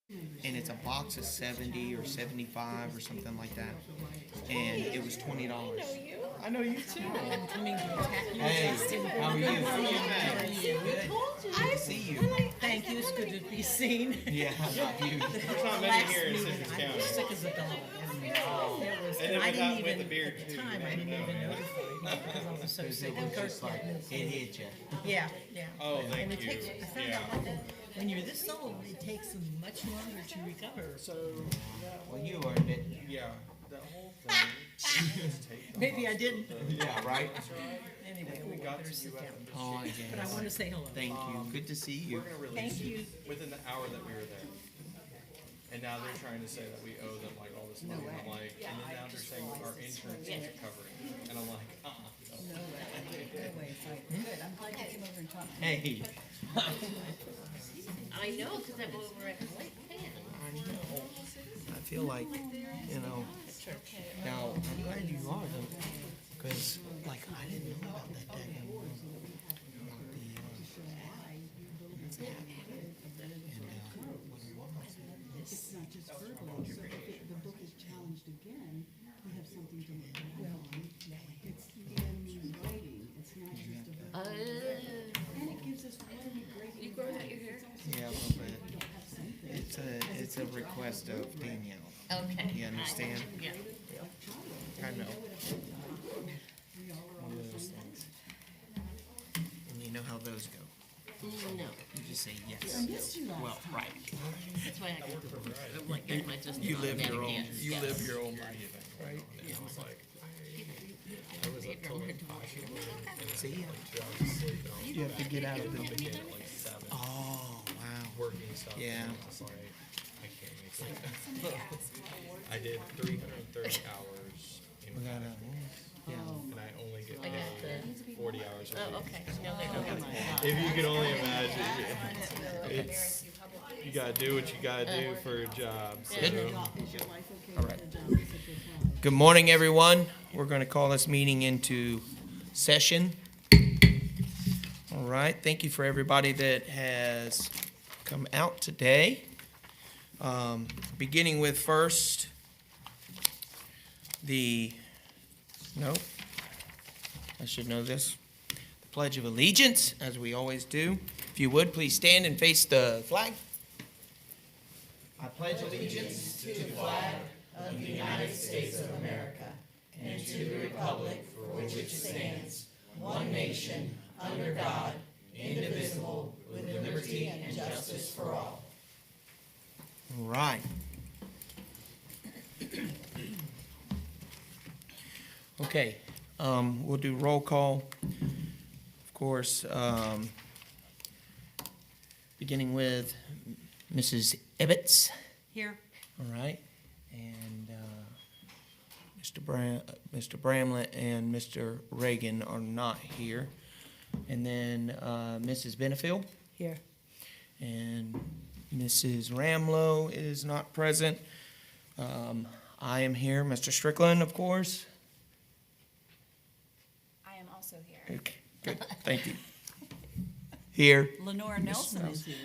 and it's a box of 70 or 75 or something like that, and it was $20. I know you too. I'm coming to attack you, Hey, Justin. how are you? How are you? Good. Good to see you. Thank you. It's good to be seen. Yeah, not you. There's not many here in Citrus I County. was sick as a dog. It was, And then I without- didn't with even, the beard, at the too, time, you I didn't didn't even know. notify you because I was so sick. It And was just like, it hit you. Yeah, yeah. Oh, And thank it you. takes, I found Yeah. out that when you're this old, it takes much longer to recover. So Well, you earned it. Yeah, that whole thing. just take maybe I didn't. Yeah, right? Anyway, we got better to sit you down. after Oh, I But I guess. want to say hello. Thank you. Good to see you. We're gonna release Thank you. within the hour that we were there. And now they're trying to say that we owe them like all this money. And I'm like, and then now they're saying our insurance isn't covering it. And I'm like, No way. Good. I'm glad you came over and talked to me. Hey. I know, because I'm over at Lake Pan. I feel like, now, I'm glad you are though, because, like, I didn't know about that daggone, about It's not just verbal, so if the book is challenged again, we have something to look back on. It's in writing, it's not just a verbal. And it gives us really great. You growing out your hair? yeah, a little bit. It's a request of Danielle. Okay. You understand? Yeah. I know. One of those things. And you know how those go. No, You just say yes. Missed you last Well, time. right. that's why I'm like, getting my just. You live your own, Yes. you live your own life, right? See? You have to get out of the. Oh, wow. working stuff. Yeah. And it's like, I can't make it. I did 330 hours in We gotta, yeah. and I only get I got paid 40 hours a Oh, week. okay. No, they don't. If you can only imagine, it's, you gotta do what you gotta do for a job. So. Good. Is your life okay All with right. the job? Is it your job? Good morning, everyone. We're going to call this meeting into session. All right, thank you for everybody that has come out today. Beginning with first, nope, I should know this, the Pledge of Allegiance, as we always do. If you would, please stand and face the flag. I pledge allegiance to the flag of the United States of America and to the republic for which it stands, one nation, under God, indivisible, with liberty and justice for all. All right. Okay, we'll do roll call. Of course, beginning with Mrs. Ibbets. Here. All right, and Mr. Bramlett and Mr. Reagan are not here. And then Mrs. Benefield Here. and Mrs. Ramlow is not present. I am here, Mr. Strickland, of course. I am also here. Okay, good, thank you. Here, Lenore Nelson is here.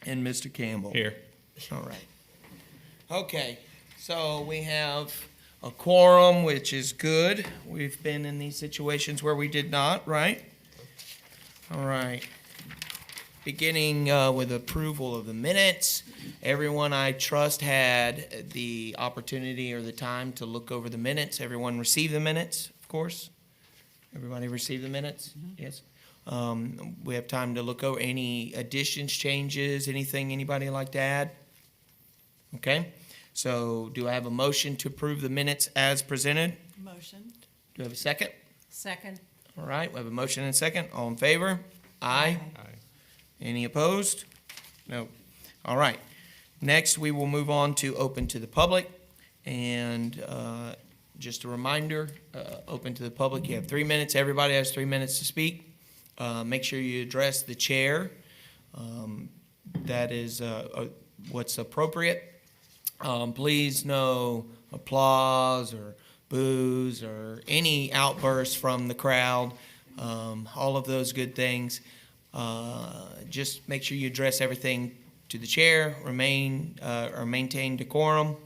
and Mr. Campbell. Here. All right. Okay, so we have a quorum, which is good. We've been in these situations where we did not, right? All right. Beginning with approval of the minutes. Everyone, I trust, had the opportunity or the time to look over the minutes. Everyone received the minutes, of course? Everybody received the minutes? Yes? We have time to look over any additions, changes, anything anybody like to add? Okay, so do I have a motion to approve the minutes as presented? Motion. Do I have a second? Second. All right, we have a motion and a second. All in favor? Aye. Aye. Any opposed? No. All right. Next, we will move on to open to the public. And just a reminder, open to the public, you have 3 minutes. Everybody has 3 minutes to speak. Make sure you address the chair. That is what's appropriate. Please no applause or boos or any outbursts from the crowd. All of those good things. Just make sure you address everything to the chair, or maintain decorum,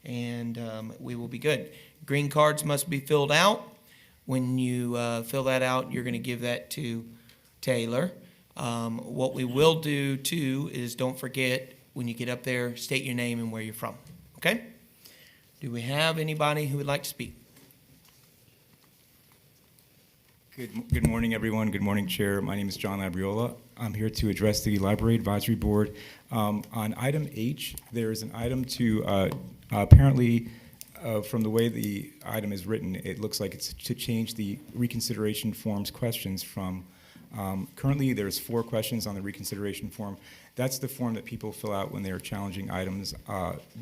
and we will be good. Green cards must be filled out. When you fill that out, you're going to give that to Taylor. What we will do, too, is don't forget, when you get up there, state your name and where you're from, okay? Do we have anybody who would like to speak? Good morning, everyone. Good morning, Chair. My name is John Labriola. I'm here to address the Library Advisory Board. On item H, there is an item to, apparently, from the way the item is written, it looks like it's to change the reconsideration form's questions from, currently there's 4 questions on the reconsideration form. That's the form that people fill out when they're challenging items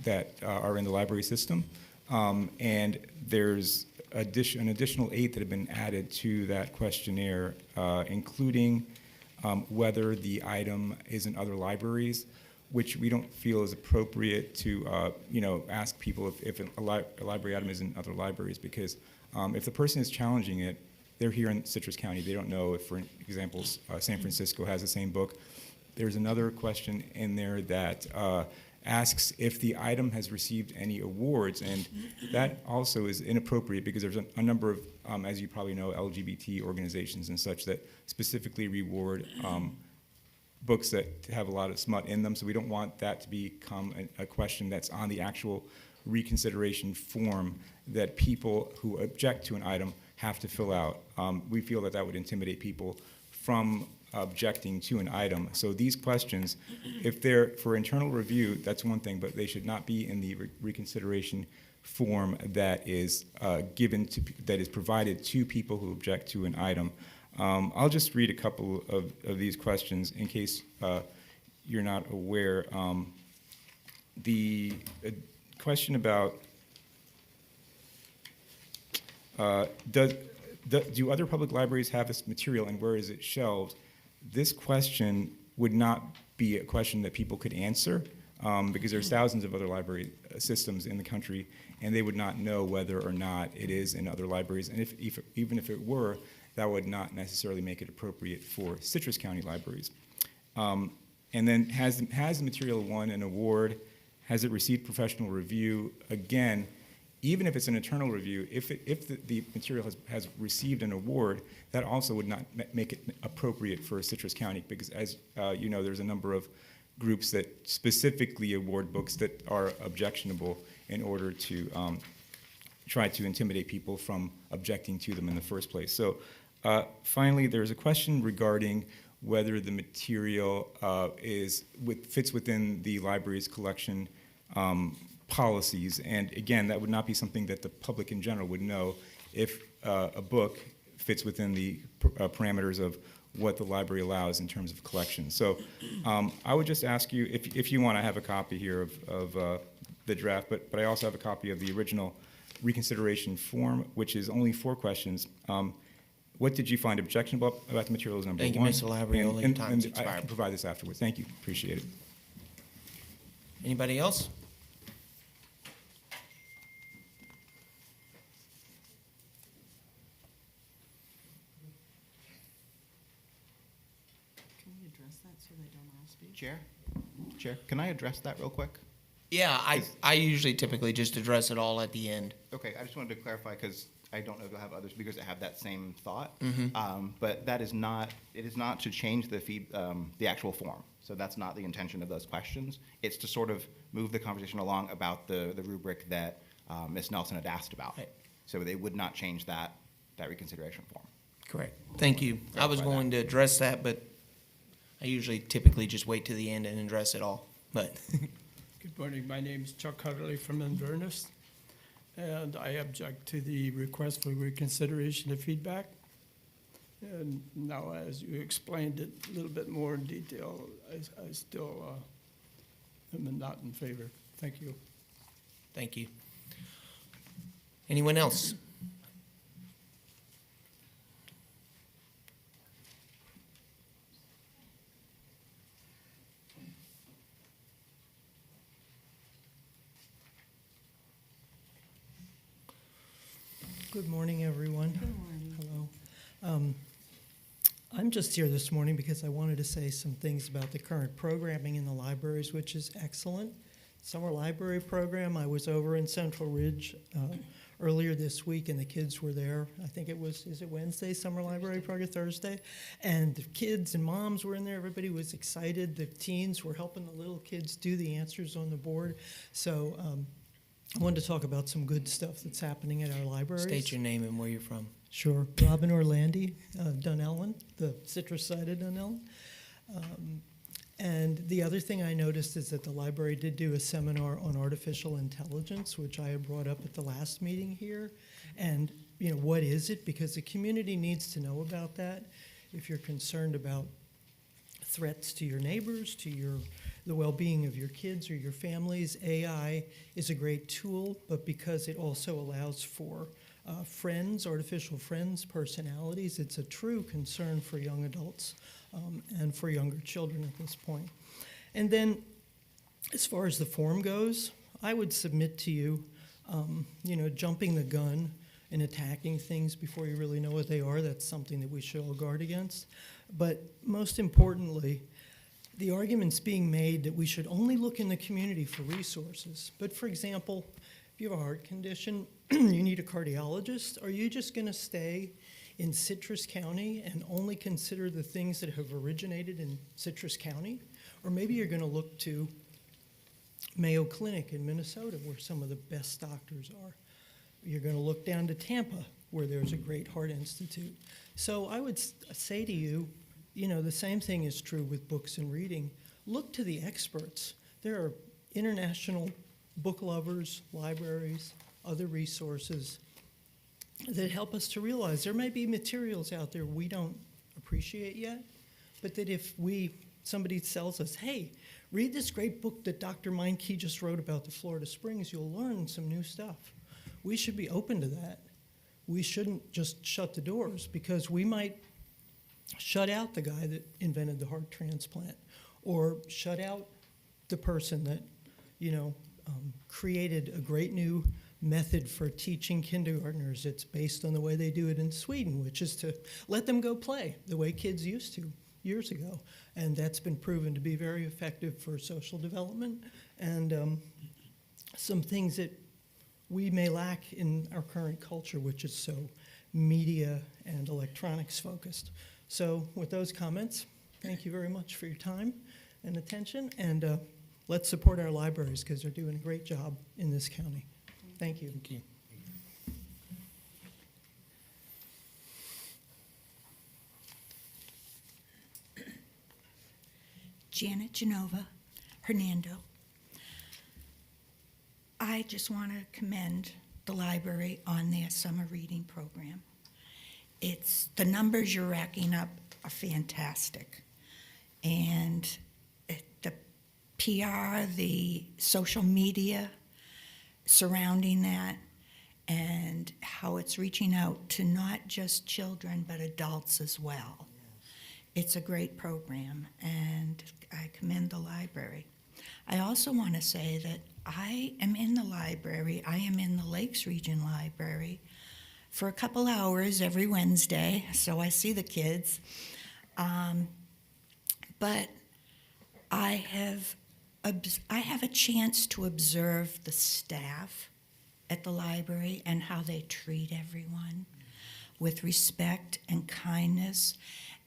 that are in the library system. And there's an additional 8 that have been added to that questionnaire, including whether the item is in other libraries, which we don't feel is appropriate to ask people if a library item is in other libraries, because if the person is challenging it, they're here in Citrus County. They don't know if, for example, San Francisco has the same book. There's another question in there that asks if the item has received any awards, and that also is inappropriate because there's a number of, as you probably know, LGBT organizations and such that specifically reward books that have a lot of smut in them, so we don't want that to become a question that's on the actual reconsideration form that people who object to an item have to fill out. We feel that that would intimidate people from objecting to an item. So these questions, if they're for internal review, that's one thing, but they should not be in the reconsideration form that is that is provided to people who object to an item. I'll just read a couple of these questions in case you're not aware. The question about do other public libraries have this material and where is it shelved? This question would not be a question that people could answer because there's thousands of other library systems in the country, and they would not know whether or not it is in other libraries. And even if it were, that would not necessarily make it appropriate for Citrus County libraries. And then has the material won an award? Has it received professional review? Again, even if it's an internal review, if the material has received an award, that also would not make it appropriate for Citrus County, because as you know, there's a number of groups that specifically award books that are objectionable in order to try to intimidate people from objecting to them in the first place. So finally, there's a question regarding whether the material fits within the library's collection policies, and again, that would not be something that the public in general would know if a book fits within the parameters of what the library allows in terms of collection. So I would just ask you, if you want, I have a copy here of the draft, but I also have a copy of the original reconsideration form, which is only 4 questions. What did you find objectionable about the material is number 1. Thank you, Mr. Labriola. Your time's I expired. can provide this afterwards. Thank you. Appreciate it. Anybody else? Can we address that so they don't all speak? Chair, can I address that real quick? Yeah, I usually typically just address it all at the end. Okay, I just wanted to clarify because I don't know if you'll have other speakers that have that same thought. Mm-hmm. But it is not to change the actual form. So that's not the intention of those questions. It's to sort of move the conversation along about the rubric that Ms. Nelson had asked about. Right. So they would not change that reconsideration form. Correct. Thank you. I was Clarify going to address that, but I usually typically just wait to the end and address it all. But Good morning. My name is Chuck Hutterly from Inverness, and I object to the request for reconsideration of feedback. And now, as you explained it a little bit more in detail, I still am not in favor. Thank you. thank you. Anyone else? Good morning, everyone. Good morning. Hello. I'm I'm just here this morning because I wanted to say some things about the current programming in the libraries, which is excellent. Summer library program, I was over in Central Ridge earlier this week, and the kids were there. I think is it Wednesday, summer library program, Thursday? And the kids and moms were in there. Everybody was excited. The teens were helping the little kids do the answers on the board. So I wanted to talk about some good stuff that's happening at our libraries. State your name and where you're from. Sure. Robin Orlandi, Dunellen, the citrus side of Dunellen. And the other thing I noticed is that the library did do a seminar on artificial intelligence, which I had brought up at the last meeting here. And, you know, what is it? Because the community needs to know about that. If you're concerned about threats to your neighbors, to the well-being of your kids or your families, AI is a great tool, but because it also allows for friends, artificial friends, personalities, it's a true concern for young adults and for younger children at this point. And then, as far as the form goes, I would submit to you, jumping the gun and attacking things before you really know what they are, that's something that we should all guard against. But most importantly, the argument's being made that we should only look in the community for resources. But for example, if you have a heart condition, you need a cardiologist, are you just going to stay in Citrus County and only consider the things that have originated in Citrus County? Or maybe you're going to look to Mayo Clinic in Minnesota, where some of the best doctors are. You're going to look down to Tampa, where there's a great heart institute. So I would say to you, the same thing is true with books and reading. Look to the experts. There are international book lovers, libraries, other resources that help us to realize there may be materials out there we don't appreciate yet, but that if somebody tells us, hey, read this great book that Dr. Meinke just wrote about the Florida Springs, you'll learn some new stuff. We should be open to that. We shouldn't just shut the doors, because we might shut out the guy that invented the heart transplant, or shut out the person that, created a great new method for teaching kindergartners. It's based on the way they do it in Sweden, which is to let them go play the way kids used to years ago. And that's been proven to be very effective for social development and some things that we may lack in our current culture, which is so media and electronics focused. So with those comments, thank you very much for your time and attention, and let's support our libraries because they're doing a great job in this county. Thank you. Thank you. Janet Genova, Hernando. I just want to commend the library on their summer reading program. The numbers you're racking up are fantastic. And the PR, the social media surrounding that, and how it's reaching out to not just children, but adults as well. It's a great program, and I commend the library. I also want to say that I am in the library. I am in the Lakes Region Library for a couple hours every Wednesday, so I see the kids. But I have a chance to observe the staff at the library and how they treat everyone with respect and kindness,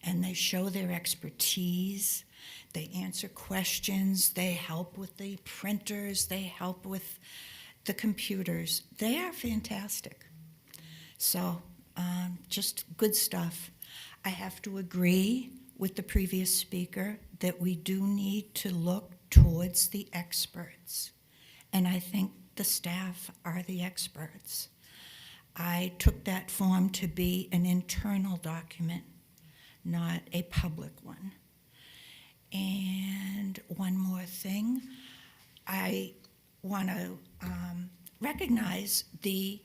and they show their expertise. They answer questions. They help with the printers. They help with the computers. They are fantastic. So just good stuff. I have to agree with the previous speaker that we do need to look towards the experts. And I think the staff are the experts. I took that form to be an internal document, not a public one. And one more thing, I want to recognize the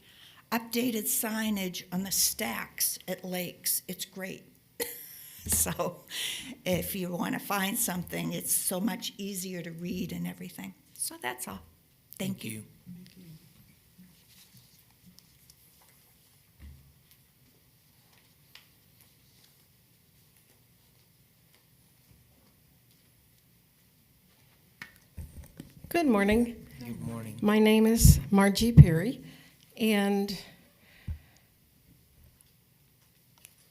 updated signage on the stacks at Lakes. It's great. So if you want to find something, it's so much easier to read and everything. So that's all. Thank you. Good morning. Good morning. My name is Margie Perry, and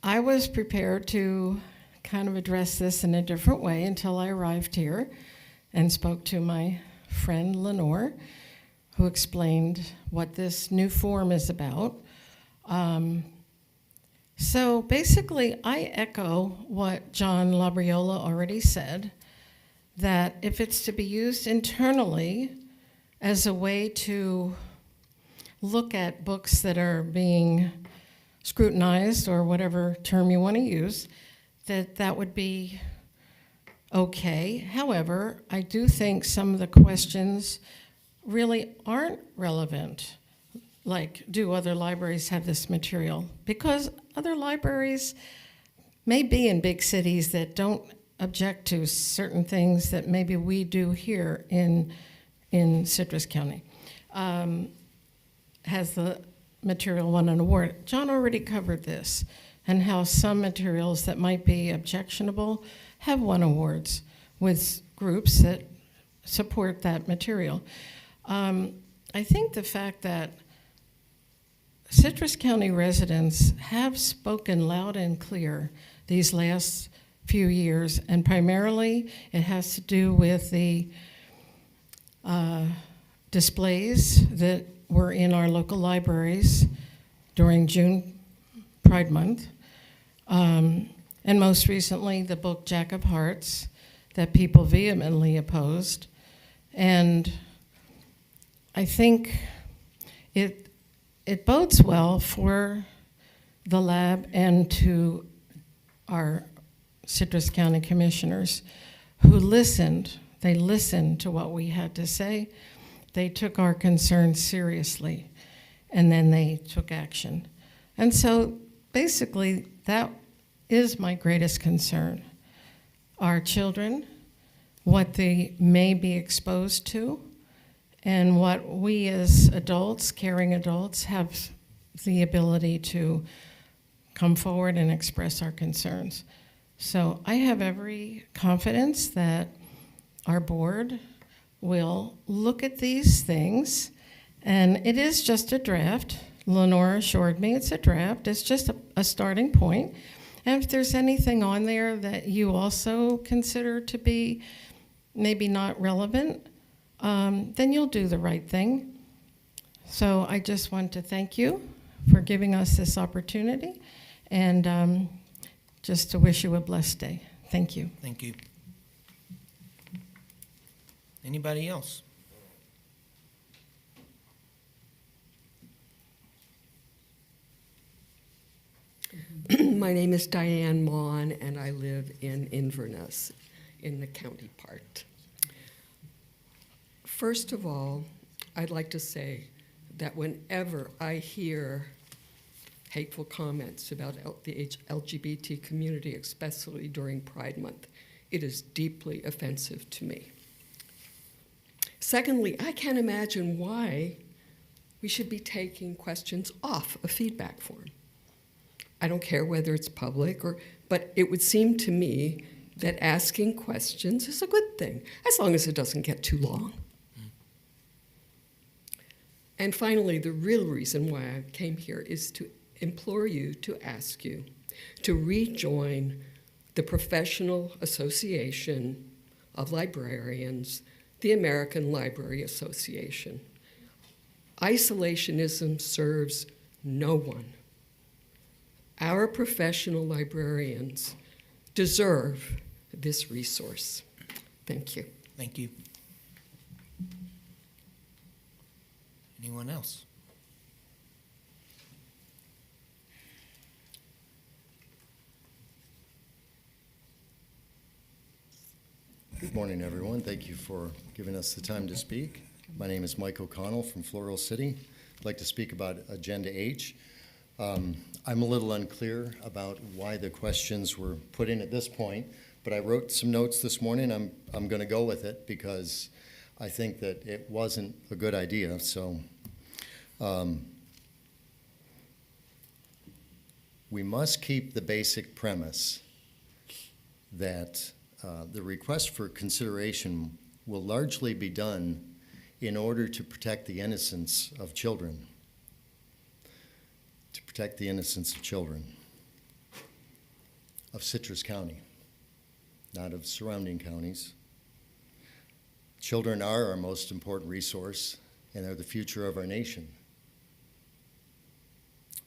I was prepared to kind of address this in a different way until I arrived here and spoke to my friend Lenore, who explained what this new form is about. So basically, I echo what John Labriola already said, that if it's to be used internally as a way to look at books that are being scrutinized, or whatever term you want to use, that would be okay. However, I do think some of the questions really aren't relevant. Like, do other libraries have this material? Because other libraries may be in big cities that don't object to certain things that maybe we do here in Citrus County. Has the material won an award? John already covered this, and how some materials that might be objectionable have won awards with groups that support that material. I think the fact that Citrus County residents have spoken loud and clear these last few years, and primarily it has to do with the displays that were in our local libraries during June Pride Month, and most recently the book Jack of Hearts that people vehemently opposed. And I think it bodes well for the lab and to our Citrus County commissioners who listened. They listened to what we had to say. They took our concerns seriously, and then they took action. And so basically, that is my greatest concern. Our children, what they may be exposed to, and what we as adults, caring adults, have the ability to come forward and express our concerns. So I have every confidence that our board will look at these things, and it is just a draft. Lenore assured me it's a draft. It's just a starting point. And if there's anything on there that you also consider to be maybe not relevant, then you'll do the right thing. So I just want to thank you for giving us this opportunity, and just to wish you a blessed day. Thank you. Thank you. Anybody else? My name is Diane Maughan, and I live in Inverness, in the county part. First of all, I'd like to say that whenever I hear hateful comments about the LGBT community, especially during Pride Month, it is deeply offensive to me. Secondly, I can't imagine why we should be taking questions off a feedback form. I don't care whether it's public but it would seem to me that asking questions is a good thing, as long as it doesn't get too long. And finally, the real reason why I came here is to implore you, to ask you to rejoin the Professional Association of Librarians, the American Library Association. Isolationism serves no one. Our professional librarians deserve this resource. Thank you. Thank you. Anyone else? Good morning, everyone. Thank you for giving us the time to speak. My name is Mike O'Connell from Floral City. I'd like to speak about Agenda H. I'm a little unclear about why the questions were put in at this point, but I wrote some notes this morning. I'm going to go with it because I think that it wasn't a good idea. So we must keep the basic premise that the request for consideration will largely be done in order to protect the innocence of children. To protect the innocence of children of Citrus County, not of surrounding counties. Children are our most important resource and are the future of our nation.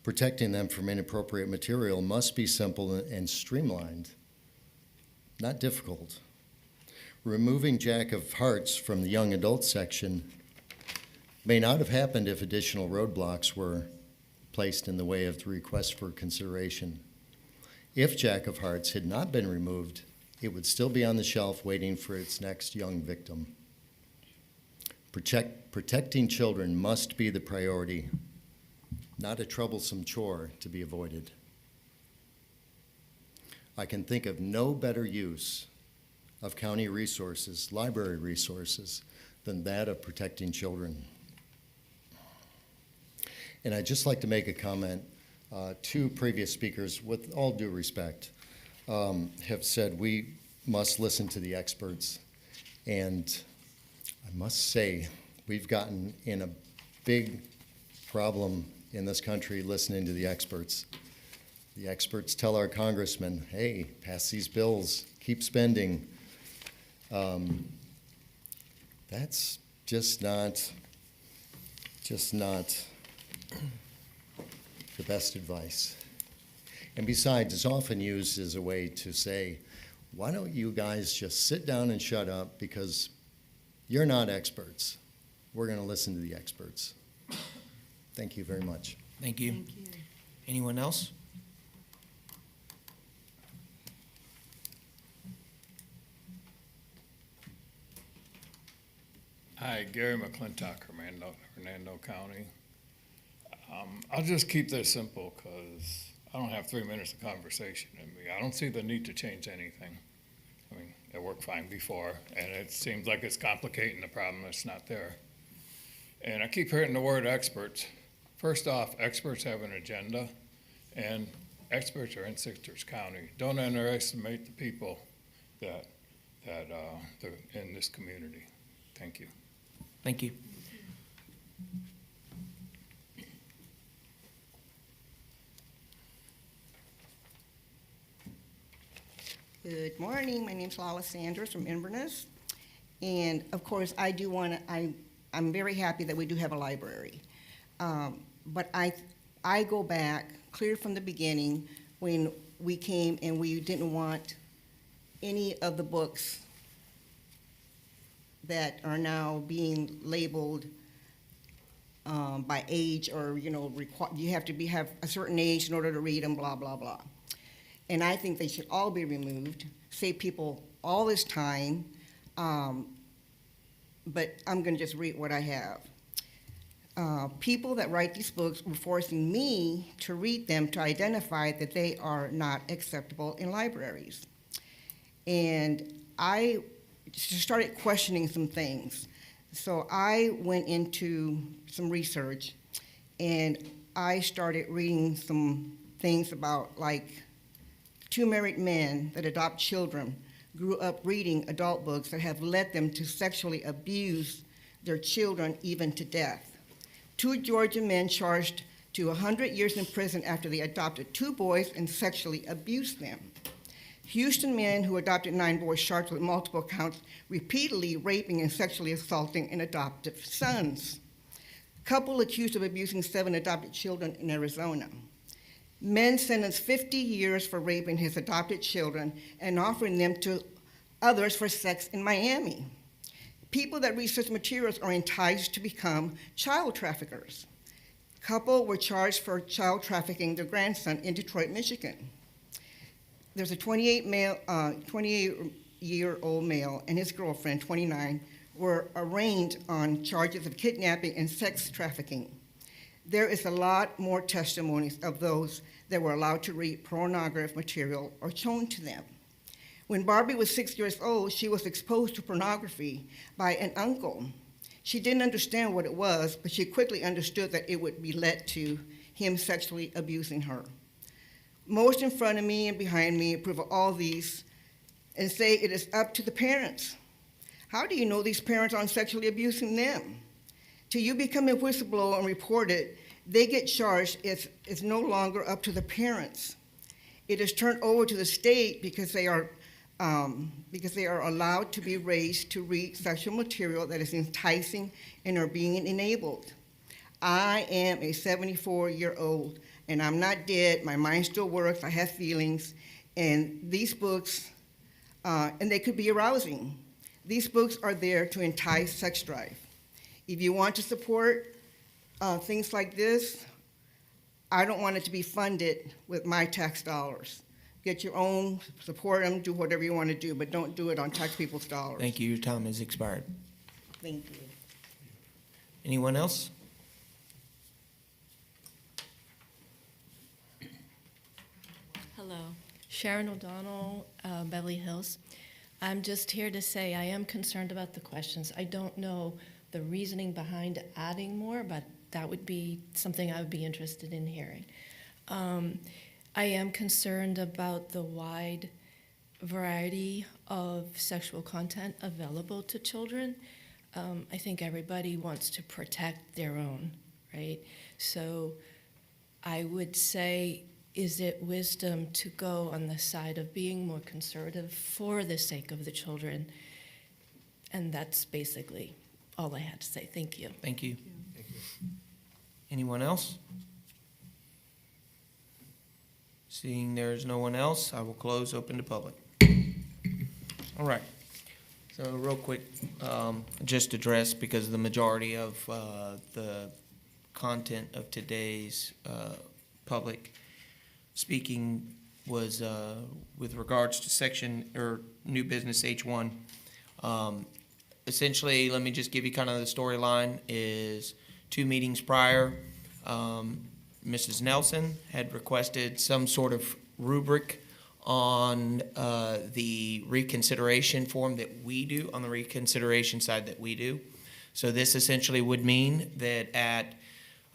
Protecting them from inappropriate material must be simple and streamlined, not difficult. Removing Jack of Hearts from the young adult section may not have happened if additional roadblocks were placed in the way of the request for consideration. If Jack of Hearts had not been removed, it would still be on the shelf waiting for its next young victim. Protecting children must be the priority, not a troublesome chore to be avoided. I can think of no better use of county resources, library resources, than that of protecting children. And I'd just like to make a comment. Two previous speakers, with all due respect, have said we must listen to the experts. And I must say, we've gotten in a big problem in this country listening to the experts. The experts tell our congressmen, hey, pass these bills, keep spending. That's just not the best advice. And besides, it's often used as a way to say, why don't you guys just sit down and shut up because you're not experts. We're going to listen to the experts. Thank you very much. Thank you. Thank you. Anyone else? Hi, Gary McClintock, Hernando County. I'll just keep this simple because I don't have 3 minutes of conversation in me. I don't see the need to change anything. I mean, it worked fine before, and it seems like it's complicating the problem that's not there. And I keep hearing the word experts. First off, experts have an agenda, and experts are in Citrus County. Don't underestimate the people that are in this community. Thank you. Thank you. Good morning. My name's Lala Sanders from Inverness. And of course, I'm very happy that we do have a library. But I go back clear from the beginning when we came and we didn't want any of the books that are now being labeled by age or, you have to have a certain age in order to read them, blah, blah, blah. And I think they should all be removed, save people all this time. But I'm going to just read what I have. People that write these books were forcing me to read them to identify that they are not acceptable in libraries. And I started questioning some things. So I went into some research, and I started reading some things about, like, 2 married men that adopt children grew up reading adult books that have led them to sexually abuse their children, even to death. 2 Georgia men charged to 100 years in prison after they adopted 2 boys and sexually abused them. Houston men who adopted 9 boys charged with multiple counts, repeatedly raping and sexually assaulting an adoptive sons. Couple accused of abusing 7 adopted children in Arizona. Men sentenced 50 years for raping his adopted children and offering them to others for sex in Miami. People that research materials are enticed to become child traffickers. Couple were charged for child trafficking their grandson in Detroit, Michigan. There's a 28-year-old male and his girlfriend, 29, were arraigned on charges of kidnapping and sex trafficking. There is a lot more testimonies of those that were allowed to read pornographic material or shown to them. When Barbie was 6 years old, she was exposed to pornography by an uncle. She didn't understand what it was, but she quickly understood that it would be led to him sexually abusing her. Most in front of me and behind me approve of all these and say it is up to the parents. How do you know these parents aren't sexually abusing them? Till you become a whistleblower and report it, they get charged. It's no longer up to the parents. It is turned over to the state because they are allowed to be raised to read sexual material that is enticing and are being enabled. I am a 74-year-old, and I'm not dead. My mind still works. I have feelings, and these books, and they could be arousing. These books are there to entice sex drive. If you want to support things like this, I don't want it to be funded with my tax dollars. Get your own, support them, do whatever you want to do, but don't do it on tax people's dollars. Thank you. Your time has expired. Thank you. Anyone else? Hello, Sharon O'Donnell, Beverly Hills. I'm just here to say I am concerned about the questions. I don't know the reasoning behind adding more, but that would be something I would be interested in hearing. I am concerned about the wide variety of sexual content available to children. I think everybody wants to protect their own, right? So I would say, is it wisdom to go on the side of being more conservative for the sake of the children? And that's basically all I had to say. Thank you. Thank you. Anyone else? Seeing there's no one else, I will close open to public. All right. So real quick, just address, because the majority of the content of today's public speaking was with regards to section or new business H1. Essentially, let me just give you kind of the storyline. Is 2 meetings prior, Mrs. Nelson had requested some sort of rubric on the reconsideration form that we do, on the reconsideration side that we do. So this essentially would mean that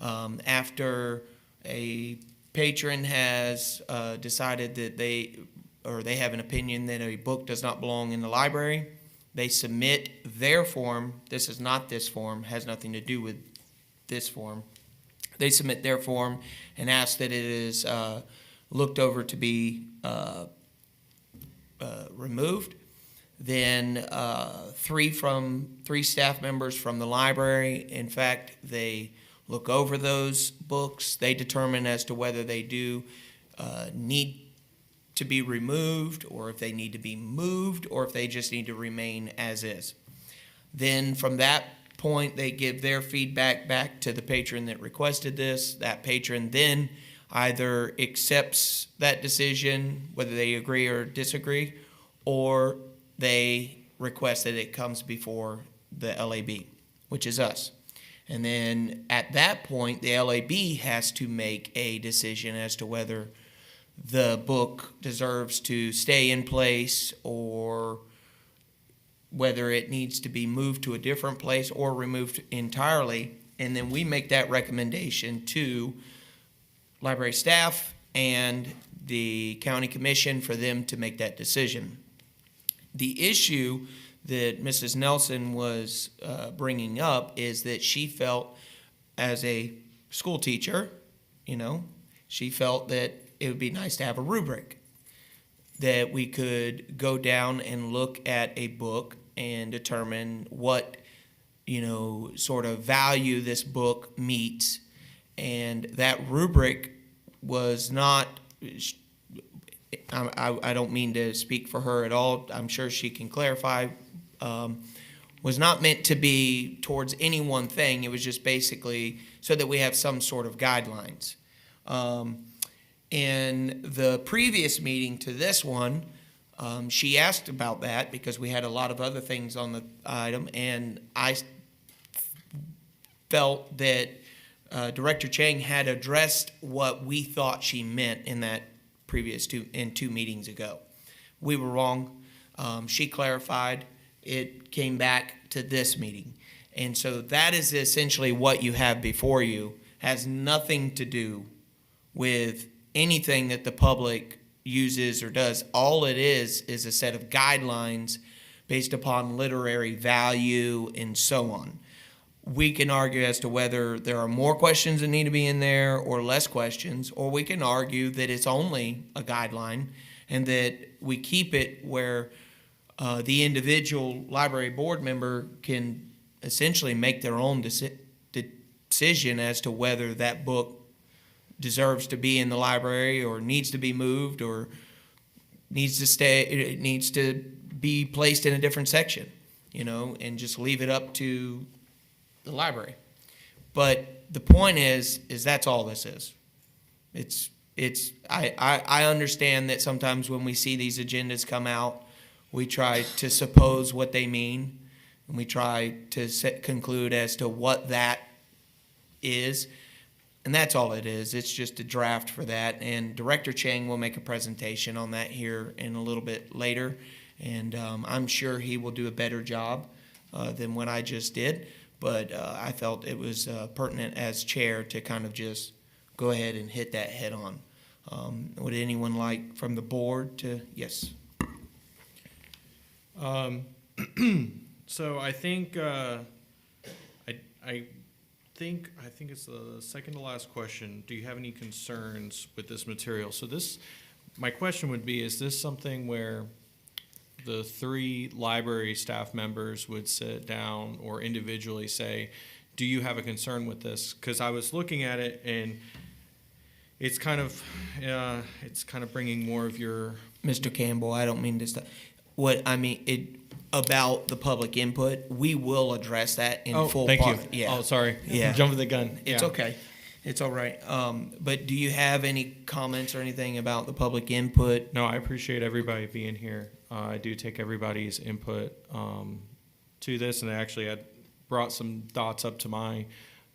after a patron has decided that they have an opinion that a book does not belong in the library, they submit their form. This is not this form, has nothing to do with this form. They submit their form and ask that it is looked over to be removed. Then 3 staff members from the library, in fact, they look over those books. They determine as to whether they do need to be removed, or if they need to be moved, or if they just need to remain as is. Then from that point, they give their feedback back to the patron that requested this. That patron then either accepts that decision, whether they agree or disagree, or they request that it comes before the LAB, which is us. And then at that point, the LAB has to make a decision as to whether the book deserves to stay in place, or whether it needs to be moved to a different place or removed entirely. And then we make that recommendation to library staff and the county commission for them to make that decision. The issue that Mrs. Nelson was bringing up is that she felt, as a school teacher, she felt that it would be nice to have a rubric, that we could go down and look at a book and determine what, sort of value this book meets. And that rubric was not, I don't mean to speak for her at all, I'm sure she can clarify, was not meant to be towards any one thing. It was just basically so that we have some sort of guidelines. In the previous meeting to this one, she asked about that because we had a lot of other things on the item, and I felt that Director Chang had addressed what we thought she meant in that previous 2 meetings ago. We were wrong. She clarified. It came back to this meeting. And so that is essentially what you have before you. Has nothing to do with anything that the public uses or does. All it is a set of guidelines based upon literary value and so on. We can argue as to whether there are more questions that need to be in there or less questions, or we can argue that it's only a guideline and that we keep it where the individual library board member can essentially make their own decision as to whether that book deserves to be in the library or needs to be moved or needs to stay, it needs to be placed in a different section, and just leave it up to the library. But the point is that's all this is. I understand that sometimes when we see these agendas come out, we try to suppose what they mean, and we try to conclude as to what that is, and that's all it is. It's just a draft for that, and Director Chang will make a presentation on that here in a little bit later, and I'm sure he will do a better job than what I just did, but I felt it was pertinent as chair to kind of just go ahead and hit that head on. Would anyone like from the board to, yes? So I think I think it's the second to last question. Do you have any concerns with this material? So my question would be, is this something where the 3 library staff members would sit down or individually say, do you have a concern with this? Because I was looking at it and it's kind of bringing more of your. Mr. Campbell, I don't mean to stop. About the public input, we will address that in full. Thank you. Yeah. Oh, sorry. Yeah. Jumping the gun. It's Yeah. okay. It's all right. But do you have any comments or anything about the public input? No, I appreciate everybody being here. I do take everybody's input to this, and I actually had brought some thoughts up to my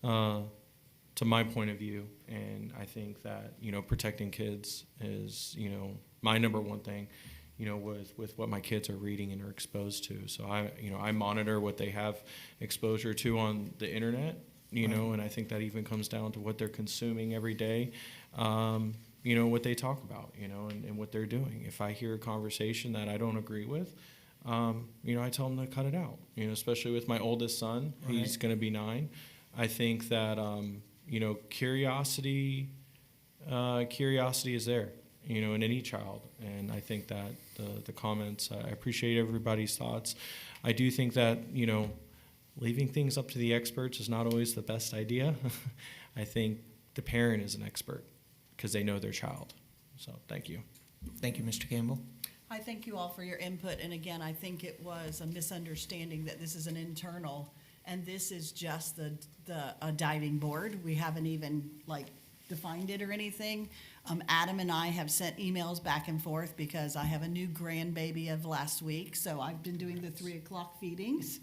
point of view, and I think that protecting kids is my number one thing. With what my kids are reading and are exposed to. So I monitor what they have exposure to on the internet, and I think that even comes down to what they're consuming every day, what they talk about, and what they're doing. If I hear a conversation that I don't agree with, I tell them to cut it out, especially with my oldest son. Right. He's going to be 9. I think that, curiosity is there. In any child. And I think that the comments, I appreciate everybody's thoughts. I do think that, leaving things up to the experts is not always the best idea. I think the parent is an expert because they know their child. So thank you. Thank you, Mr. Campbell. I thank you all for your input, and again, I think it was a misunderstanding that this is an internal, and this is just a diving board. We haven't even defined it or anything. Adam and I have sent emails back and forth because I have a new grandbaby of last week, so I've been doing the 3 o'clock feedings,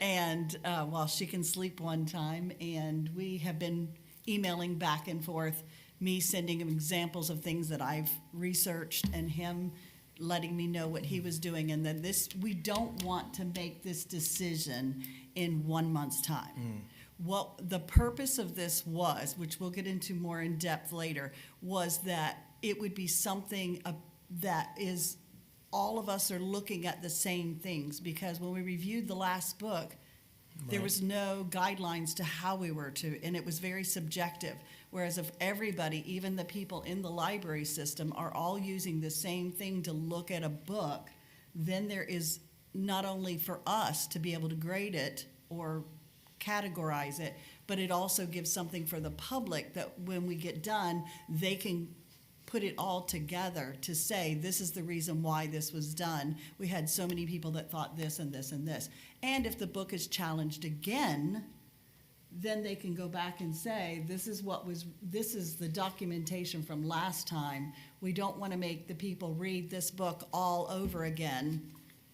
and while she can sleep one time, and we have been emailing back and forth, me sending him examples of things that I've researched and him letting me know what he was doing, and then we don't want to make this decision in 1 month's time. What the purpose of this was, which we'll get into more in depth later, was that it would be something that is all of us are looking at the same things, because when we reviewed the last book, there was no guidelines to how we were to, and it was very subjective. Whereas if everybody, even the people in the library system, are all using the same thing to look at a book, then there is not only for us to be able to grade it or categorize it, but it also gives something for the public that when we get done, they can put it all together to say, this is the reason why this was done. We had so many people that thought this and this and this. And if the book is challenged again, then they can go back and say, this is the documentation from last time. We don't want to make the people read this book all over again,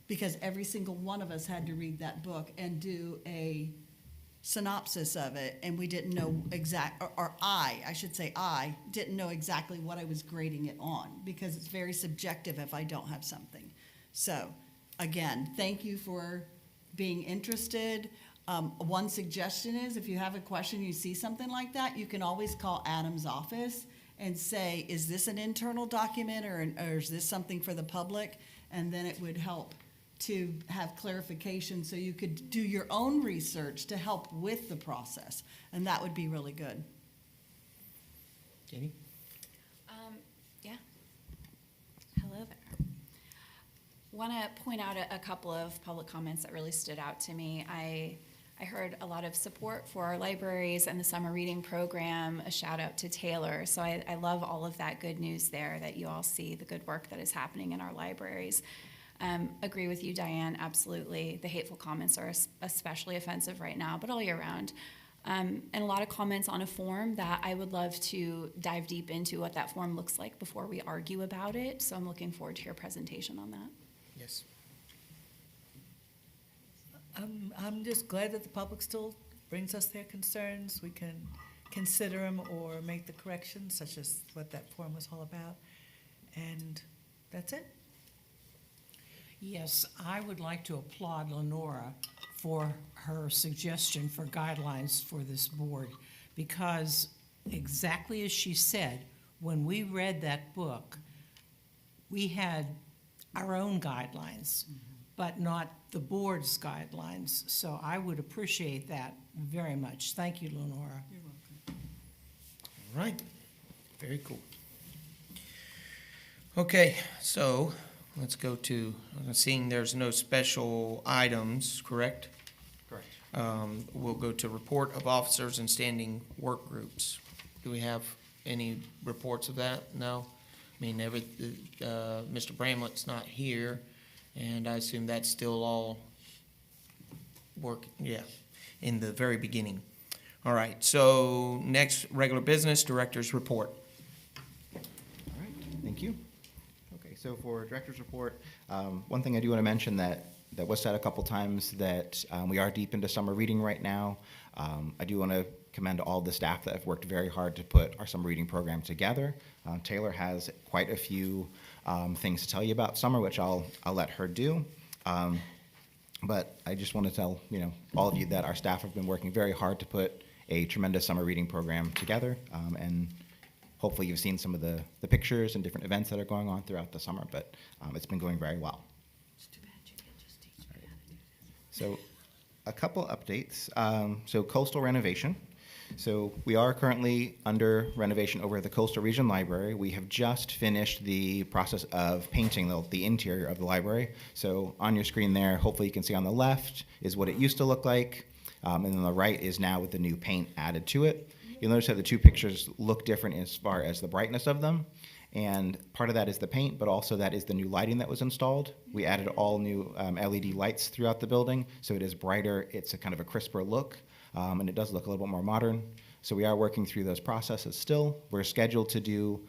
because every single one of us had to read that book and do a synopsis of it, and we didn't know I didn't know exactly what I was grading it on, because it's very subjective if I don't have something. So, again, thank you for being interested. One suggestion is, if you have a question, you see something like that, you can always call Adam's office and say, is this an internal document or is this something for the public? And then it would help to have clarification so you could do your own research to help with the process. And that would be really good. Jenny? Yeah. Hello there. Want to point out a couple of public comments that really stood out to me. I heard a lot of support for our libraries and the summer reading program. A shout out to Taylor. So I love all of that good news there, that you all see the good work that is happening in our libraries. Agree with you, Diane, absolutely. The hateful comments are especially offensive right now, but all year round. And a lot of comments on a form that I would love to dive deep into what that form looks like before we argue about it. So I'm looking forward to your presentation on that. Yes. I'm just glad that the public still brings us their concerns. We can consider them or make the corrections, such as what that form was all about. And that's it. Yes, I would like to applaud Lenora for her suggestion for guidelines for this board, because exactly as she said, when we read that book, we had our own guidelines, but not the board's guidelines. So I would appreciate that very much. Thank you, Lenora. You're welcome. All right, very cool. Okay, so let's go to, seeing there's no special items, correct? Correct. We'll go to report of officers and standing work groups. Do we have any reports of that? No? I mean, Mr. Bramlett's not here, and I assume that's still all in the very beginning. All right, so next, regular business, director's report. All right, thank you. Okay, so for director's report, one thing I do want to mention that was said a couple times, that we are deep into summer reading right now. I do want to commend all the staff that have worked very hard to put our summer reading program together. Taylor has quite a few things to tell you about summer, which I'll let her do. But I just want to tell all of you that our staff have been working very hard to put a tremendous summer reading program together, and hopefully you've seen some of the pictures and different events that are going on throughout the summer, but it's been going very well. It's too bad you can't just teach me how to do this. So a couple updates. So coastal renovation. So we are currently under renovation over at the Coastal Region Library. We have just finished the process of painting the interior of the library. So on your screen there, hopefully you can see on the left is what it used to look like, and on the right is now with the new paint added to it. You'll notice that the two pictures look different as far as the brightness of them. And part of that is the paint, but also that is the new lighting that was installed. We added all new LED lights throughout the building, so it is brighter. It's a kind of a crisper look, and it does look a little bit more modern. So we are working through those processes still. We're scheduled to do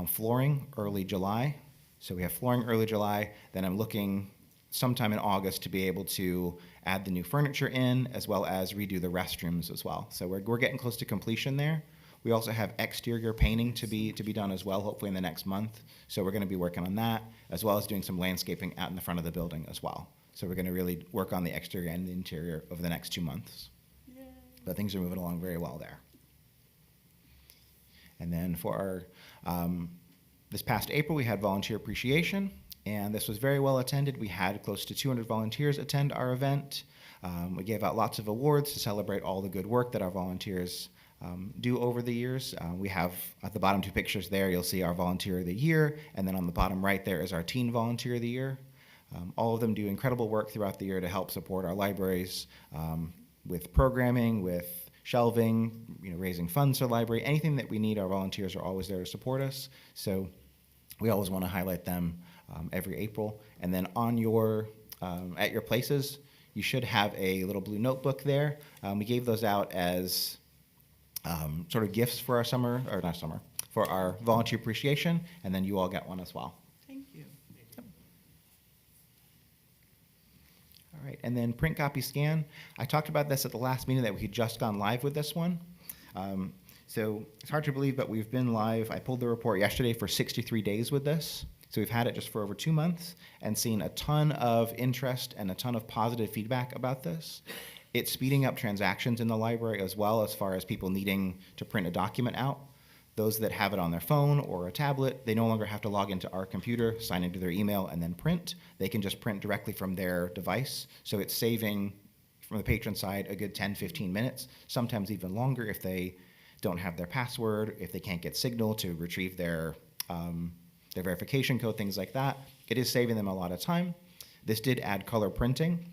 flooring early July. So we have flooring early July. Then I'm looking sometime in August to be able to add the new furniture in, as well as redo the restrooms as well. So we're getting close to completion there. We also have exterior painting to be done as well, hopefully in the next month. So we're going to be working on that, as well as doing some landscaping out in the front of the building as well. So we're going to really work on the exterior and the interior over the next 2 months. Yay. But things are moving along very well there. And then for our, this past April, we had volunteer appreciation, and this was very well attended. We had close to 200 volunteers attend our event. We gave out lots of awards to celebrate all the good work that our volunteers do over the years. We have at the bottom two pictures there, you'll see our Volunteer of the Year, and then on the bottom right there is our Teen Volunteer of the Year. All of them do incredible work throughout the year to help support our libraries with programming, with shelving, raising funds for the library. Anything that we need, our volunteers are always there to support us. So we always want to highlight them every April. And then on your, at your places, you should have a little blue notebook there. We gave those out as sort of gifts for our for our volunteer appreciation, and then you all get one as well. Thank you. Yep. All right, and then print copy scan. I talked about this at the last meeting that we had just gone live with this one. So it's hard to believe, but we've been live. I pulled the report yesterday for 63 days with this. So we've had it just for over 2 months and seen a ton of interest and a ton of positive feedback about this. It's speeding up transactions in the library as well, as far as people needing to print a document out. Those that have it on their phone or a tablet, they no longer have to log into our computer, sign into their email, and then print. They can just print directly from their device. So it's saving, from the patron side, a good 10, 15 minutes, sometimes even longer if they don't have their password, if they can't get Signal to retrieve their verification code, things like that. It is saving them a lot of time. This did add color printing.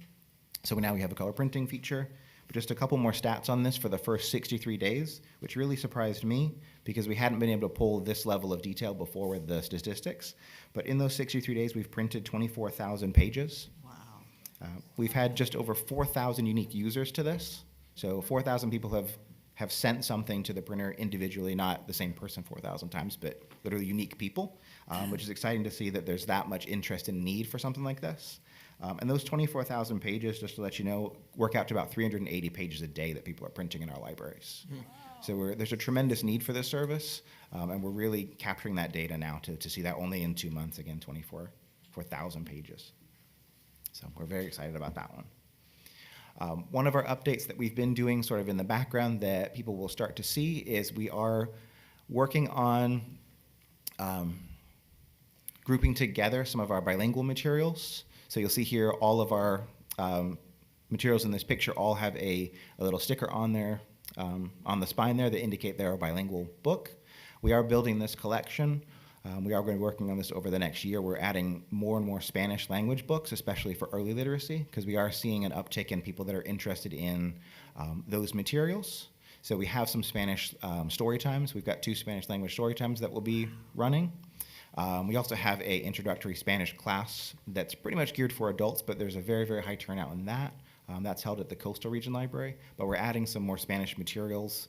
So now we have a color printing feature. But just a couple more stats on this for the first 63 days, which really surprised me because we hadn't been able to pull this level of detail before with the statistics. But in those 63 days, we've printed 24,000 pages. Wow. We've had just over 4,000 unique users to this. So 4,000 people have sent something to the printer individually, not the same person 4,000 times, but literally unique people, which is exciting to see that there's that much interest and need for something like this. And those 24,000 pages, just to let you know, work out to about 380 pages a day that people are printing in our libraries. So there's a tremendous need for this service, and we're really capturing that data now to see that only in 2 months, again, 24,000 pages. So we're very excited about that one. One of our updates that we've been doing sort of in the background that people will start to see is we are working on grouping together some of our bilingual materials. So you'll see here all of our materials in this picture all have a little sticker on there, on the spine there that indicate they're a bilingual book. We are building this collection. We are going to be working on this over the next year. We're adding more and more Spanish language books, especially for early literacy, because we are seeing an uptick in people that are interested in those materials. So we have some Spanish story times. We've got 2 Spanish language story times that will be running. We also have a introductory Spanish class that's pretty much geared for adults, but there's a very, very high turnout in that. That's held at the Coastal Region Library, but we're adding some more Spanish materials.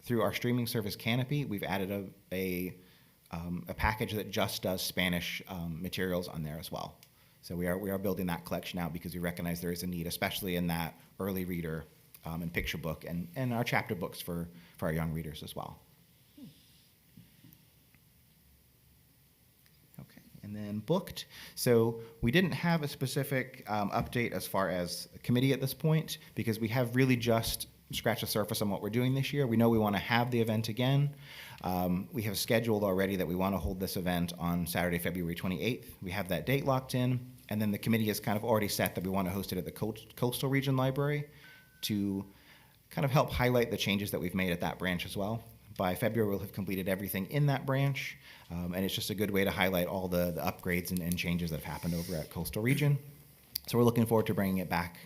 Through our streaming service Canopy, we've added a package that just does Spanish materials on there as well. So we are building that collection out because we recognize there is a need, especially in that early reader and picture book and our chapter books for our young readers as well. And then booked. So we didn't have a specific update as far as a committee at this point because we have really just scratched the surface on what we're doing this year. We know we want to have the event again. We have scheduled already that we want to hold this event on Saturday, February 28th. We have that date locked in. And then the committee has kind of already set that we want to host it at the Coastal Region Library to kind of help highlight the changes that we've made at that branch as well. By February, we'll have completed everything in that branch, and it's just a good way to highlight all the upgrades and changes that have happened over at Coastal Region. So we're looking forward to bringing it back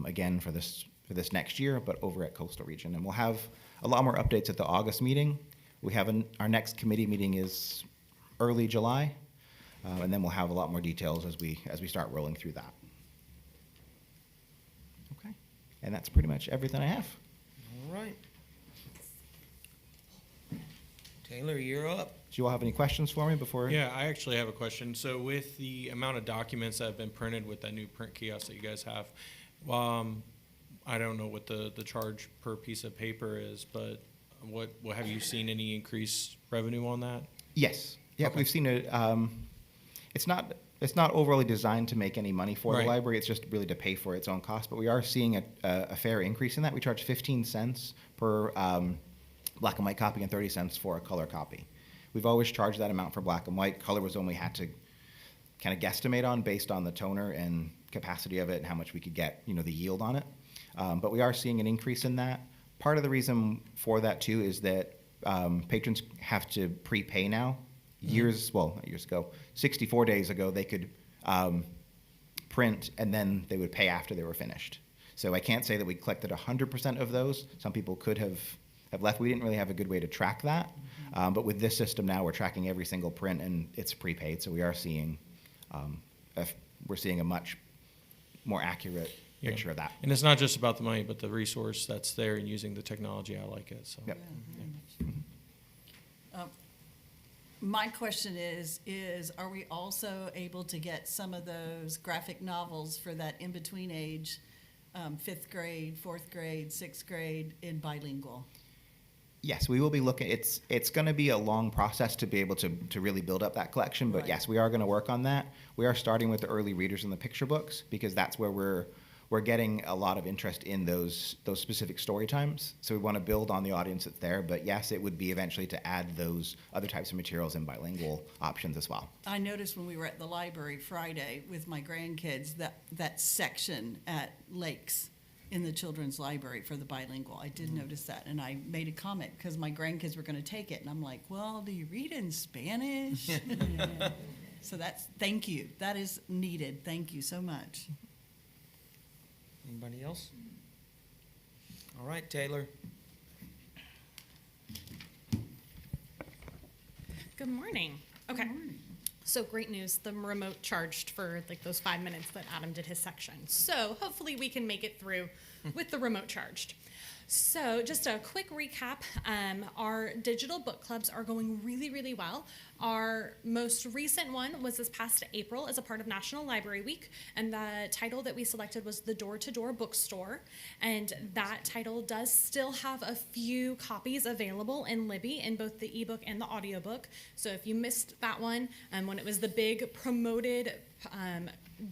again for this next year, but over at Coastal Region. And we'll have a lot more updates at the August meeting. We have our next committee meeting is early July, and then we'll have a lot more details as we start rolling through that. Okay, and that's pretty much everything I have. All right. Taylor, you're up. Do you all have any questions for me before? Yeah, I actually have a question. So with the amount of documents that have been printed with that new print kiosk that you guys have, I don't know what the charge per piece of paper is, but what have you seen any increased revenue on that? Yes. Yeah, we've seen it. It's not overly designed to make any money for the library. It's just really to pay for its own cost. But we are seeing a fair increase in that. We charge 15 cents per black and white copy and 30 cents for a color copy. We've always charged that amount for black and white. Color was only had to kind of guesstimate on based on the toner and capacity of it and how much we could get, the yield on it. But we are seeing an increase in that. Part of the reason for that too is that patrons have to prepay now. Not years ago, 64 days ago, they could print and then they would pay after they were finished. So I can't say that we collected 100% of those. Some people could have left. We didn't really have a good way to track that. But with this system now, we're tracking every single print and it's prepaid. So we are seeing, we're seeing a much more accurate picture of that. And it's not just about the money, but the resource that's there and using the technology. I like it. So. Yep. My question is are we also able to get some of those graphic novels for that in-between age, 5th grade, 4th grade, 6th grade in bilingual? Yes, we will be looking. It's going to be a long process to be able to really build up that collection, but yes, we are going to work on that. We are starting with the early readers and the picture books because that's where we're we're getting a lot of interest in those specific story times. So we want to build on the audience that's there. But yes, it would be eventually to add those other types of materials and bilingual options as well. I noticed when we were at the library Friday with my grandkids that section at Lakes in the children's library for the bilingual. I did notice that, and I made a comment because my grandkids were going to take it, and I'm like, well, do you read in Spanish? So thank you. That is needed. Thank you so much. Anybody else? All right, Taylor. Good morning. Okay. So great news, the remote charged for like those 5 minutes that Adam did his section. So hopefully we can make it through with the remote charged. So just a quick recap, our digital book clubs are going really, really well. Our most recent one was this past April as a part of National Library Week, and the title that we selected was The Door-to-Door Bookstore, and that title does still have a few copies available in Libby in both the ebook and the audiobook. So if you missed that one, when it was the big promoted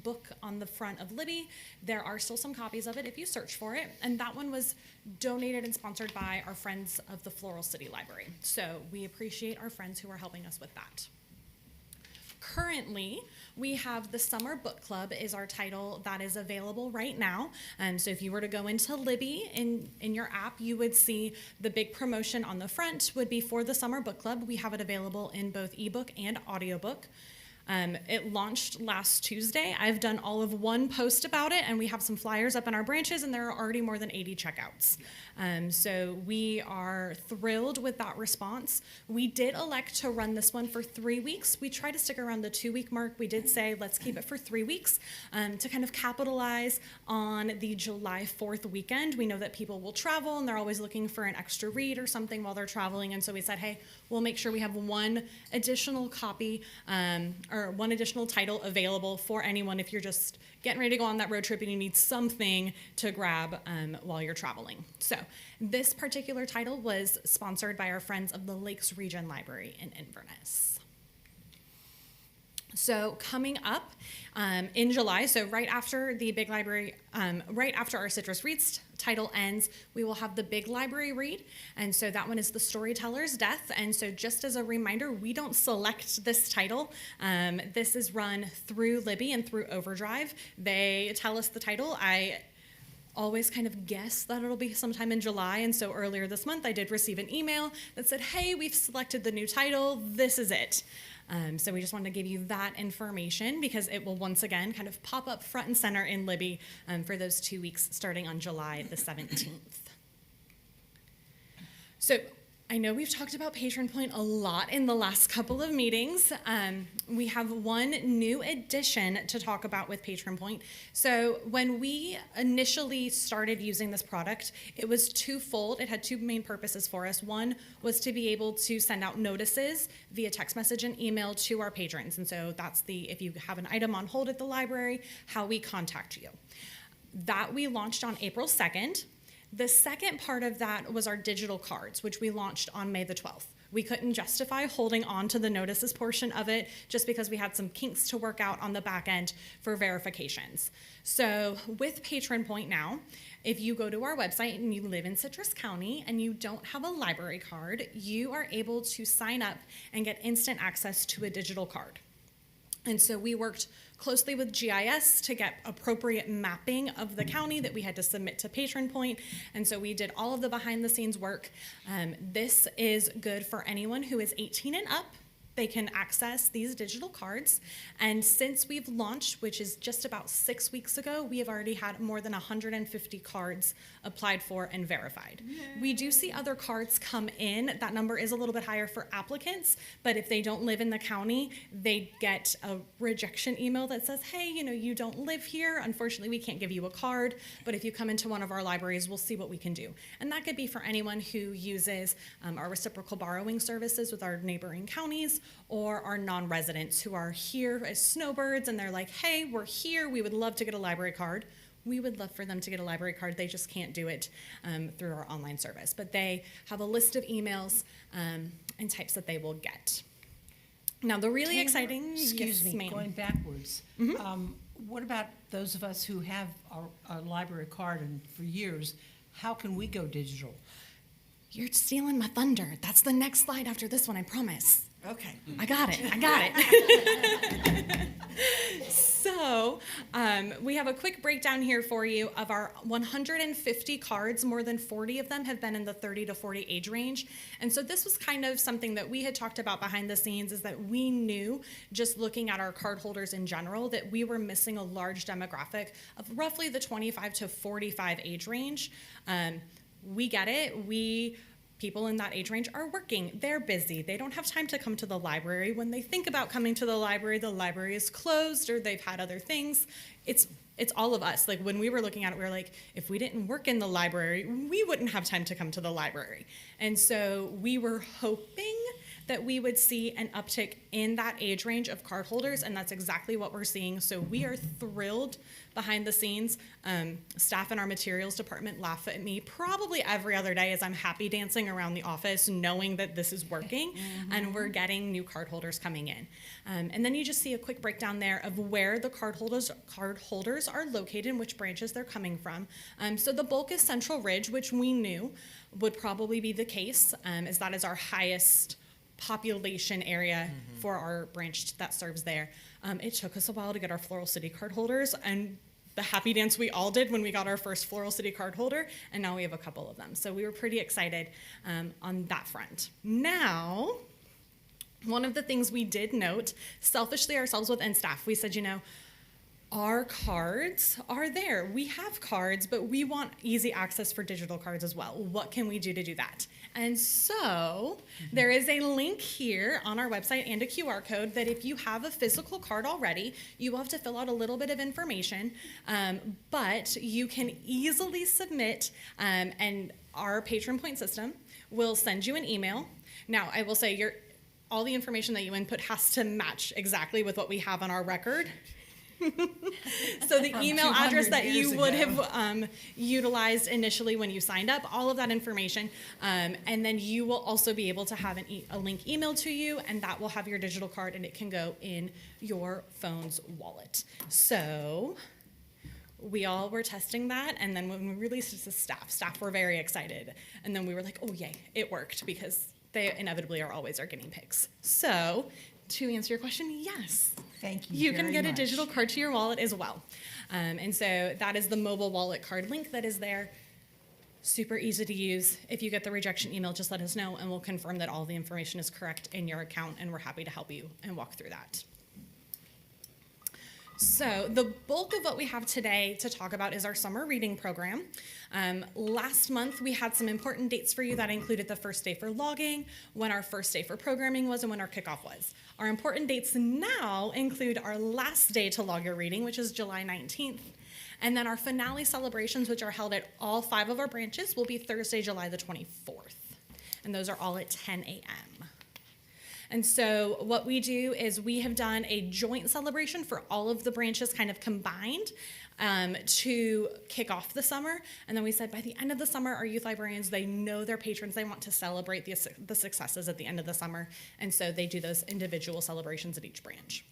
book on the front of Libby, there are still some copies of it if you search for it, and that one was donated and sponsored by our friends of the Floral City Library. So we appreciate our friends who are helping us with that. Currently, we have the Summer Book Club is our title that is available right now. So if you were to go into Libby in your app, you would see the big promotion on the front would be for the Summer Book Club. We have it available in both ebook and audiobook. It launched last Tuesday. I've done all of one post about it, and we have some flyers up in our branches, and there are already more than 80 checkouts. So we are thrilled with that response. We did elect to run this one for 3 weeks. We tried to stick around the 2-week mark. We did say, let's keep it for 3 weeks to kind of capitalize on the July 4th weekend. We know that people will travel, and they're always looking for an extra read or something while they're traveling, and so we said, hey, we'll make sure we have one additional copy or one additional title available for anyone if you're just getting ready to go on that road trip and you need something to grab while you're traveling. So this particular title was sponsored by our friends of the Lakes Region Library in Inverness. So coming up in July, so right after the big library, right after our Citrus Reads title ends, we will have the big library read. And so that one is The Storyteller's Death. And so just as a reminder, we don't select this title. This is run through Libby and through Overdrive. They tell us the title. I always kind of guess that it'll be sometime in July. And so earlier this month, I did receive an email that said, hey, we've selected the new title. This is it. So we just wanted to give you that information because it will once again kind of pop up front and center in Libby for those 2 weeks starting on July the 17th. So I know we've talked about Patron Point a lot in the last couple of meetings. We have one new addition to talk about with Patron Point. So when we initially started using this product, it was twofold. It had two main purposes for us. One was to be able to send out notices via text message and email to our patrons. And so that's if you have an item on hold at the library, how we contact you. That we launched on April 2nd. The second part of that was our digital cards, which we launched on May the 12th. We couldn't justify holding on to the notices portion of it just because we had some kinks to work out on the back end for verifications. So with Patron Point now, if you go to our website and you live in Citrus County and you don't have a library card, you are able to sign up and get instant access to a digital card. And so we worked closely with GIS to get appropriate mapping of the county that we had to submit to Patron Point. And so we did all of the behind the scenes work. This is good for anyone who is 18 and up. They can access these digital cards. And since we've launched, which is just about 6 weeks ago, we have already had more than 150 cards applied for and verified. Yay. We do see other cards come in. That number is a little bit higher for applicants, but if they don't live in the county, they get a rejection email that says, hey, you don't live here. Unfortunately, we can't give you a card, but if you come into one of our libraries, we'll see what we can do. And that could be for anyone who uses our reciprocal borrowing services with our neighboring counties, or our non-residents who are here as snowbirds and they're like, hey, we're here, we would love to get a library card. We would love for them to get a library card. They just can't do it through our online service. But they have a list of emails and types that they will get. Now, the really exciting... Excuse me, ma'am. going backwards. what about those of us who have our library card and for years, how can we go digital? You're stealing my thunder. That's the next slide after this one, I promise. Okay. I got it. So we have a quick breakdown here for you of our 150 cards. More than 40 of them have been in the 30 to 40 age range. And so this was kind of something that we had talked about behind the scenes, is that we knew, just looking at our card holders in general, that we were missing a large demographic of roughly the 25 to 45 age range. We get it. People in that age range are working. They're busy. They don't have time to come to the library. When they think about coming to the library is closed or they've had other things. It's all of us. Like, when we were looking at it, we were like, if we didn't work in the library, we wouldn't have time to come to the library. And so we were hoping that we would see an uptick in that age range of card holders, and that's exactly what we're seeing. So we are thrilled behind the scenes. Staff in our materials department laugh at me probably every other day as I'm happy dancing around the office knowing that this is working and we're getting new card holders coming in. And then you just see a quick breakdown there of where the card holders are located and which branches they're coming from. So the bulk is Central Ridge, which we knew would probably be the case, as that is our highest population area for our branch that serves there. It took us a while to get our Floral City card holders, and the happy dance we all did when we got our first Floral City card holder, and now we have a couple of them. So we were pretty excited on that front. Now, one of the things we did note, selfishly ourselves within staff, we said, our cards are there. We have cards, but we want easy access for digital cards as well. What can we do to do that? And so there is a link here on our website and a QR code that if you have a physical card already, you will have to fill out a little bit of information, but you can easily submit, and our Patron Point system will send you an email. Now, I will say all the information that you input has to match exactly with what we have on our record. So the email address that you would have utilized initially when you signed up, all of that information, and then you will also be able to have a link emailed to you, and that will have your digital card, and it can go in your phone's wallet. So we all were testing that, and then when we released it to staff were very excited, and then we were like, oh yay, it worked, because they inevitably are always our guinea pigs. So to answer your question, yes. Thank you. You can get a digital card to your wallet as well. And so that is the mobile wallet card link that is there. Super easy to use. If you get the rejection email, just let us know, and we'll confirm that all the information is correct in your account, and we're happy to help you and walk through that. So the bulk of what we have today to talk about is our summer reading program. Last month, we had some important dates for you that included the first day for logging, when our first day for programming was, and when our kickoff was. Our important dates now include our last day to log your reading, which is July 19th. And then our finale celebrations, which are held at all 5 of our branches, will be Thursday, July the 24th. And those are all at 10 a.m. And so what we do is we have done a joint celebration for all of the branches kind of combined to kick off the summer. And then we said by the end of the summer, our youth librarians, they know their patrons, they want to celebrate the successes at the end of the summer. And so they do those individual celebrations at each branch.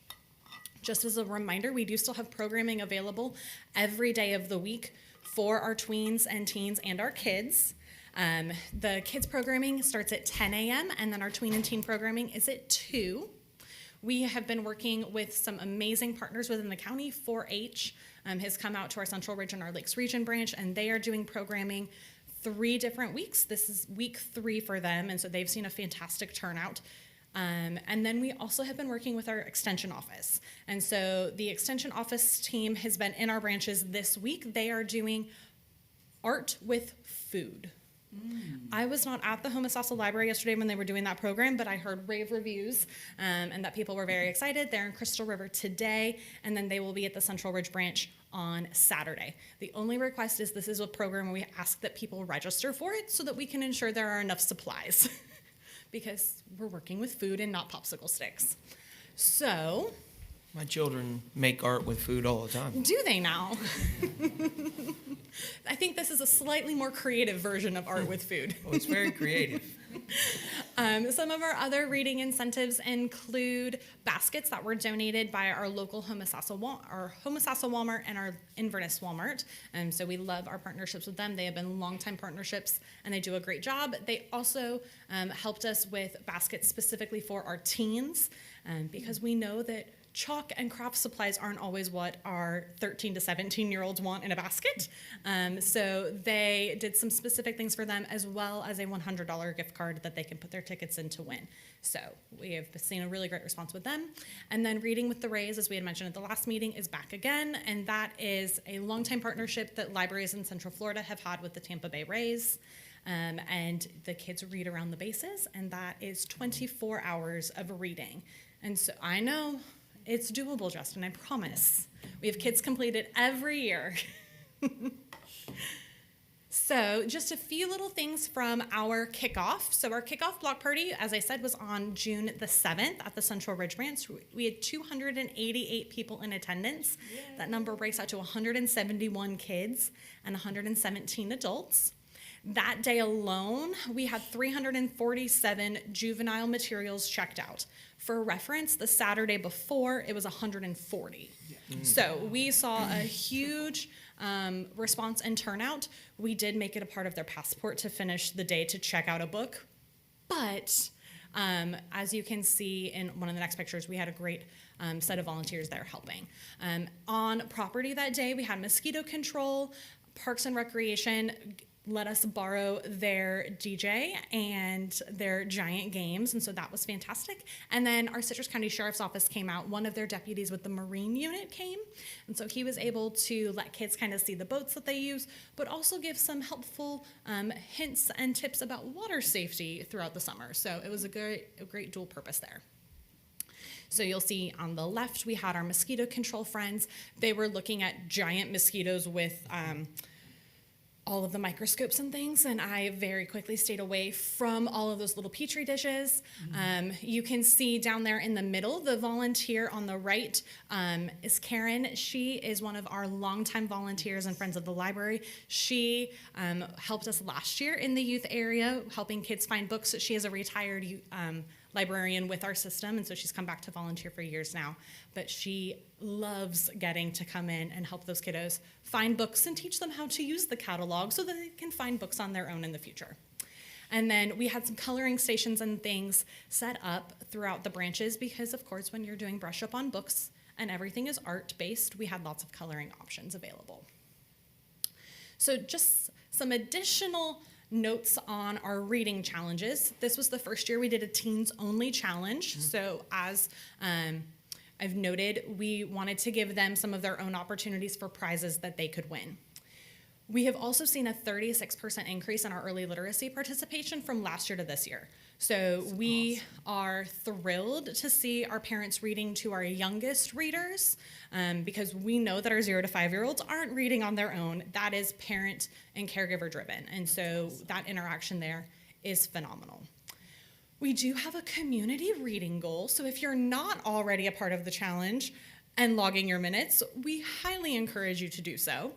Just as a reminder, we do still have programming available every day of the week for our tweens and teens and our kids. The kids programming starts at 10 a.m. and then our tween and teen programming is at 2. We have been working with some amazing partners within the county. 4-H has come out to our Central Ridge and our Lakes Region branch, and they are doing programming 3 different weeks. This is week 3 for them, and so they've seen a fantastic turnout. And then we also have been working with our extension office. And so the extension office team has been in our branches this week. They are doing art with food. I was not at the Homosassa Library yesterday when they were doing that program, but I heard rave reviews and that people were very excited. They're in Crystal River today, and then they will be at the Central Ridge branch on Saturday. The only request is this is a program where we ask that people register for it so that we can ensure there are enough supplies because we're working with food and not popsicle sticks. So my children make art with food all the time. Do they now? I think this is a slightly more creative version of art with food. Oh, it's very creative. Some of our other reading incentives include baskets that were donated by our local Homosassa Walmart and our Inverness Walmart. So we love our partnerships with them. They have been longtime partnerships and they do a great job. They also helped us with baskets specifically for our teens because we know that chalk and craft supplies aren't always what our 13 to 17-year-olds want in a basket. So they did some specific things for them, as well as a $100 gift card that they can put their tickets in to win. So we have seen a really great response with them. And then Reading with the Rays, as we had mentioned at the last meeting, is back again. And that is a longtime partnership that libraries in Central Florida have had with the Tampa Bay Rays. And the kids read around the bases, and that is 24 hours of reading. And so I know it's doable, Justin, I promise. We have kids completed every year. So just a few little things from our kickoff. So our kickoff block party, as I said, was on June the 7th at the Central Ridge Ranch. We had 288 people in attendance. Yay. That number breaks out to 171 kids and 117 adults. That day alone, we had 347 juvenile materials checked out. For reference, the Saturday before, it was 140. So we saw a huge response and turnout. We did make it a part of their passport to finish the day to check out a book. But as you can see in one of the next pictures, we had a great set of volunteers there helping. On property that day, we had mosquito control, Parks and Recreation let us borrow their DJ and their giant games, and so that was fantastic. And then our Citrus County Sheriff's Office came out. One of their deputies with the Marine unit came, and so he was able to let kids kind of see the boats that they use, but also give some helpful hints and tips about water safety throughout the summer. So it was a great dual purpose there. So you'll see on the left, we had our mosquito control friends. They were looking at giant mosquitoes with all of the microscopes and things, and I very quickly stayed away from all of those little petri dishes. You can see down there in the middle, the volunteer on the right is Karen. She is one of our longtime volunteers and friends of the library. She helped us last year in the youth area, helping kids find books. She is a retired librarian with our system, and so she's come back to volunteer for years now. But she loves getting to come in and help those kiddos find books and teach them how to use the catalog so that they can find books on their own in the future. And then we had some coloring stations and things set up throughout the branches because, of course, when you're doing brush up on books and everything is art-based, we had lots of coloring options available. So just some additional notes on our reading challenges. This was the first year we did a teens only challenge. So as I've noted, we wanted to give them some of their own opportunities for prizes that they could win. We have also seen a 36% increase in our early literacy participation from last year to this year. So we are thrilled to see our parents reading to our youngest readers because we know that our 0 to 5-year-olds aren't reading on their own. That is parent and caregiver driven. And so that interaction there is phenomenal. We do have a community reading goal. So if you're not already a part of the challenge and logging your minutes, we highly encourage you to do so.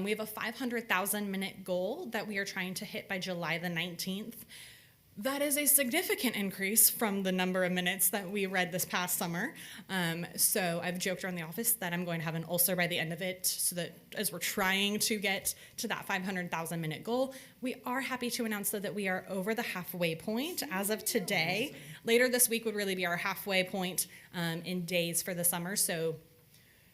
We have a 500,000 minute goal that we are trying to hit by July the 19th. That is a significant increase from the number of minutes that we read this past summer. So I've joked around the office that I'm going to have an ulcer by the end of it so that as we're trying to get to that 500,000 minute goal, we are happy to announce though that we are over the halfway point as of today. Later this week would really be our halfway point in days for the summer. So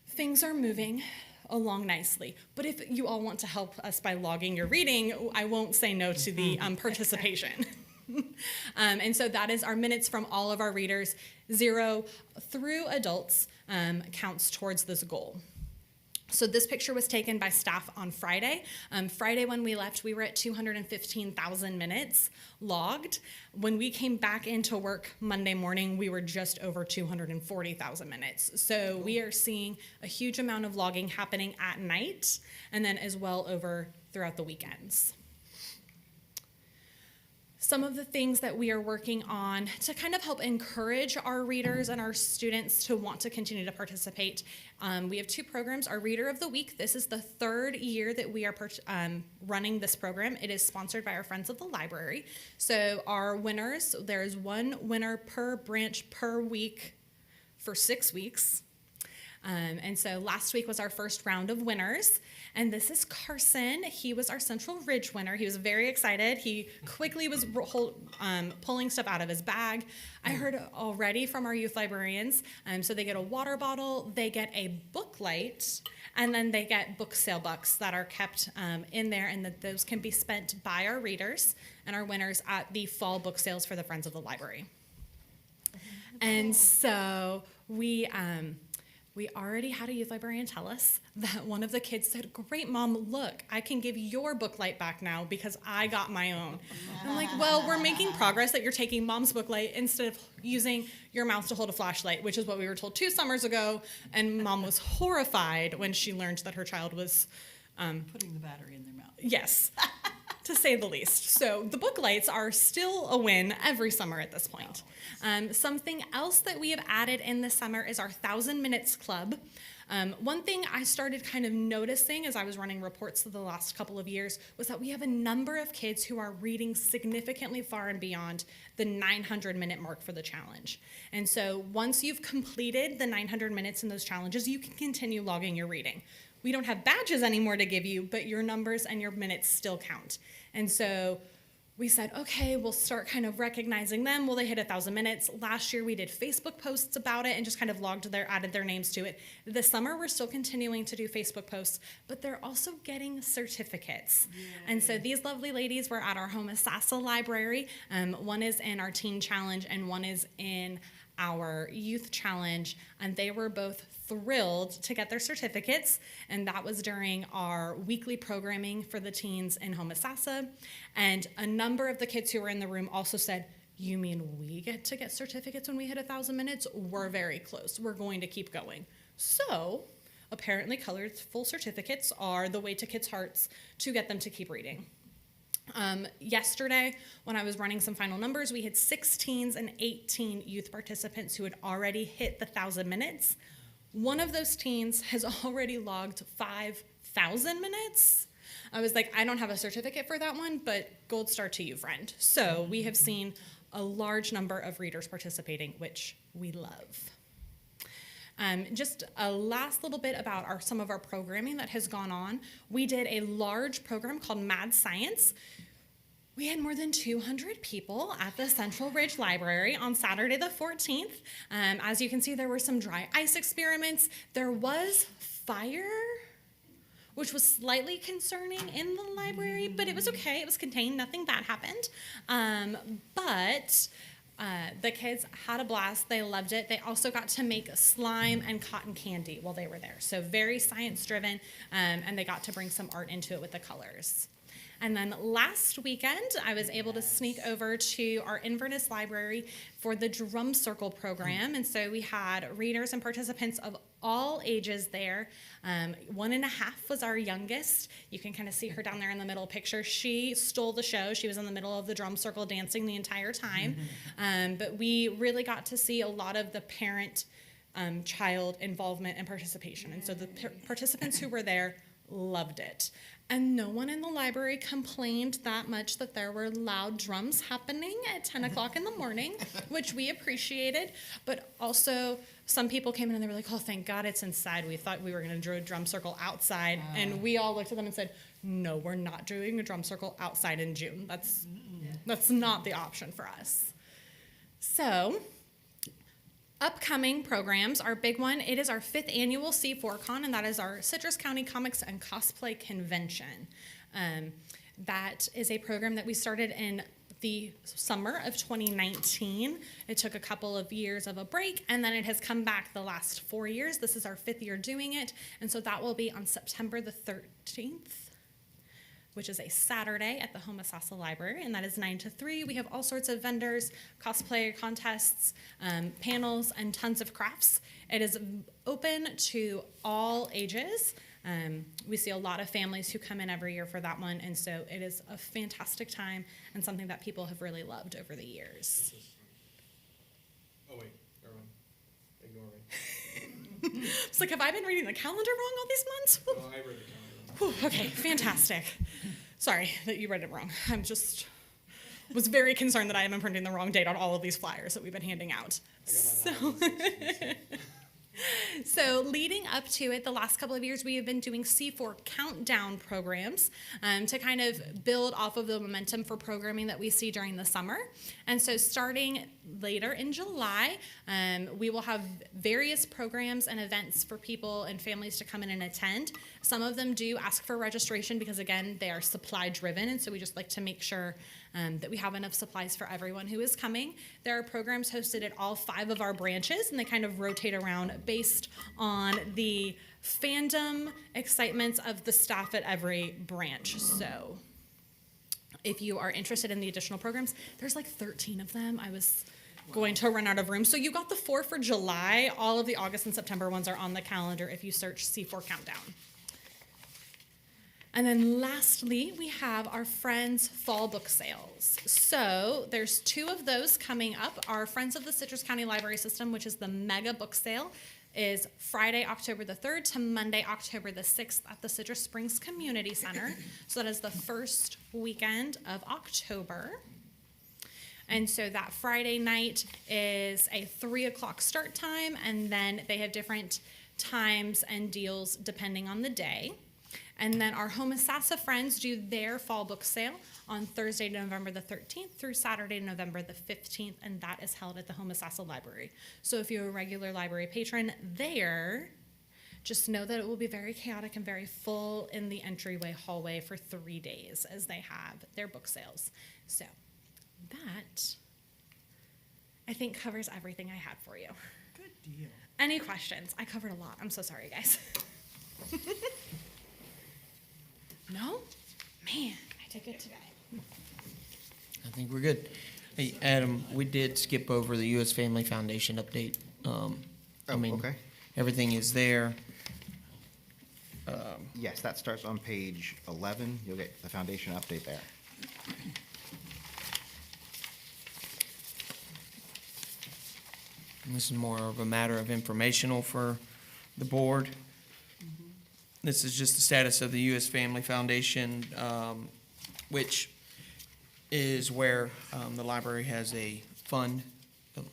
things are moving along nicely. But if you all want to help us by logging your reading, I won't say no to the participation. And so that is our minutes from all of our readers, 0 through adults, counts towards this goal. So this picture was taken by staff on Friday. Friday when we left, we were at 215,000 minutes logged. When we came back into work Monday morning, we were just over 240,000 minutes. So we are seeing a huge amount of logging happening at night and then as well over throughout the weekends. some of the things that we are working on to kind of help encourage our readers and our students to want to continue to participate. We have 2 programs. Our Reader of the Week, this is the 3rd year that we are running this program. It is sponsored by our Friends of the Library. So our winners, there's 1 winner per branch per week for 6 weeks. And so last week was our first round of winners. And this is Carson. He was our Central Ridge winner. He was very excited. He quickly was pulling stuff out of his bag. I heard already from our youth librarians. So they get a water bottle, they get a book light, and then they get book sale bucks that are kept in there, and that those can be spent by our readers and our winners at the fall book sales for the Friends of the Library. And so we already had a youth librarian tell us that one of the kids said, "Great, Mom, look, I can give your book light back now because I got my own." I'm like, well, we're making progress that you're taking Mom's book light instead of using your mouth to hold a flashlight, which is what we were told 2 summers ago. And Mom was horrified when she learned that her child was putting the battery in their mouth. Yes, to say the least. So the book lights are still a win every summer at this point. Something else that we have added in the summer is our 1,000 Minutes Club. One thing I started kind of noticing as I was running reports for the last couple of years was that we have a number of kids who are reading significantly far and beyond the 900-minute mark for the challenge. And so once you've completed the 900 minutes in those challenges, you can continue logging your reading. We don't have badges anymore to give you, but your numbers and your minutes still count. And so we said, okay, we'll start kind of recognizing them. Will they hit 1,000 minutes? Last year we did Facebook posts about it and just kind of added their names to it. This summer we're still continuing to do Facebook posts, but they're also getting certificates. Yay. And so these lovely ladies were at our Homosassa library. One is in our teen challenge and one is in our youth challenge, and they were both thrilled to get their certificates, and that was during our weekly programming for the teens in Homosassa. And a number of the kids who were in the room also said, "You mean we get to get certificates when we hit 1,000 minutes? We're very close. We're going to keep going." So apparently colorful certificates are the way to kids' hearts to get them to keep reading. Yesterday, when I was running some final numbers, we had 6 teens and 18 youth participants who had already hit the 1,000 minutes. One of those teens has already logged 5,000 minutes. I was like, I don't have a certificate for that one, but gold star to you, friend. So we have seen a large number of readers participating, which we love. Just a last little bit about some of our programming that has gone on. We did a large program called Mad Science. We had more than 200 people at the Central Ridge Library on Saturday the 14th. As you can see, there were some dry ice experiments. There was fire, which was slightly concerning in the library, but it was okay. It was contained. Nothing bad happened. But the kids had a blast. They loved it. They also got to make slime and cotton candy while they were there. So very science-driven, and they got to bring some art into it with the colors. And then last weekend, I was able to sneak over to our Inverness Library for the Drum Circle program. And so we had readers and participants of all ages there. 1.5 was our youngest. You can kind of see her down there in the middle picture. She stole the show. She was in the middle of the drum circle dancing the entire time. But we really got to see a lot of the parent child involvement and participation. And so the participants who were there loved it. And no one in the library complained that much that there were loud drums happening at 10 o'clock in the morning, which we appreciated. But also, some people came in and they were like, "Oh, thank God it's inside. We thought we were going to do a drum circle outside." And we all looked at them and said, "No, we're not doing a drum circle outside in June. That's not the option for us." So, upcoming programs, our big one, it is our 5th annual C4Con, and that is our Citrus County Comics and Cosplay Convention. That is a program that we started in the summer of 2019. It took a couple of years of a break, and then it has come back the last 4 years. This is our 5th year doing it, and so that will be on September the 13th. Which is a Saturday at the Homosassa Library, and that is 9 to 3. We have all sorts of vendors, cosplay contests, panels, and tons of crafts. It is open to all ages. We see a lot of families who come in every year for that one, and so it is a fantastic time and something that people have really loved over the years. Oh wait, Erwin, ignore me. It's like, have I been reading the calendar wrong all these months? No, I read the calendar. Whew, okay, fantastic. Sorry that you read it wrong. Was very concerned that I have been printing the wrong date on all of these flyers that we've been handing out. So leading up to it, the last couple of years, we have been doing C4 countdown programs to kind of build off of the momentum for programming that we see during the summer. And so starting later in July, we will have various programs and events for people and families to come in and attend. Some of them do ask for registration because, again, they are supply driven. And so we just like to make sure that we have enough supplies for everyone who is coming. There are programs hosted at all 5 of our branches, and they kind of rotate around based on the fandom excitements of the staff at every branch. So if you are interested in the additional programs, there's like 13 of them. I was going to run out of room. So you got the 4 for July. All of the August and September ones are on the calendar if you search C4 Countdown. And then lastly, we have our Friends Fall Book Sales. So there's 2 of those coming up. Our Friends of the Citrus County Library System, which is the mega book sale, is Friday, October the 3rd to Monday, October the 6th at the Citrus Springs Community Center. So that is the first weekend of October. And so that Friday night is a 3 o'clock start time, and then they have different times and deals depending on the day. And then our Homosassa friends do their fall book sale on Thursday, November the 13th through Saturday, November the 15th, and that is held at the Homosassa Library. So if you're a regular library patron there, just know that it will be very chaotic and very full in the entryway hallway for 3 days as they have their book sales. So that, I think, covers everything I had for you. Good deal. Any questions? I covered a lot. I'm so sorry, guys. No? Man, I did good today. I think we're good. Hey, Adam, we did skip over the U.S. Family Foundation update. Okay. Everything is there. Yes, that starts on page 11. You'll get the foundation update there. And this is more of a matter of informational for the board. This is just the status of the U.S. Family Foundation, which is where the library has a fund. And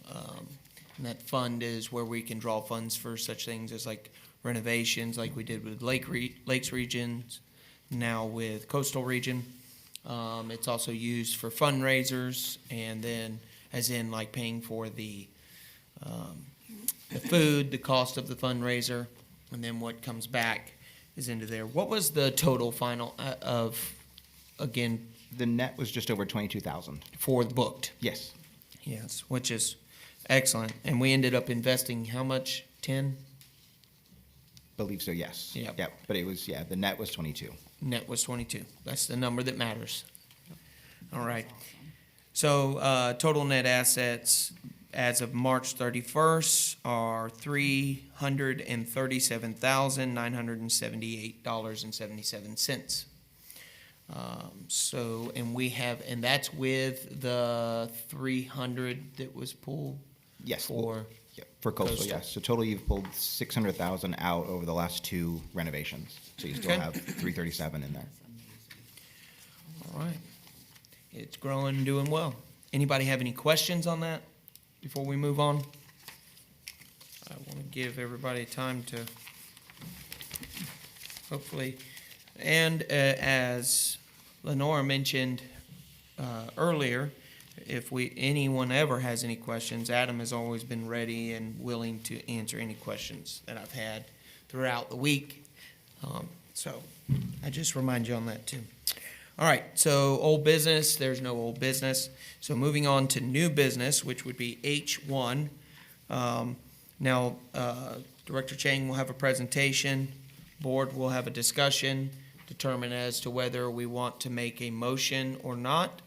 that fund is where we can draw funds for such things as like renovations, like we did with Lakes Regions, now with Coastal Region. It's also used for fundraisers, and then as in like paying for the food, the cost of the fundraiser, and then what comes back is into there. What was the total final of, again? The net was just over 22,000. For the booked? Yes. Yes, which is excellent. And we ended up investing how much? 10? Believe so, yes. Yep. Yep. But it was, the net was 22. Net was 22. That's the number that matters. All right. So total net assets as of March 31st are $337,978.77. And that's with the 300 that was pulled. Yes. For coastal, yes. So total, you've pulled 600,000 out over the last 2 renovations. So you still Okay. have 337 in there. All right. It's growing and doing well. Anybody have any questions on that before we move on? I want to give everybody time to hopefully. And as Lenora mentioned earlier, if anyone ever has any questions, Adam has always been ready and willing to answer any questions that I've had throughout the week. So I just remind you on that too. All right, so old business, there's no old business. So moving on to new business, which would be H1. Now, Director Chang will have a presentation. Board will have a discussion, determine as to whether we want to make a motion or not.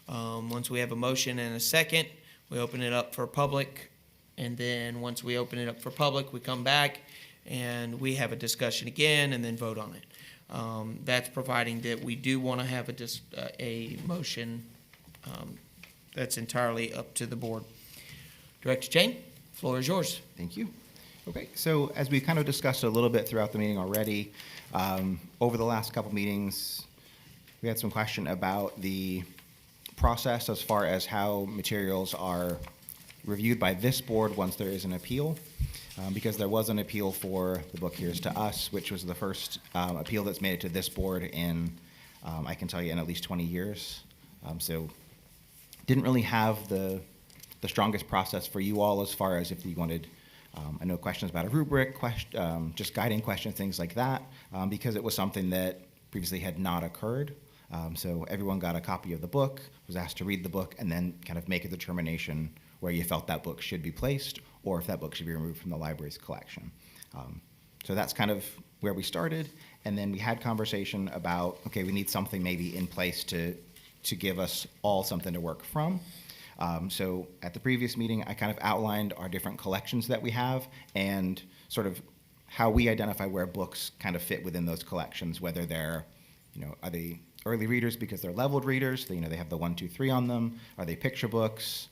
Once we have a motion and a second, we open it up for public. And then once we open it up for public, we come back and we have a discussion again and then vote on it. That's providing that we do want to have a motion that's entirely up to the board. Director Chain, floor is yours. Thank you. Okay, so as we kind of discussed a little bit throughout the meeting already, over the last couple meetings, we had some question about the process as far as how materials are reviewed by this board once there is an appeal. Because there was an appeal for the book Here's to Us, which was the first appeal that's made it to this board in, I can tell you, in at least 20 years. So didn't really have the strongest process for you all as far as if you wanted, I know questions about a rubric, just guiding questions, things like that, because it was something that previously had not occurred. So everyone got a copy of the book, was asked to read the book, and then kind of make a determination where you felt that book should be placed or if that book should be removed from the library's collection. So that's kind of where we started. And then we had conversation about, okay, we need something maybe in place to give us all something to work from. So at the previous meeting, I kind of outlined our different collections that we have and sort of how we identify where books kind of fit within those collections, whether they're, are they early readers because they're leveled readers, they have the 1, 2, 3 on them, are they picture books,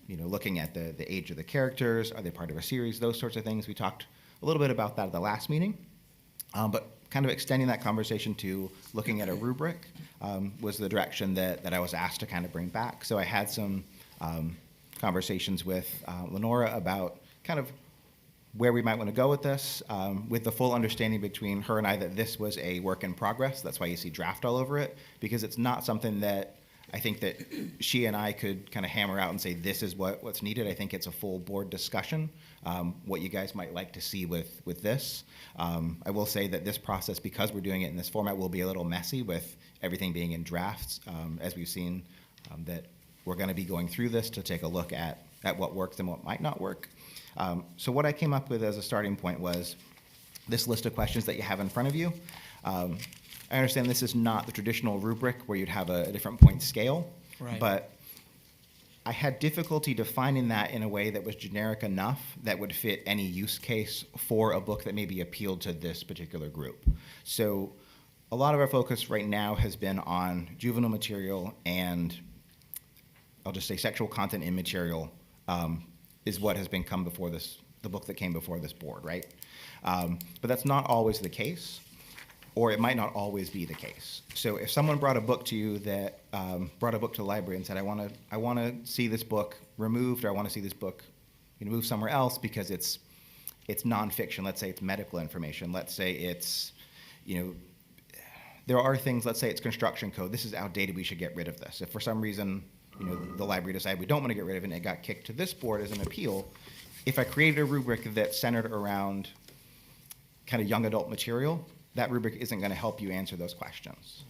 looking at the age of the characters, are they part of a series, those sorts of things. We talked a little bit about that at the last meeting, but kind of extending that conversation to looking at a rubric was the direction that I was asked to kind of bring back. So I had some conversations with Lenora about kind of where we might want to go with this, with the full understanding between her and I that this was a work in progress. That's why you see draft all over it, because it's not something that I think that she and I could kind of hammer out and say this is what's needed. I think it's a full board discussion, what you guys might like to see with this. I will say that this process, because we're doing it in this format, will be a little messy with everything being in drafts, as we've seen that we're going to be going through this to take a look at what works and what might not work. So what I came up with as a starting point was this list of questions that you have in front of you. I understand this is not the traditional rubric where you'd have a different point scale, Right. But I had difficulty defining that in a way that was generic enough that would fit any use case for a book that maybe appealed to this particular group. So a lot of our focus right now has been on juvenile material, and I'll just say sexual content in material is what has been come before this, the book that came before this board, right? But that's not always the case, or it might not always be the case. So if someone brought a book to you that brought a book to the library and said, I want to see this book removed, or I want to see this book moved somewhere else because it's nonfiction. Let's say it's medical information. Let's say it's, there are things. Let's say it's construction code. This is outdated. We should get rid of this. If for some reason, the library decided we don't want to get rid of it and it got kicked to this board as an appeal, if I created a rubric that's centered around kind of young adult material, that rubric isn't going to help you answer those questions.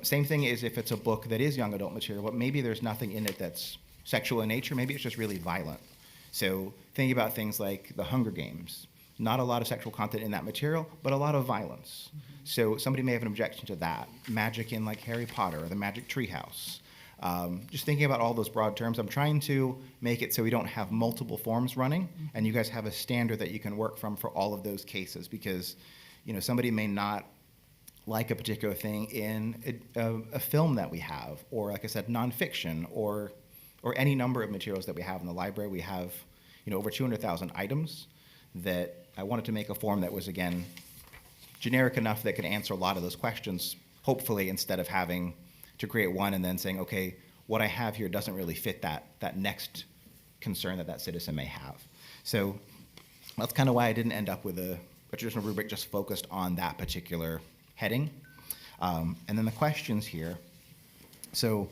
Same thing is if it's a book that is young adult material, but maybe there's nothing in it that's sexual in nature, maybe it's just really violent. So think about things like The Hunger Games. Not a lot of sexual content in that material, but a lot of violence. So somebody may have an objection to that. Magic in like Harry Potter or the Magic Treehouse. Just thinking about all those broad terms, I'm trying to make it so we don't have multiple forms running, and you guys have a standard that you can work from for all of those cases, because somebody may not like a particular thing in a film that we have, or like I said, nonfiction, or any number of materials that we have in the library. We have over 200,000 items that I wanted to make a form that was, again, generic enough that could answer a lot of those questions, hopefully, instead of having to create one and then saying, okay, what I have here doesn't really fit that next concern that citizen may have. So that's kind of why I didn't end up with a traditional rubric just focused on that particular heading. And then the questions here. So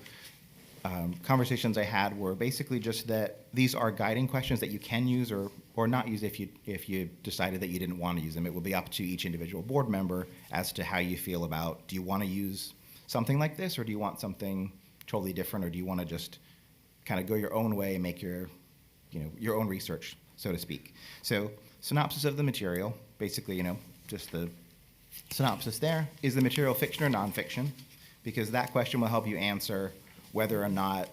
conversations I had were basically just that these are guiding questions that you can use or not use if you decided that you didn't want to use them. It will be up to each individual board member as to how you feel about, do you want to use something like this, or do you want something totally different, or do you want to just kind of go your own way and make your own research, so to speak. So synopsis of the material, basically, just the synopsis there. Is the material fiction or nonfiction? Because that question will help you answer whether or not,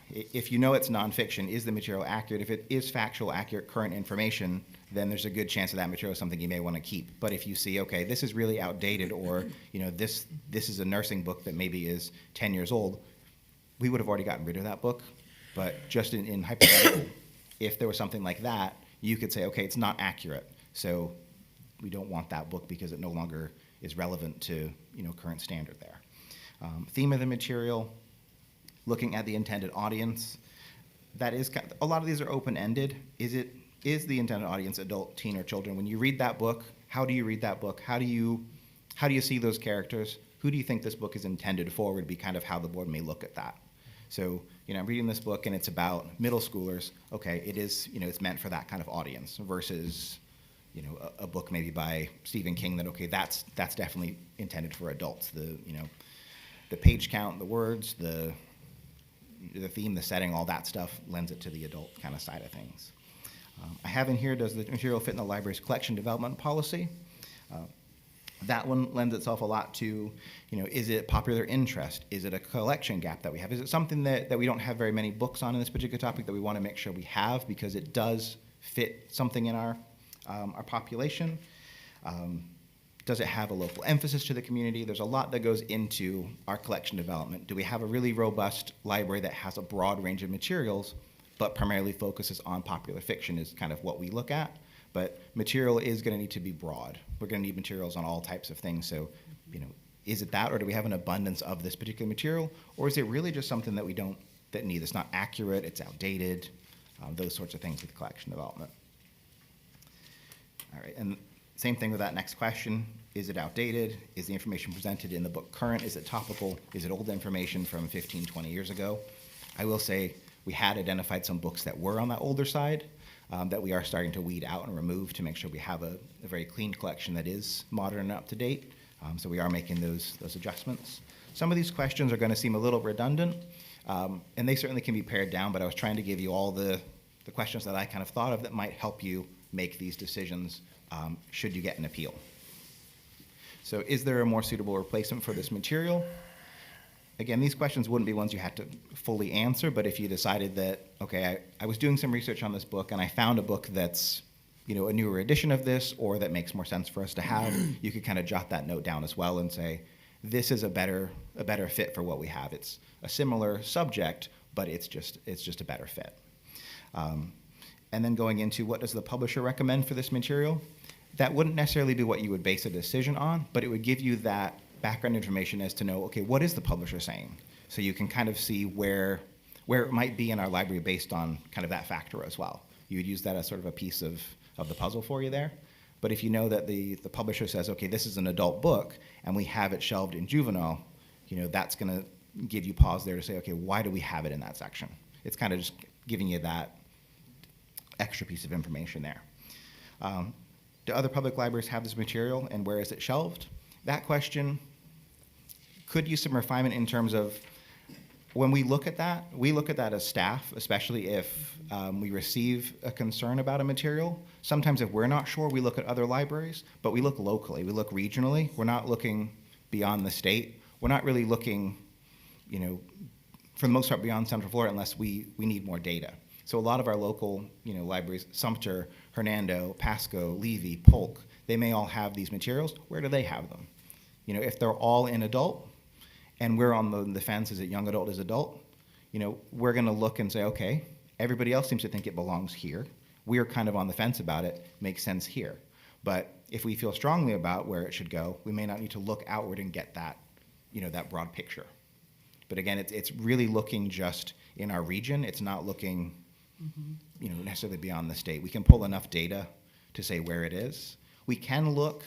if it's nonfiction, is the material accurate? If it is factual, accurate, current information, then there's a good chance that material is something you may want to keep. But if you see, okay, this is really outdated, or this is a nursing book that maybe is 10 years old, we would have already gotten rid of that book. But just in hypothetical, if there was something like that, you could say, okay, it's not accurate, so we don't want that book because it no longer is relevant to current standard there. Theme of the material, looking at the intended audience. That is a lot of these are open-ended. Is the intended audience adult, teen, or children? When you read that book, how do you read that book? How do you see those characters? Who do you think this book is intended for would be kind of how the board may look at that. So, I'm reading this book and it's about middle schoolers. Okay, it is, it's meant for that kind of audience versus, a book maybe by Stephen King that, okay, that's definitely intended for adults. The page count, the words, the theme, the setting, all that stuff lends it to the adult kind of side of things. I have in here, does the material fit in the library's collection development policy? That one lends itself a lot to, is it popular interest? Is it a collection gap that we have? Is it something that we don't have very many books on in this particular topic that we want to make sure we have because it does fit something in our population? Does it have a local emphasis to the community? There's a lot that goes into our collection development. Do we have a really robust library that has a broad range of materials, but primarily focuses on popular fiction is kind of what we look at? But material is going to need to be broad. We're going to need materials on all types of things. So, is it that, or do we have an abundance of this particular material, or is it really just something that we don't need? It's not accurate. It's outdated. Those sorts of things with collection development. All right, and same thing with that next question. Is it outdated? Is the information presented in the book current? Is it topical? Is it old information from 15, 20 years ago? I will say we had identified some books that were on that older side that we are starting to weed out and remove to make sure we have a very clean collection that is modern and up to date. So we are making those adjustments. Some of these questions are going to seem a little redundant, and they certainly can be pared down, but I was trying to give you all the questions that I kind of thought of that might help you make these decisions should you get an appeal. So is there a more suitable replacement for this material? Again, these questions wouldn't be ones you had to fully answer, but if you decided that, okay, I was doing some research on this book and I found a book that's, a newer edition of this or that makes more sense for us to have, you could kind of jot that note down as well and say, this is a better fit for what we have. It's a similar subject, but it's just a better fit. And then going into what does the publisher recommend for this material? That wouldn't necessarily be what you would base a decision on, but it would give you that background information as to know, okay, what is the publisher saying? So you can kind of see where it might be in our library based on kind of that factor as well. You would use that as sort of a piece of the puzzle for you there. But if you know that the publisher says, okay, this is an adult book and we have it shelved in juvenile, that's going to give you pause there to say, okay, why do we have it in that section? It's kind of just giving you that extra piece of information there. Do other public libraries have this material and where is it shelved? That question could use some refinement in terms of when we look at that as staff, especially if we receive a concern about a material. Sometimes if we're not sure, we look at other libraries, but we look locally, we look regionally. We're not looking beyond the state. We're not really looking, for the most part beyond Central Florida unless we need more data. So a lot of our local, libraries, Sumter, Hernando, Pasco, Levy, Polk, they may all have these materials. Where do they have them? If they're all in adult and we're on the fence, is it young adult, is adult? We're going to look and say, okay, everybody else seems to think it belongs here. We're kind of on the fence about it, makes sense here. But if we feel strongly about where it should go, we may not need to look outward and get that, that broad picture. But again, it's really looking just in our region. It's not looking, necessarily beyond the state. We can pull enough data to say where it is. We can look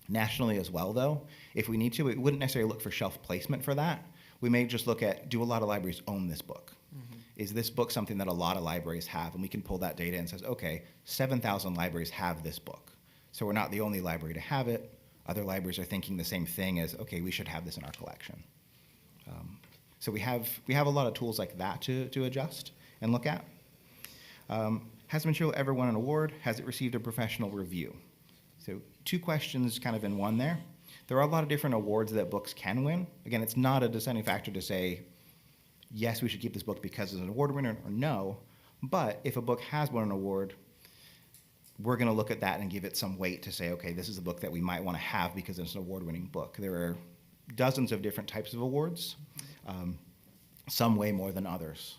nationally as well, though. If we need to, we wouldn't necessarily look for shelf placement for that. We may just look at, do a lot of libraries own this book? Is this book something that a lot of libraries have? And we can pull that data and says, okay, 7,000 libraries have this book. So we're not the only library to have it. Other libraries are thinking the same thing as, okay, we should have this in our collection. So we have a lot of tools like that to adjust and look at. Has the material ever won an award? Has it received a professional review? So 2 questions kind of in one there. There are a lot of different awards that books can win. Again, it's not a deciding factor to say, yes, we should keep this book because it's an award winner, or no. But if a book has won an award, we're going to look at that and give it some weight to say, okay, this is a book that we might want to have because it's an award-winning book. There are dozens of different types of awards, some way more than others.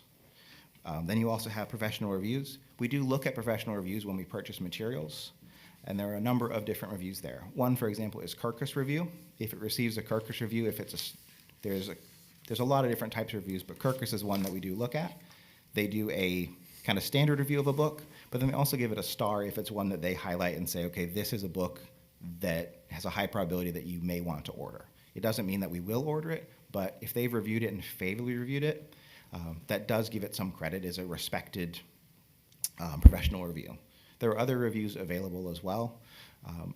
Then you also have professional reviews. We do look at professional reviews when we purchase materials, and there are a number of different reviews there. One, for example, is Kirkus Review. If it receives a Kirkus Review, there's a lot of different types of reviews, but Kirkus is one that we do look at. They do a kind of standard review of a book, but then they also give it a star if it's one that they highlight and say, okay, this is a book that has a high probability that you may want to order. It doesn't mean that we will order it, but if they've reviewed it and favorably reviewed it, that does give it some credit as a respected professional review. There are other reviews available as well.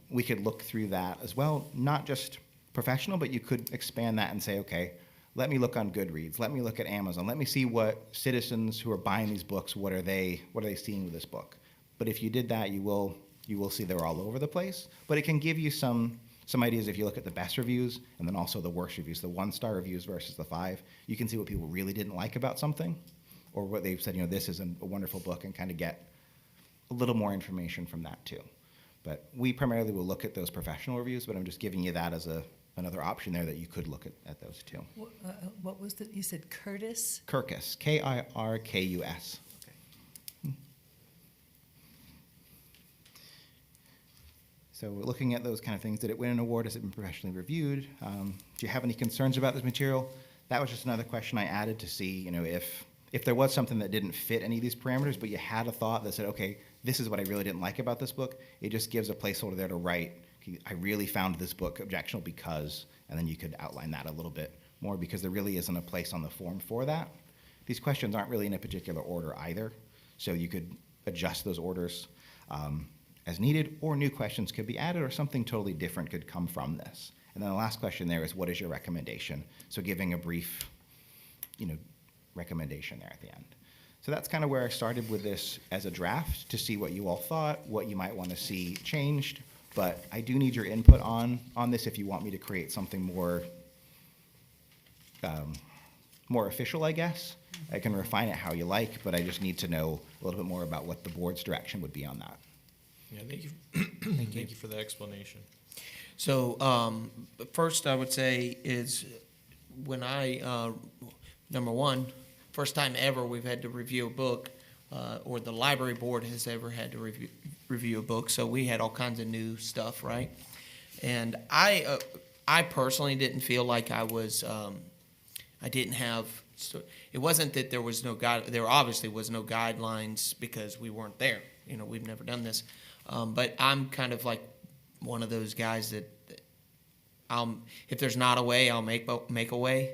We could look through that as well, not just professional, but you could expand that and say, okay, let me look on Goodreads, let me look at Amazon, let me see what citizens who are buying these books, what are they seeing with this book? But if you did that, you will see they're all over the place. But it can give you some ideas if you look at the best reviews and then also the worst reviews, the 1-star reviews versus the 5. You can see what people really didn't like about something, or what they've said, this is a wonderful book, and kind of get a little more information from that too. But we primarily will look at those professional reviews, but I'm just giving you that as another option there that you could look at those too. What was that? You said Curtis? Kirkus, Kirkus. So we're looking at those kind of things. Did it win an award? Has it been professionally reviewed? Do you have any concerns about this material? That was just another question I added to see, if there was something that didn't fit any of these parameters, but you had a thought that said, okay, this is what I really didn't like about this book. It just gives a placeholder there to write, I really found this book objectionable because, and then you could outline that a little bit more, because there really isn't a place on the form for that. These questions aren't really in a particular order either, so you could adjust those orders as needed, or new questions could be added, or something totally different could come from this. And then the last question there is, what is your recommendation? So giving a brief, recommendation there at the end. So that's kind of where I started with this as a draft, to see what you all thought, what you might want to see changed. But I do need your input on this if you want me to create something more official, I guess. I can refine it how you like, but I just need to know a little bit more about what the board's direction would be on that. Yeah, thank you. Thank you for the explanation. So first I would say is when number one, first time ever we've had to review a book, or the library board has ever had to review a book. So we had all kinds of new stuff, right? And I personally didn't feel like I didn't have. So it wasn't that there was no guide. There obviously was no guidelines because we weren't there. We've never done this. But I'm kind of like one of those guys that if there's not a way, I'll make a way.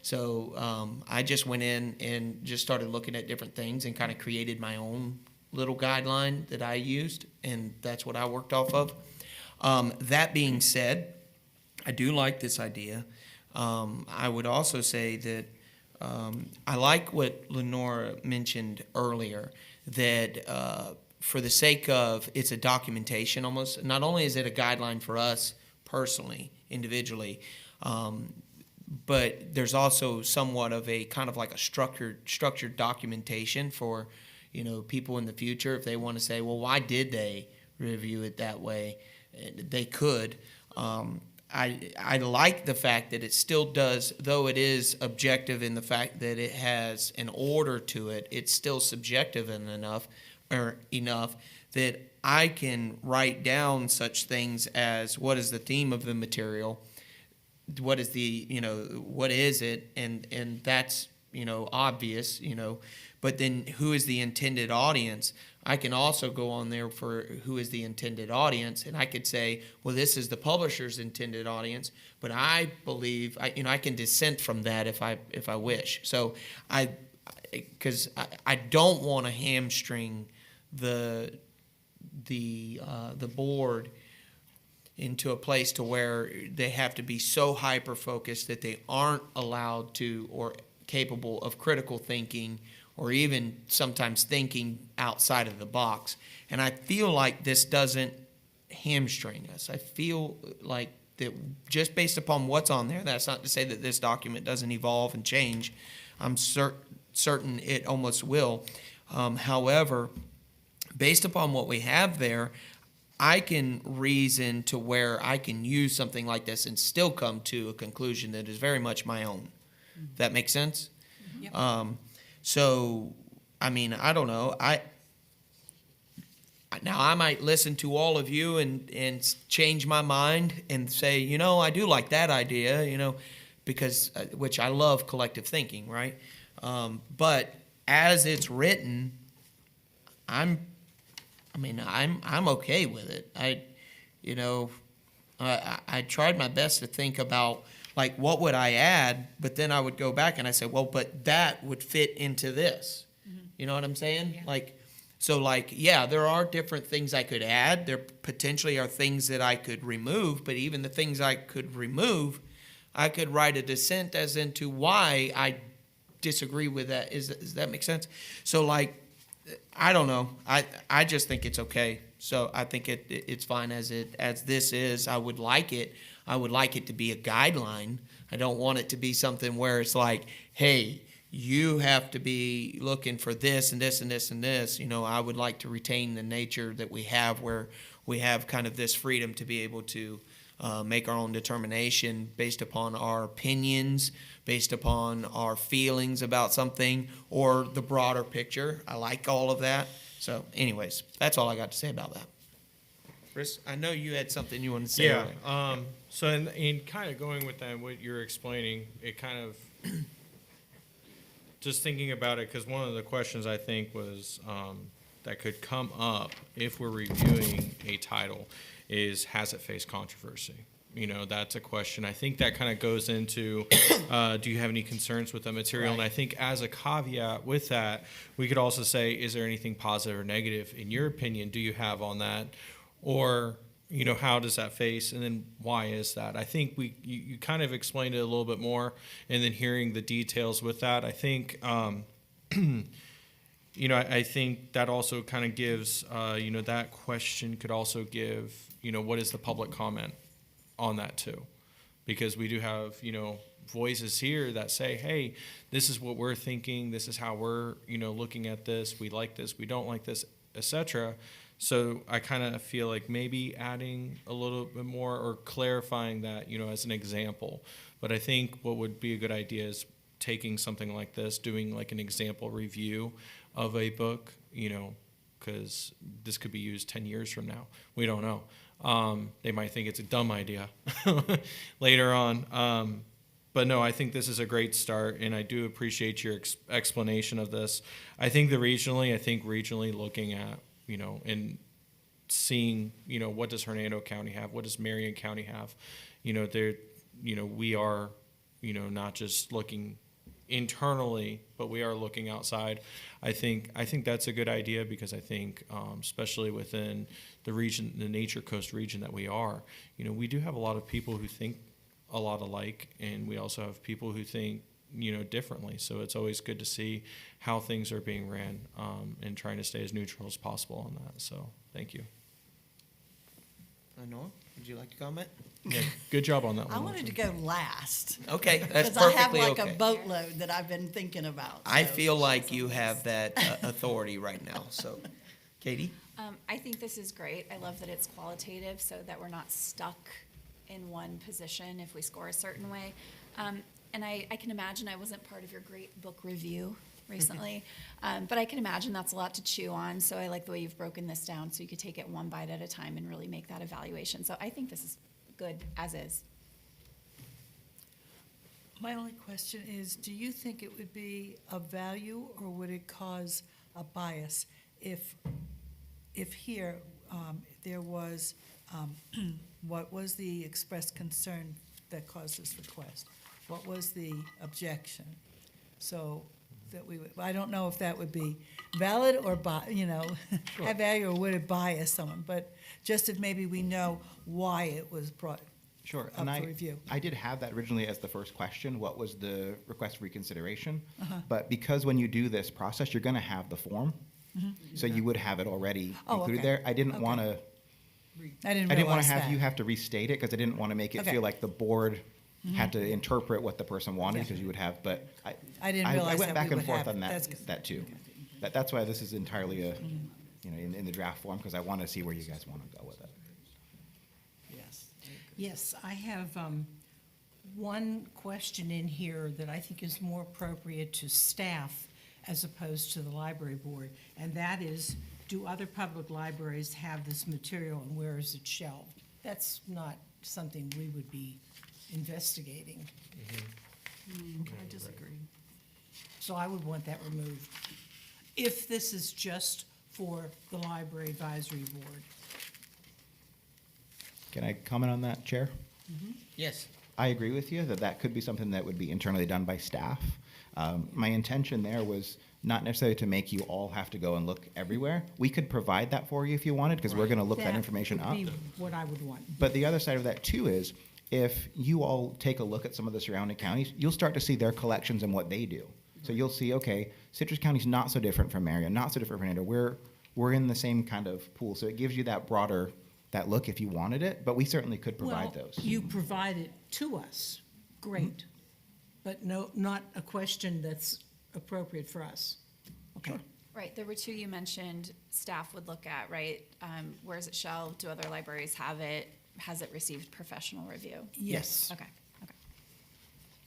So I just went in and just started looking at different things and kind of created my own little guideline that I used, and that's what I worked off of. That being said, I do like this idea. I would also say that I like what Lenora mentioned earlier, that for the sake of it's a documentation almost, not only is it a guideline for us personally, individually, but there's also somewhat of a kind of like a structured documentation for, people in the future if they want to say, well, why did they review it that way? They could. I like the fact that it still does, though it is objective in the fact that it has an order to it, it's still subjective enough that I can write down such things as what is the theme of the material, what is what is it, and that's obvious, but then who is the intended audience? I can also go on there for who is the intended audience, and I could say, well, this is the publisher's intended audience, but I believe I can dissent from that if I wish. So because I don't want to hamstring the board into a place to where they have to be so hyper focused that they aren't allowed to or capable of critical thinking, or even sometimes thinking outside of the box. And I feel like this doesn't hamstring us. I feel like that just based upon what's on there, that's not to say that this document doesn't evolve and change. I'm certain it almost will. However, based upon what we have there, I can reason to where I can use something like this and still come to a conclusion that is very much my own. That makes sense? Yep. So, I mean, I don't know. Now I might listen to all of you and change my mind and say, you know, I do like that idea, you know, because which I love collective thinking, right? But as it's written, I'm okay with it. I tried my best to think about like what would I add, but then I would go back and I said, well, but that would fit into this. You know what I'm saying? Yeah. There are different things I could add. There potentially are things that I could remove, but even the things I could remove, I could write a dissent as into why I disagree with that. Does that make sense? So like, I don't know. I just think it's okay. So I think it's fine as this is. I would like it to be a guideline. I don't want it to be something where it's like, hey, you have to be looking for this and this and this and this. You know, I would like to retain the nature that we have where we have kind of this freedom to be able to make our own determination based upon our opinions, based upon our feelings about something, or the broader picture. I like all of that. So anyways, that's all I got to say about that. Chris, I know you had something you wanted to say. Yeah. So in kind of going with that, what you're explaining, it kind of just thinking about it, because one of the questions I think was that could come up if we're reviewing a title is, has it faced controversy? You know, that's a question. I think that kind of goes into, do you have any concerns with the material? Right. And I think as a caveat with that, we could also say, is there anything positive or negative in your opinion do you have on that? Or, you know, how does that face? And then why is that? I think you kind of explained it a little bit more, and then hearing the details with that, I think, you know, I think that also kind of gives, you know, that question could also give, you know, what is the public comment on that too? Because we do have, you know, voices here that say, hey, this is what we're thinking, this is how we're, you know, looking at this, we like this, we don't like this, etc. So I kind of feel like maybe adding a little bit more or clarifying that, you know, as an example. But I think what would be a good idea is taking something like this, doing like an example review of a book, you know, because this could be used 10 years from now. We don't know. They might think it's a dumb idea later on. But no, I think this is a great start, and I do appreciate your explanation of this. I think regionally looking at, you know, and seeing, you know, what does Hernando County have? What does Marion County have? You know, we are, you know, not just looking internally, but we are looking outside. I think that's a good idea, because I think, especially within the region, the Nature Coast region that we are, you know, we do have a lot of people who think a lot alike, and we also have people who think, you know, differently. So it's always good to see how things are being ran, and trying to stay as neutral as possible on that. So thank you. Noah, would you like to comment? Yeah, good job on that one. I wanted to go last. Okay, that's Because I have perfectly like okay. a boatload that I've been thinking about. I so- feel like you have that authority right now. So, Katie? I think this is great. I love that it's qualitative so that we're not stuck in one position if we score a certain way. And I can imagine, I wasn't part of your great book review recently, but I can imagine that's a lot to chew on. So I like the way you've broken this down so you could take it one bite at a time and really make that evaluation. So I think this is good as is. My only question is, do you think it would be of value, or would it cause a bias if here there was, what was the expressed concern that caused this request? What was the objection? So that we would, I don't know if that would be valid or, have value, or would it bias someone? But just if maybe we know why it was brought Sure, up for review. I did have that originally as the first question, what was the request for reconsideration? Uh-huh. But because when you do this process, you're gonna have the form, so you would have it already included okay. there. I didn't Okay. wanna, I didn't I didn't wanna realize have that. you have to restate it, because I didn't wanna make it Okay. feel like the board had Mhm. to interpret what the person wanted, Okay. because you would have, but I didn't I realize went that back we and would forth have on it. that, That's good. that too. That's why this is entirely in the draft form, because I want to see where you guys want to go with it. Yes, I have one question in here that I think is more appropriate to staff as opposed to the library board, and that is, do other public libraries have this material and where is it shelved? That's not something we would be investigating. I disagree. So I would want that removed. If this is just for the library advisory board. Can I comment on that, Chair? Yes. I agree with you that that could be something that would be internally done by staff. My intention there was not necessarily to make you all have to go and look everywhere. We could provide that for you if you wanted, because we're going to look that information would up. be what I would want. But the other side of that too is, if you all take a look at some of the surrounding counties, you'll start to see their collections and what they do. So you'll see, okay, Citrus County's not so different from Marion, not so different from Hernando. We're in the same kind of pool. So it gives you that broader, that look if you wanted it, but we certainly could provide Well, those. you provide it to us, great. But no, not a question that's appropriate for us. Okay. Right, there were two you mentioned staff would look at, right? Where is it shelved? Do other libraries have it? Has it received professional review? Yes. Okay, okay.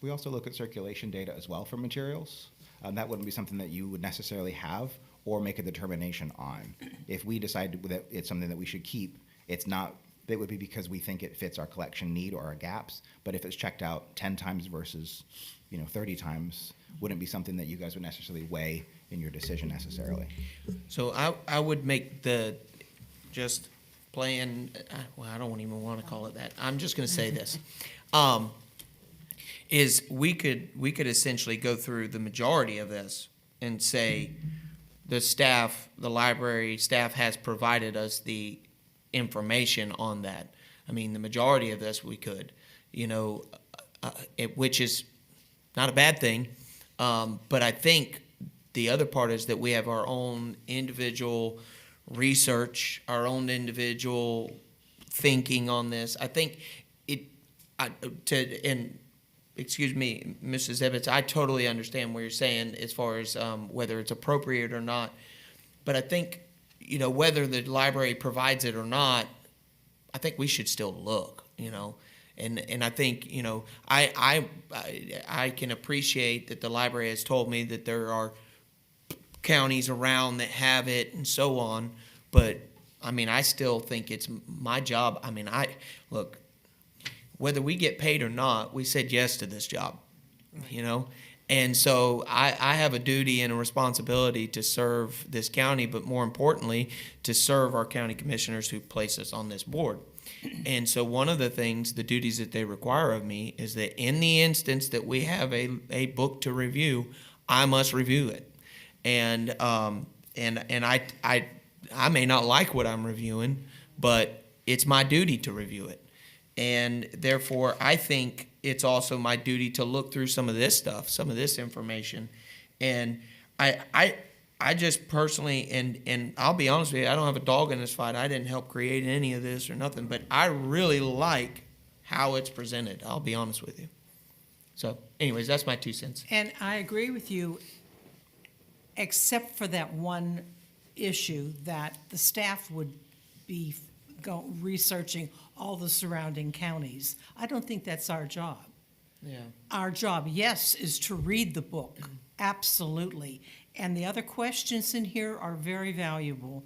We also look at circulation data as well for materials. That wouldn't be something that you would necessarily have or make a determination on. If we decide that it's something that we should keep, it's not, it would be because we think it fits our collection need or our gaps. But if it's checked out 10 times versus 30 times, wouldn't be something that you guys would necessarily weigh in your decision necessarily. So I would make the, just playing, well, I don't even want to call it that. I'm just going to say this. Is we could essentially go through the majority of this and say the library staff has provided us the information on that. I mean, the majority of this we could, which is not a bad thing. But I think the other part is that we have our own individual research, our own individual thinking on this. I think excuse me, Mrs. Evans, I totally understand what you're saying as far as whether it's appropriate or not. But I think, whether the library provides it or not, I think we should still look, And I think, I can appreciate that the library has told me that there are counties around that have it and so on. But, I still think it's my job. Look, whether we get paid or not, we said yes to this job, And so I have a duty and a responsibility to serve this county, but more importantly, to serve our county commissioners who place us on this board. And so one of the things, the duties that they require of me is that in the instance that we have a book to review, I must review it. And I may not like what I'm reviewing, but it's my duty to review it. And therefore, I think it's also my duty to look through some of this stuff, some of this information. And I just personally, and I'll be honest with you, I don't have a dog in this fight. I didn't help create any of this or nothing, but I really like how it's presented. I'll be honest with you. So anyways, that's my 2 cents. And I agree with you, except for that one issue that the staff would be researching all the surrounding counties. I don't think that's our job. Yeah. Our job, yes, is to read the book, absolutely. And the other questions in here are very valuable,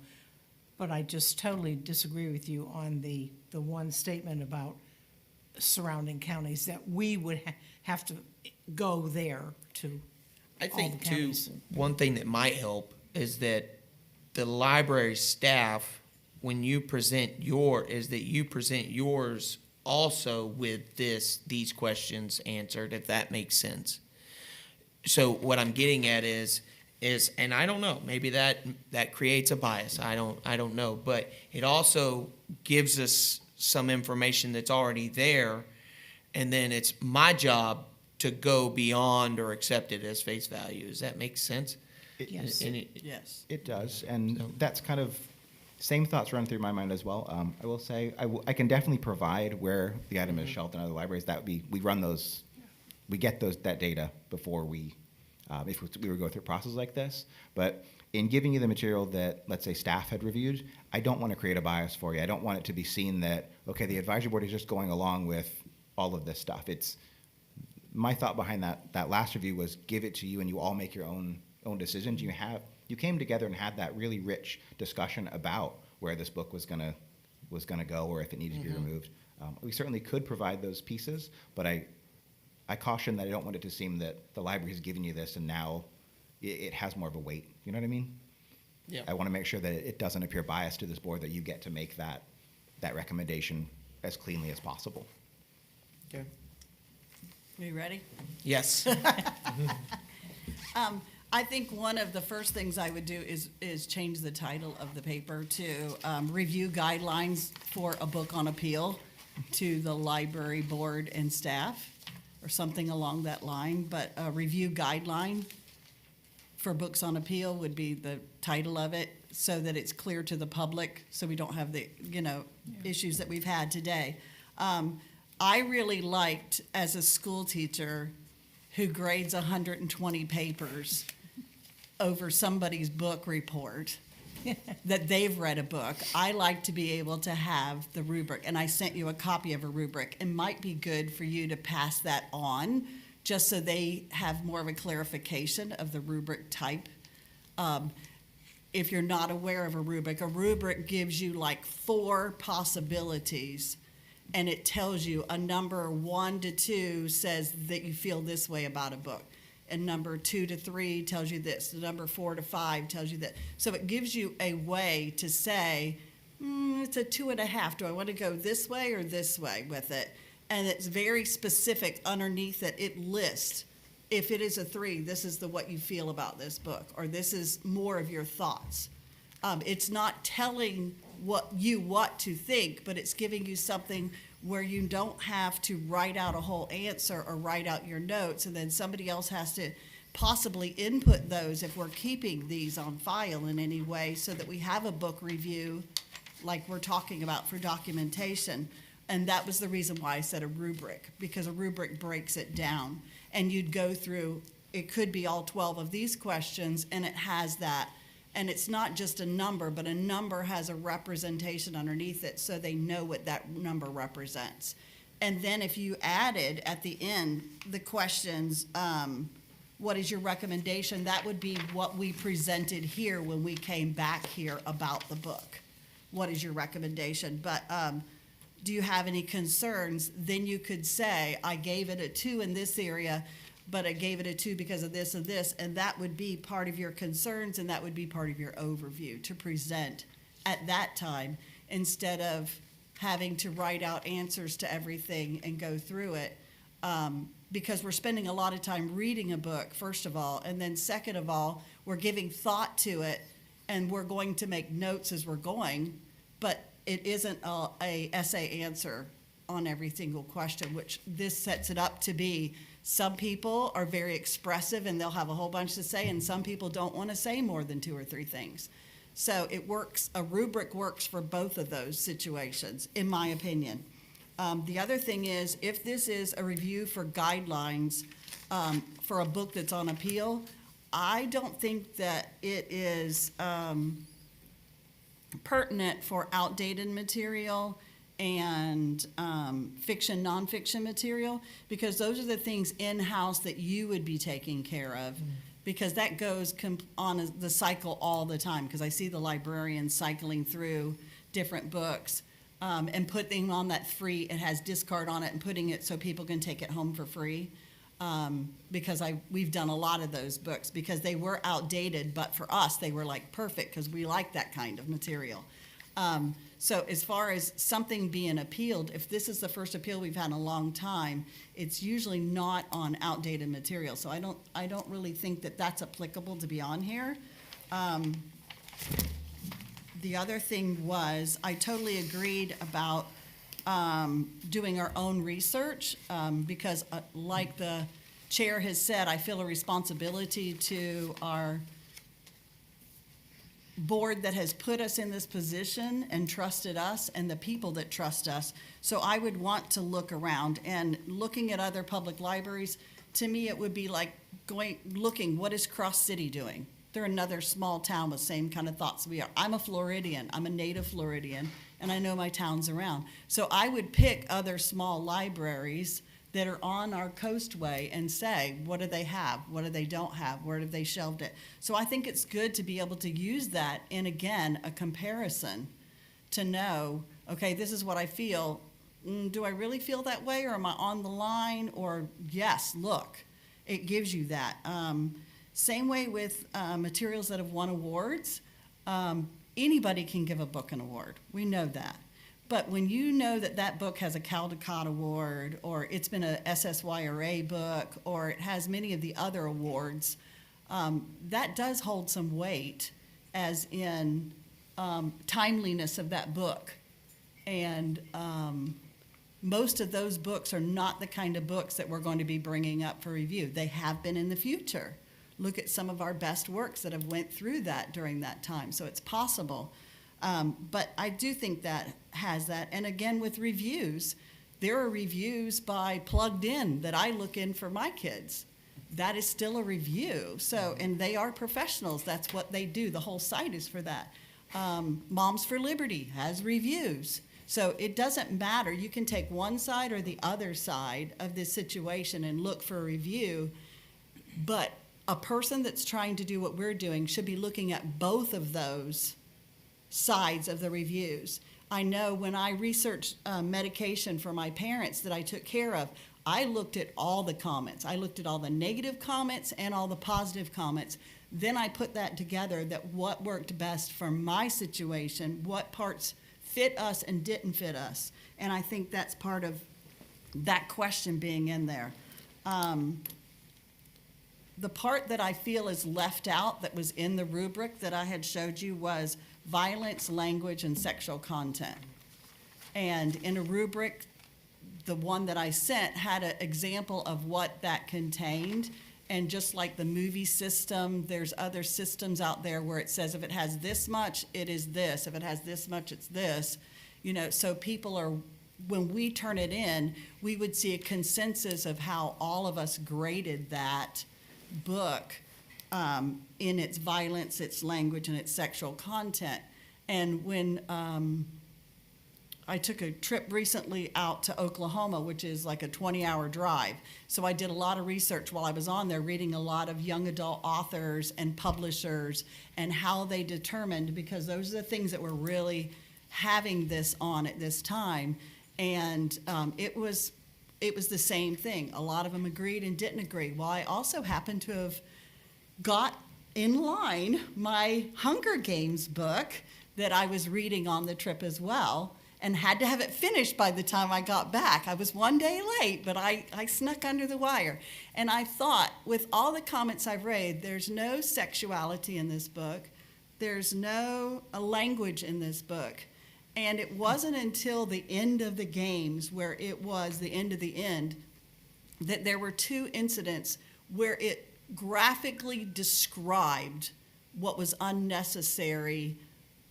but I just totally disagree with you on the one statement about surrounding counties, that we would have to go there to I think, all the too, counties. one thing that might help is that the library staff, when you present you present yours also with these questions answered, if that makes sense. So what I'm getting at is, and I don't know, maybe that creates a bias. I don't know, but it also gives us some information that's already there, and then it's my job to go beyond or accept it as face value. Does that make sense? Yes. Yes. It does, and that's kind of same thoughts run through my mind as well. I will say I can definitely provide where the item is shelved in other libraries. That would be, we run those, we get that data before we if we were to go through a process like this. But in giving you the material that, let's say, staff had reviewed, I don't want to create a bias for you. I don't want it to be seen that, okay, the advisory board is just going along with all of this stuff. It's my thought behind that last review was give it to you and you all make your own decisions. You came together and had that really rich discussion about where this book was gonna go or if it needed to be removed. We certainly could provide those pieces, but I caution that I don't want it to seem that the library has given you this and now it has more of a weight. You know what I mean? Yeah. I want to make sure that it doesn't appear biased to this board, that you get to make that recommendation as cleanly as possible. Okay. Are you ready? Yes. I think one of the first things I would do is change the title of the paper to review guidelines for a book on appeal to the library board and staff, or something along that line. But a review guideline for books on appeal would be the title of it, so that it's clear to the public, so we don't have the issues that we've had today. I really liked, as a school teacher who grades 120 papers over somebody's book report, that they've read a book, I like to be able to have the rubric. And I sent you a copy of a rubric. It might be good for you to pass that on, just so they have more of a clarification of the rubric type. If you're not aware of a rubric gives you like 4 possibilities, and it tells you a number 1 to 2 says that you feel this way about a book, and number 2 to 3 tells you this, the number 4 to 5 tells you that. So it gives you a way to say, it's a 2.5. Do I want to go this way or this way with it? And it's very specific underneath it. It lists, if it is a 3, this is what you feel about this book, or this is more of your thoughts. It's not telling what to think, but it's giving you something where you don't have to write out a whole answer or write out your notes, and then somebody else has to possibly input those if we're keeping these on file in any way, so that we have a book review like we're talking about for documentation. And that was the reason why I said a rubric, because a rubric breaks it down. And you'd go through, it could be all 12 of these questions, and it has that. And it's not just a number, but a number has a representation underneath it, so they know what that number represents. And then if you added at the end the questions, what is your recommendation? That would be what we presented here when we came back here about the book. What is your recommendation? But do you have any concerns? Then you could say, I gave it a 2 in this area, but I gave it a 2 because of this and this, and that would be part of your concerns, and that would be part of your overview to present at that time, instead of having to write out answers to everything and go through it. Because we're spending a lot of time reading a book, first of all, and then second of all, we're giving thought to it, and we're going to make notes as we're going, but it isn't a essay answer on every single question, which this sets it up to be. Some people are very expressive and they'll have a whole bunch to say, and some people don't want to say more than 2 or 3 things. So it works, a rubric works for both of those situations, in my opinion. The other thing is, if this is a review for guidelines for a book that's on appeal, I don't think that it is pertinent for outdated material and fiction, nonfiction material, because those are the things in-house that you would be taking care of, because that goes on the cycle all the time, because I see the librarians cycling through different books and putting on that free, it has discard on it, and putting it so people can take it home for free. Because we've done a lot of those books because they were outdated, but for us they were like perfect because we like that kind of material. So as far as something being appealed, if this is the first appeal we've had in a long time, it's usually not on outdated material. So I don't really think that that's applicable to be on here. The other thing was, I totally agreed about doing our own research because like the chair has said, I feel a responsibility to our board that has put us in this position and trusted us, and the people that trust us. So I would want to look around, and looking at other public libraries to me, it would be like looking, what is Cross City doing? They're another small town with same kind of thoughts we are. I'm a Floridian. I'm a native Floridian, and I know my towns around. So I would pick other small libraries that are on our coastway and say, what do they have? What do they don't have? Where have they shelved it? So I think it's good to be able to use that in, again, a comparison to know, okay, this is what I feel. Do I really feel that way, or am I on the line? Or yes, look, it gives you that. Same way with materials that have won awards. Anybody can give a book an award. We know that. But when you know that that book has a Caldecott Award, or it's been a SSYRA book, or it has many of the other awards, that does hold some weight, as in timeliness of that book. And most of those books are not the kind of books that we're going to be bringing up for review. They have been in the future. Look at some of our best works that have went through that during that time. So it's possible. But I do think that has that. And again, with reviews, there are reviews by Plugged In that I look in for my kids. That is still a review. So, and they are professionals. That's what they do. The whole site is for that. Moms for Liberty has reviews. So it doesn't matter. You can take one side or the other side of this situation and look for a review. But a person that's trying to do what we're doing should be looking at both of those sides of the reviews. I know when I researched medication for my parents that I took care of, I looked at all the comments. I looked at all the negative comments and all the positive comments. Then I put that together, that what worked best for my situation, what parts fit us and didn't fit us. And I think that's part of that question being in there. The part that I feel is left out that was in the rubric that I had showed you was violence, language, and sexual content. And in a rubric, the one that I sent had an example of what that contained. And just like the movie system, there's other systems out there where it says if it has this much, it is this. If it has this much, it's this. You know, so people are, when we turn it in, we would see a consensus of how all of us graded that book in its violence, its language, and its sexual content. And when I took a trip recently out to Oklahoma, which is like a 20-hour drive. So I did a lot of research while I was on there, reading a lot of young adult authors and publishers and how they determined, because those are the things that were really having this on at this time. And it was the same thing. A lot of them agreed and didn't agree. Well, I also happened to have got in line my Hunger Games book that I was reading on the trip as well, and had to have it finished by the time I got back. I was one day late, but I snuck under the wire. And I thought, with all the comments I've read, there's no sexuality in this book. There's no language in this book. And it wasn't until the end of the games, where it was the end of the end, that there were two incidents where it graphically described what was unnecessary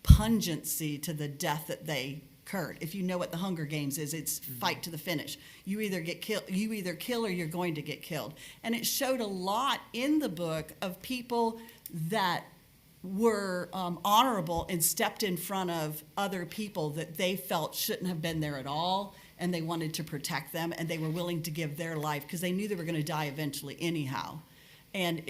pungency to the death that they occurred. If you know what the Hunger Games is, it's fight to the finish. You either get killed, you either kill or you're going to get killed. And it showed a lot in the book of people that were honorable and stepped in front of other people that they felt shouldn't have been there at all, and they wanted to protect them, and they were willing to give their life because they knew they were going to die eventually anyhow. And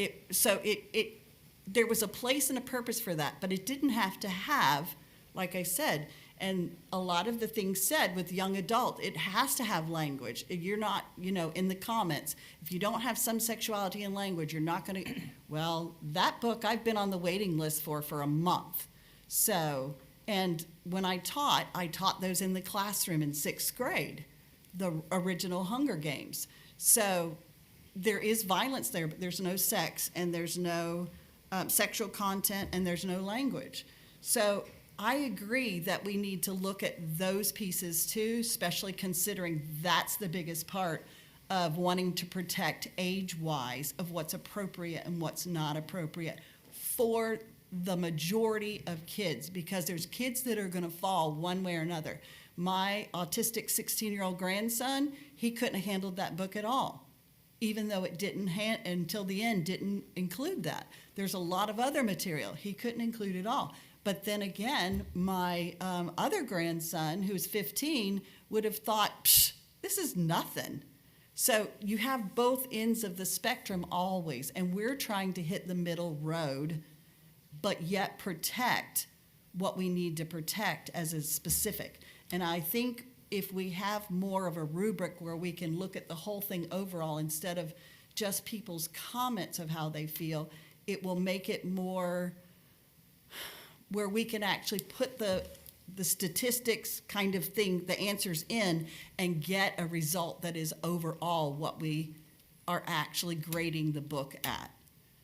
there was a place and a purpose for that, but it didn't have to have, like I said, and a lot of the things said with young adult, it has to have language. You're not, in the comments, if you don't have some sexuality and language, you're not going to, well, that book I've been on the waiting list for a month. So, and when I taught those in the classroom in 6th grade, the original Hunger Games. So there is violence there, but there's no sex, and there's no sexual content, and there's no language. So I agree that we need to look at those pieces too, especially considering that's the biggest part of wanting to protect age-wise of what's appropriate and what's not appropriate for the majority of kids, because there's kids that are going to fall one way or another. My autistic 16-year-old grandson, he couldn't have handled that book at all. even though it didn't, until the end, didn't include that. There's a lot of other material. He couldn't include it all. But then again, my other grandson, who's 15, would have thought, psh, this is nothing. So you have both ends of the spectrum always, and we're trying to hit the middle road, but yet protect what we need to protect as a specific. And I think if we have more of a rubric where we can look at the whole thing overall instead of just people's comments of how they feel, it will make it more where we can actually put the statistics kind of thing, the answers in, and get a result that is overall what we are actually grading the book at.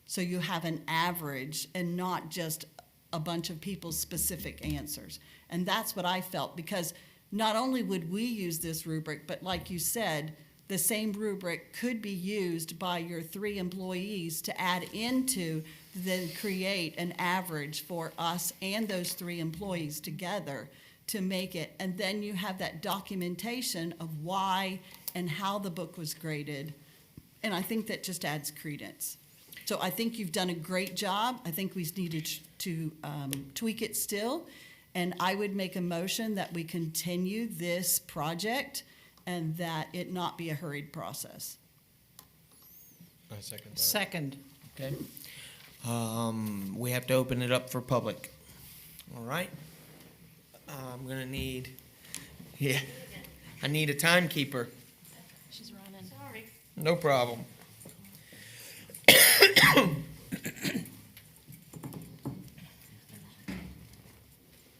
So you have an average and not just a bunch of people's specific answers. And that's what I felt, because not only would we use this rubric, but like you said, the same rubric could be used by your 3 employees to add into, then create an average for us and those 3 employees together to make it. And then you have that documentation of why and how the book was graded. And I think that just adds credence. So I think you've done a great job. I think we needed to tweak it still. And I would make a motion that we continue this project and that it not be a hurried process. I second that. Second. Okay. We have to open it up for public. All right. I'm gonna need, I need a timekeeper. She's running. Sorry. No problem.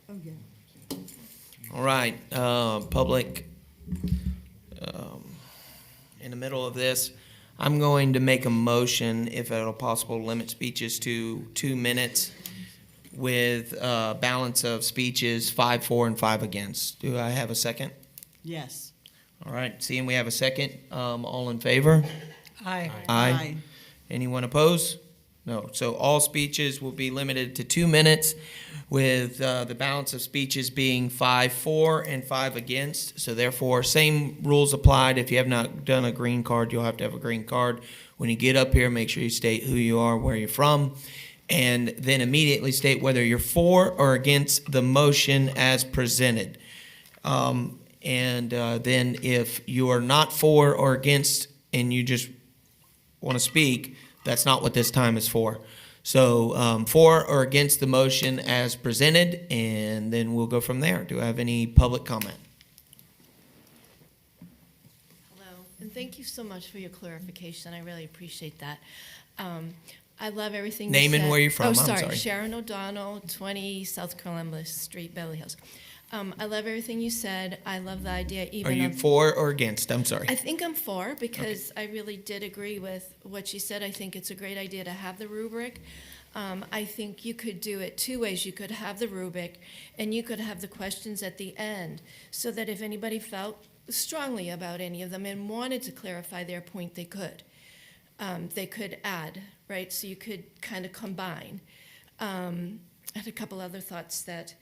Oh, yeah. All right, public, in the middle of this, I'm going to make a motion, if at all possible, limit speeches to 2 minutes with balance of speeches 5 for and 5 against. Do I have a second? Yes. All right, seeing we have a second, all in favor? Aye. Aye. Anyone opposed? No. So all speeches will be limited to 2 minutes with the balance of speeches being 5 for and 5 against. So therefore, same rules applied. If you have not done a green card, you'll have to have a green card. When you get up here, make sure you state who you are, where you're from, and then immediately state whether you're for or against the motion as presented. Then if you are not for or against and you just want to speak, that's not what this time is for. So for or against the motion as presented, and then we'll go from there. Do I have any public comment? Hello, and thank you so much for your clarification. I really appreciate that. I love everything you said. Name and where you're from. Oh, I'm sorry. sorry. Sharon O'Donnell, 20 South Columbus Street, Beverly Hills. I love everything you said. I love the idea even Are you of... for or against? I'm sorry. I think I'm for, because I really did agree with what she said. I think it's a great idea to have the rubric. I think you could do it 2 ways. You could have the rubric, and you could have the questions at the end, so that if anybody felt strongly about any of them and wanted to clarify their point, they could. They could add, right? So you could kind of combine. I had a couple other thoughts that...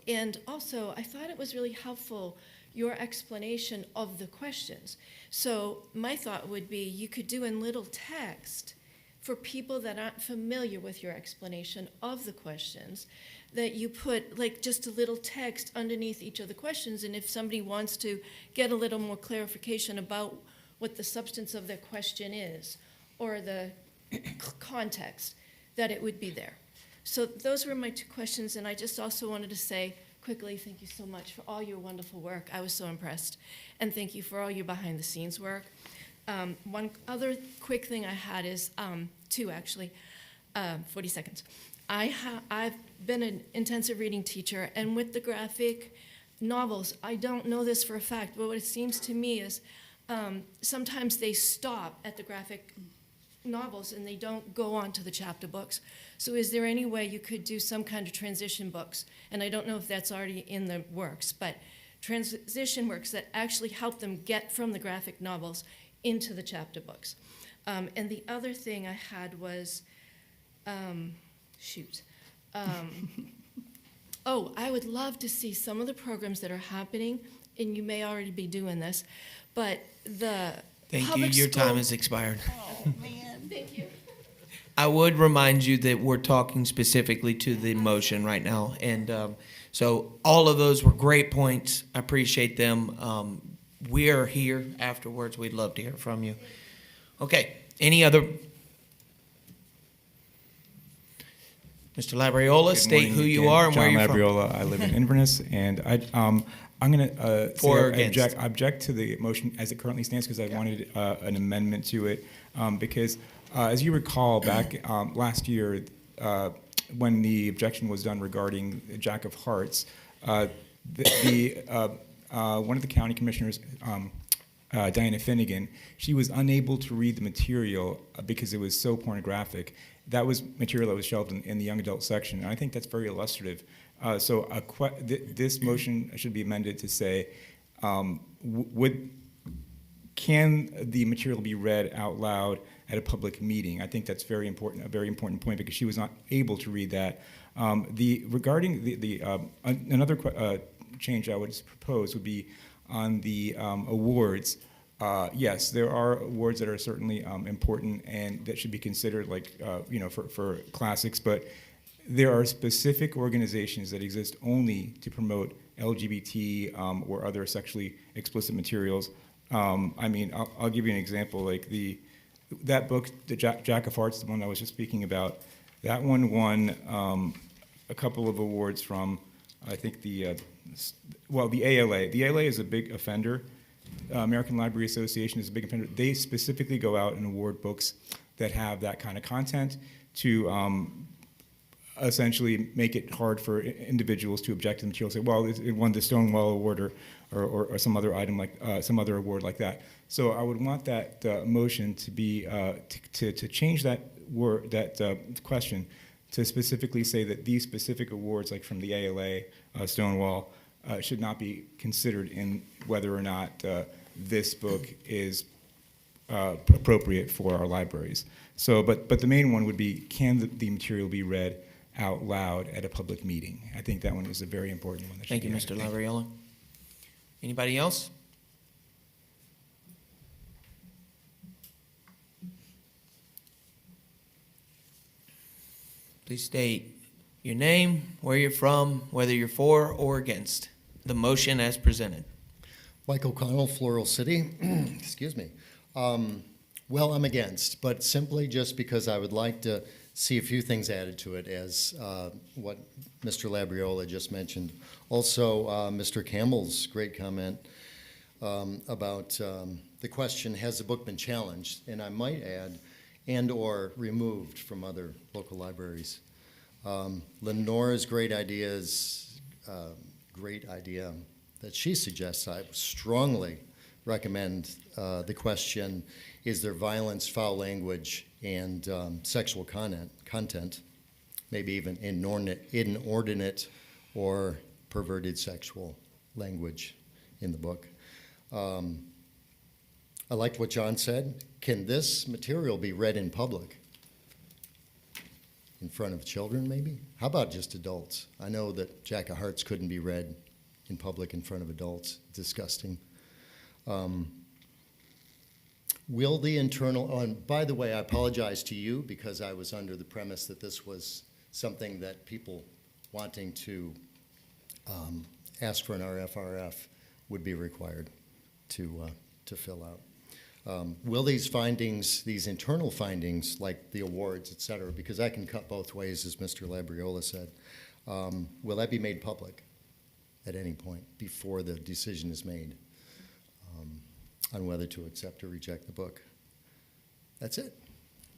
and also, I thought it was really helpful, your explanation of the questions. So my thought would be you could do in little text for people that aren't familiar with your explanation of the questions, that you put like just a little text underneath each of the questions, and if somebody wants to get a little more clarification about what the substance of their question is, or the context, that it would be there. So those were my 2 questions, and I just also wanted to say quickly, thank you so much for all your wonderful work. I was so impressed. And thank you for all your behind-the-scenes work. One other quick thing I had is, 2 actually, 40 seconds. I've been an intensive reading teacher, and with the graphic novels, I don't know this for a fact, but what it seems to me is sometimes they stop at the graphic novels and they don't go on to the chapter books. So is there any way you could do some kind of transition books? And I don't know if that's already in the works, but transition works that actually help them get from the graphic novels into the chapter books. And the other thing I had was, I would love to see some of the programs that are happening, and you may already be doing this, but the Thank you. Public Your time school- has expired. Oh, man. Thank you. I would remind you that we're talking specifically to the motion right now. And so all of those were great points. I appreciate them. We are here afterwards. We'd love to hear from you. Okay. Any other? Mr. Labriola, Good state morning who you again. are and where John you're from. Labriola. I live in Inverness, and I'm going to For or against? object to the motion as it currently stands because I wanted an amendment to it because, as you recall, back last year when the objection was done regarding Jack of Hearts, one of the county commissioners, Diana Finnegan, she was unable to read the material because it was so pornographic. That was material that was shelved in the young adult section, and I think that's very illustrative. So this motion should be amended to say, can the material be read out loud at a public meeting? I think that's very important, a very important point, because she was not able to read that. Regarding another change I would propose would be on the awards. Yes, there are awards that are certainly important and that should be considered, like for classics. But there are specific organizations that exist only to promote LGBT or other sexually explicit materials. I mean, I'll give you an example. Like that book, the Jack of Hearts, the one I was just speaking about. That one won a couple of awards from, I think the ALA. The ALA is a big offender. American Library Association is a big offender. They specifically go out and award books that have that kind of content to essentially make it hard for individuals to object to the material. Say, well, it won the Stonewall Award or some other item like some other award like that. So I would want that motion to be to change that word, that question, to specifically say that these specific awards, like from the ALA, Stonewall, should not be considered in whether or not this book is appropriate for our libraries. So, but the main one would be, can the material be read out loud at a public meeting? I think that one is a very important one. Thank you, Mr. Labriola. Anybody else? Please state your name, where you're from, whether you're for or against the motion as presented. Mike O'Connell, Floral City. Excuse me. Well, I'm against, but simply just because I would like to see a few things added to it, as what Mr. Labriola just mentioned. Also, Mr. Campbell's great comment about the question, has the book been challenged? And I might add, and or removed from other local libraries. Lenora's great idea that she suggests. I strongly recommend the question, is there violence, foul language, and sexual content, maybe even inordinate or perverted sexual language in the book. I liked what John said. Can this material be read in public? In front of children, maybe? How about just adults? I know that Jack of Hearts couldn't be read in public in front of adults. Disgusting. Will the internal, and by the way, I apologize to you because I was under the premise that this was something that people wanting to ask for an RFRF would be required to fill out. Will these findings, these internal findings, like the awards, et cetera, because that can cut both ways, as Mr. Labriola said, will that be made public at any point before the decision is made on whether to accept or reject the book? That's it.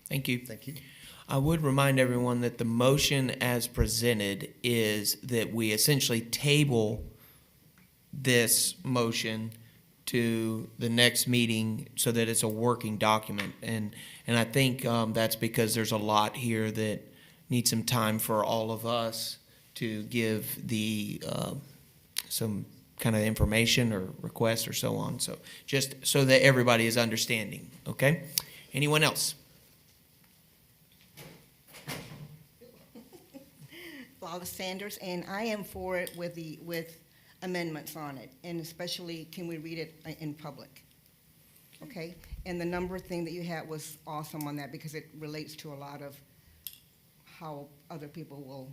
Thank you. Thank you. I would remind everyone that the motion as presented is that we essentially table this motion to the next meeting so that it's a working document. And I think that's because there's a lot here that needs some time for all of us to give the some kind of information or request or so on. So just so that everybody is understanding, okay? Anyone else? Lala Sanders, and I am for it with amendments on it, and especially, can we read it in public? Okay. Okay, and the number thing that you had was awesome on that because it relates to a lot of how other people will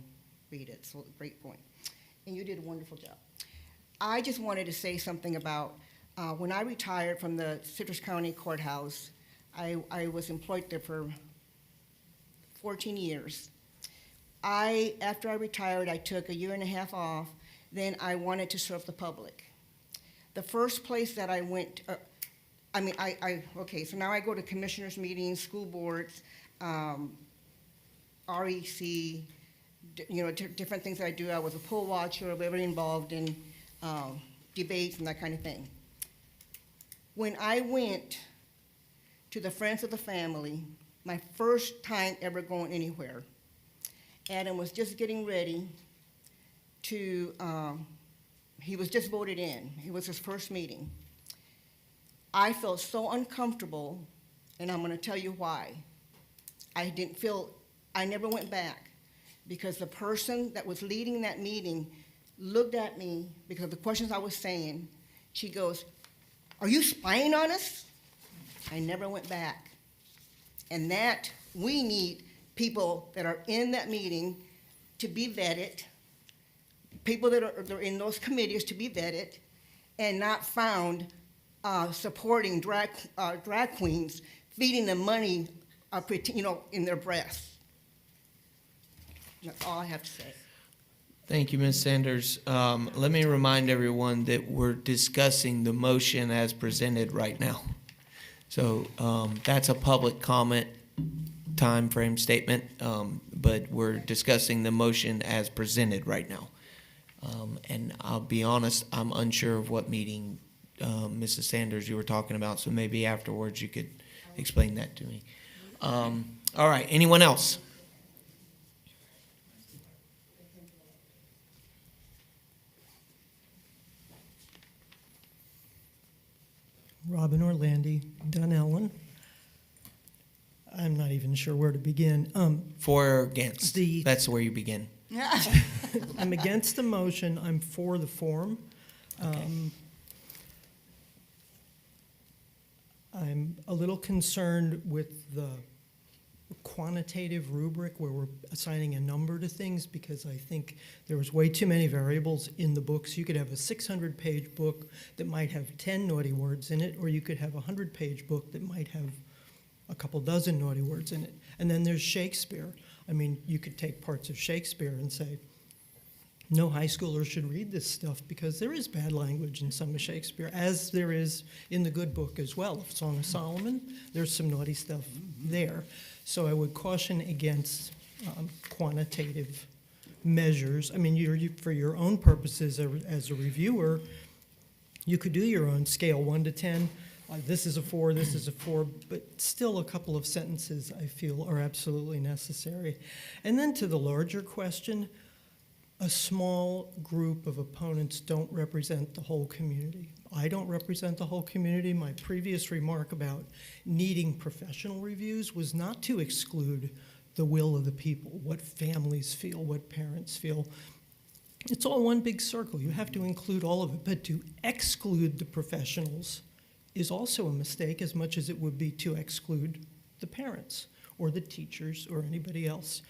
read it, so great point. And you did a wonderful job. I just wanted to say something about when I retired from the Citrus County Courthouse, I was employed there for 14 years. After I retired, I took a year and a half off, then I wanted to serve the public. The first place that I went, okay, so now I go to commissioners' meetings, school boards, REC, different things that I do. I was a poll watcher, very involved in debates and that kind of thing. When I went to the Friends of the Family, my first time ever going anywhere, Adam was just getting ready to, he was just voted in. It was his first meeting. I felt so uncomfortable, and I'm going to tell you why. I never went back because the person that was leading that meeting looked at me because of the questions I was saying. She goes, "Are you spying on us?" I never went back. And that we need people that are in that meeting to be vetted, people that are in those committees to be vetted, and not found supporting drag queens, feeding them money, in their breasts. That's all I have to say. Thank you, Ms. Sanders. Let me remind everyone that we're discussing the motion as presented right now. So that's a public comment time frame statement, but we're discussing the motion as presented right now. And I'll be honest, I'm unsure of what meeting, Mrs. Sanders, you were talking about, so maybe afterwards you could explain that to me. All right, anyone else? Robin Orlandi, Dunellen. I'm not even sure where to begin. For or against? That's where you begin. I'm against the motion. I'm for the form. I'm a little concerned with the quantitative rubric where we're assigning a number to things because I think there was way too many variables in the books. You could have a 600-page book that might have 10 naughty words in it, or you could have a 100-page book that might have a couple dozen naughty words in it. And then there's Shakespeare. I mean, you could take parts of Shakespeare and say, no high schooler should read this stuff because there is bad language in some of Shakespeare, as there is in the good book as well. Song of Solomon, there's some naughty stuff there. So I would caution against quantitative measures. I mean, for your own purposes as a reviewer, you could do your own scale, 1 to 10. This is a 4, this is a 4, but still a couple of sentences I feel are absolutely necessary. And then to the larger question, a small group of opponents don't represent the whole community. I don't represent the whole community. My previous remark about needing professional reviews was not to exclude the will of the people, what families feel, what parents feel. It's all one big circle. You have to include all of it, but to exclude the professionals is also a mistake as much as it would be to exclude the parents or the teachers or anybody else.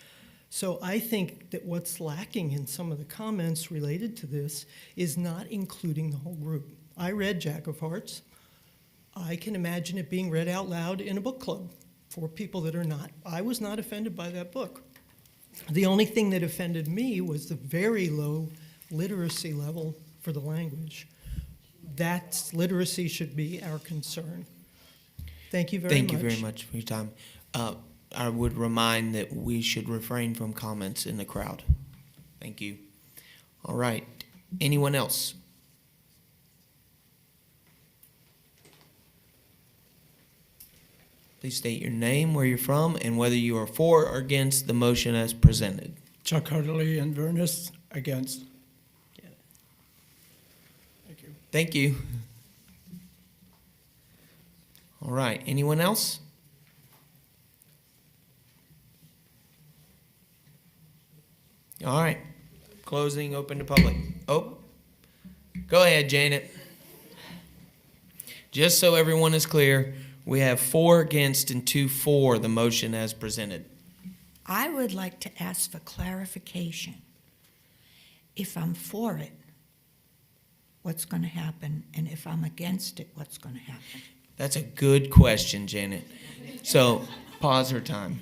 So I think that what's lacking in some of the comments related to this is not including the whole group. I read Jack of Hearts. I can imagine it being read out loud in a book club for people that are not. I was not offended by that book. The only thing that offended me was the very low literacy level for the language. That literacy should be our concern. Thank you very much. Thank you very much for your time. I would remind that we should refrain from comments in the crowd. Thank you. All right. Anyone else? Please state your name, where you're from, and whether you are for or against the motion as presented. Chuck Hurley, Inverness, against. Thank you. Thank you. All right. Anyone else? All right. Closing, open to public. Oh, go ahead, Janet. just so everyone is clear, we have 4 against and 2 for the motion as presented. I would like to ask for clarification. If I'm for it, what's going to happen? And if I'm against it, what's going to happen? That's a good question, Janet. So, pause her time.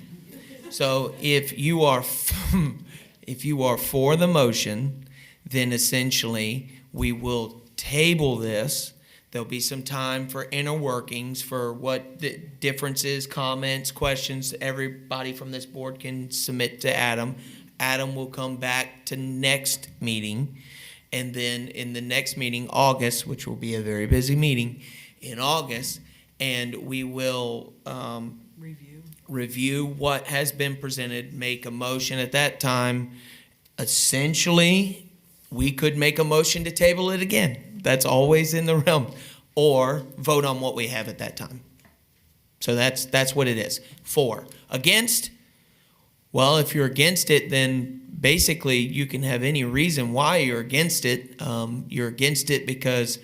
So, if you are for the motion, then essentially we will table this. There'll be some time for inner workings, for what the differences, comments, questions everybody from this board can submit to Adam. Adam will come back to next meeting, and then in the next meeting, August, which will be a very busy meeting in August, and we will review what has been presented, make a motion at that time. Essentially, we could make a motion to table it again. That's always in the realm. Or vote on what we have at that time. So that's what it is. 4. Against? Well, if you're against it, then basically you can have any reason why you're against it. You're against it because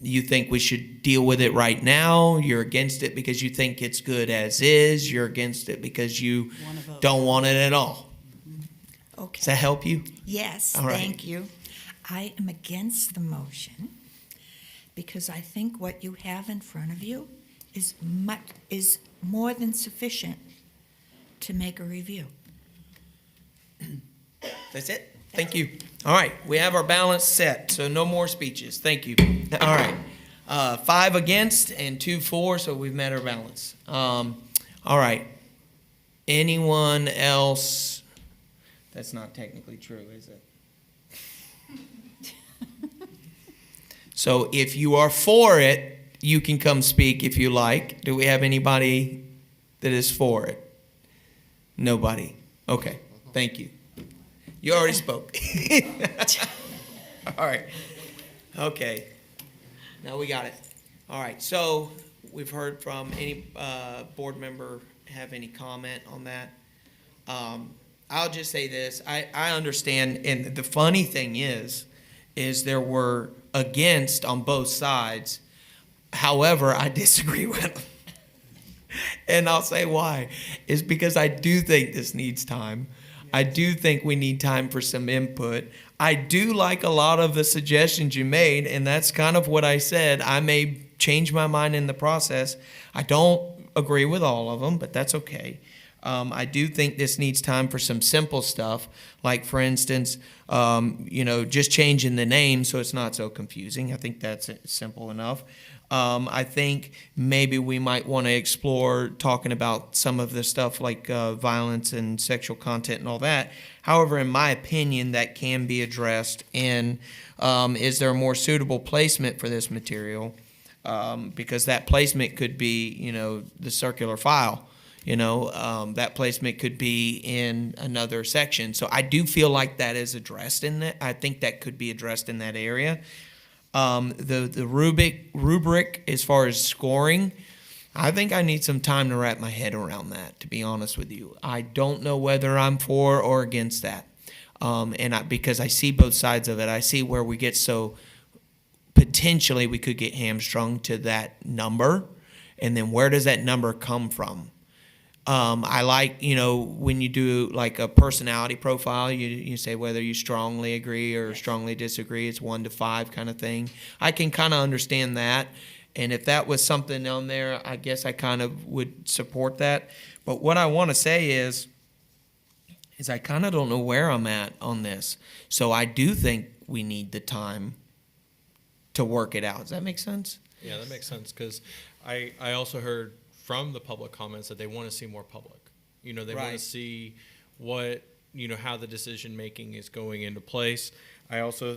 you think we should deal with it right now. You're against it because you think it's good as is. You're against it because you don't want it at all. Okay. Does that help you? Yes, All right. thank you. I am against the motion because I think what you have in front of you is more than sufficient to make a review. That's it. Thank you. All right, we have our balance set, so no more speeches. Thank you. All right, 5 against and 2 for, so we've met our balance. All right, anyone else? That's not technically true, is it? So if you are for it, you can come speak if you like. Do we have anybody that is for it? Nobody. Okay, thank you. You already spoke. All right. Okay. Now we got it. All right. So we've heard from any board member have any comment on that. I'll just say this. I understand, and the funny thing is there were against on both sides. However, I disagree with them. And I'll say why. It's because I do think this needs time. I do think we need time for some input. I do like a lot of the suggestions you made, and that's kind of what I said. I may change my mind in the process. I don't agree with all of them, but that's okay. I do think this needs time for some simple stuff, like, for instance, just changing the name so it's not so confusing. I think that's simple enough. I think maybe we might want to explore talking about some of the stuff like violence and sexual content and all that. However, in my opinion, that can be addressed in is there a more suitable placement for this material? Because that placement could be, the circular file. That placement could be in another section. So I do feel like that is addressed in that. I think that could be addressed in that area. The rubric as far as scoring, I think I need some time to wrap my head around that, to be honest with you. I don't know whether I'm for or against that. Because I see both sides of it. I see where we get so potentially we could get hamstrung to that number. And then where does that number come from? I like, when you do like a personality profile, you say whether you strongly agree or strongly disagree. It's 1 to 5 kind of thing. I can kind of understand that. And if that was something on there, I guess I kind of would support that. But what I want to say is I kind of don't know where I'm at on this. So I do think we need the time to work it out. Does that make sense? Yeah, that makes sense, because I also heard from the public comments that they want to see more public. They want Right. to see what, how the decision making is going into place. I also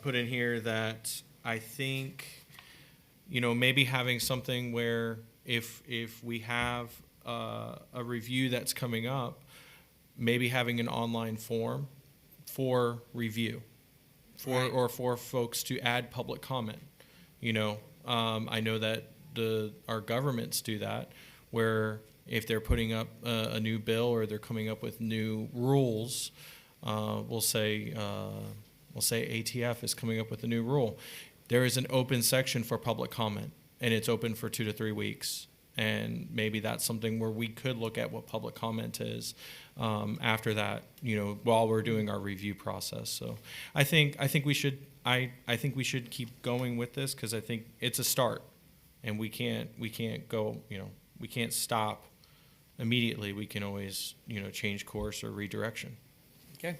put in here that I think, maybe having something where if we have a review that's coming up, maybe having an online form for review, or for folks to add public comment. I know that our governments do that, where if they're putting up a new bill or they're coming up with new rules, we'll say ATF is coming up with a new rule. There is an open section for public comment. and it's open for 2 to 3 weeks. And maybe that's something where we could look at what public comment is after that, while we're doing our review process. So I think we should keep going with this, because I think it's a start, and we can't go, we can't stop immediately. We can always, change course or redirection. Okay.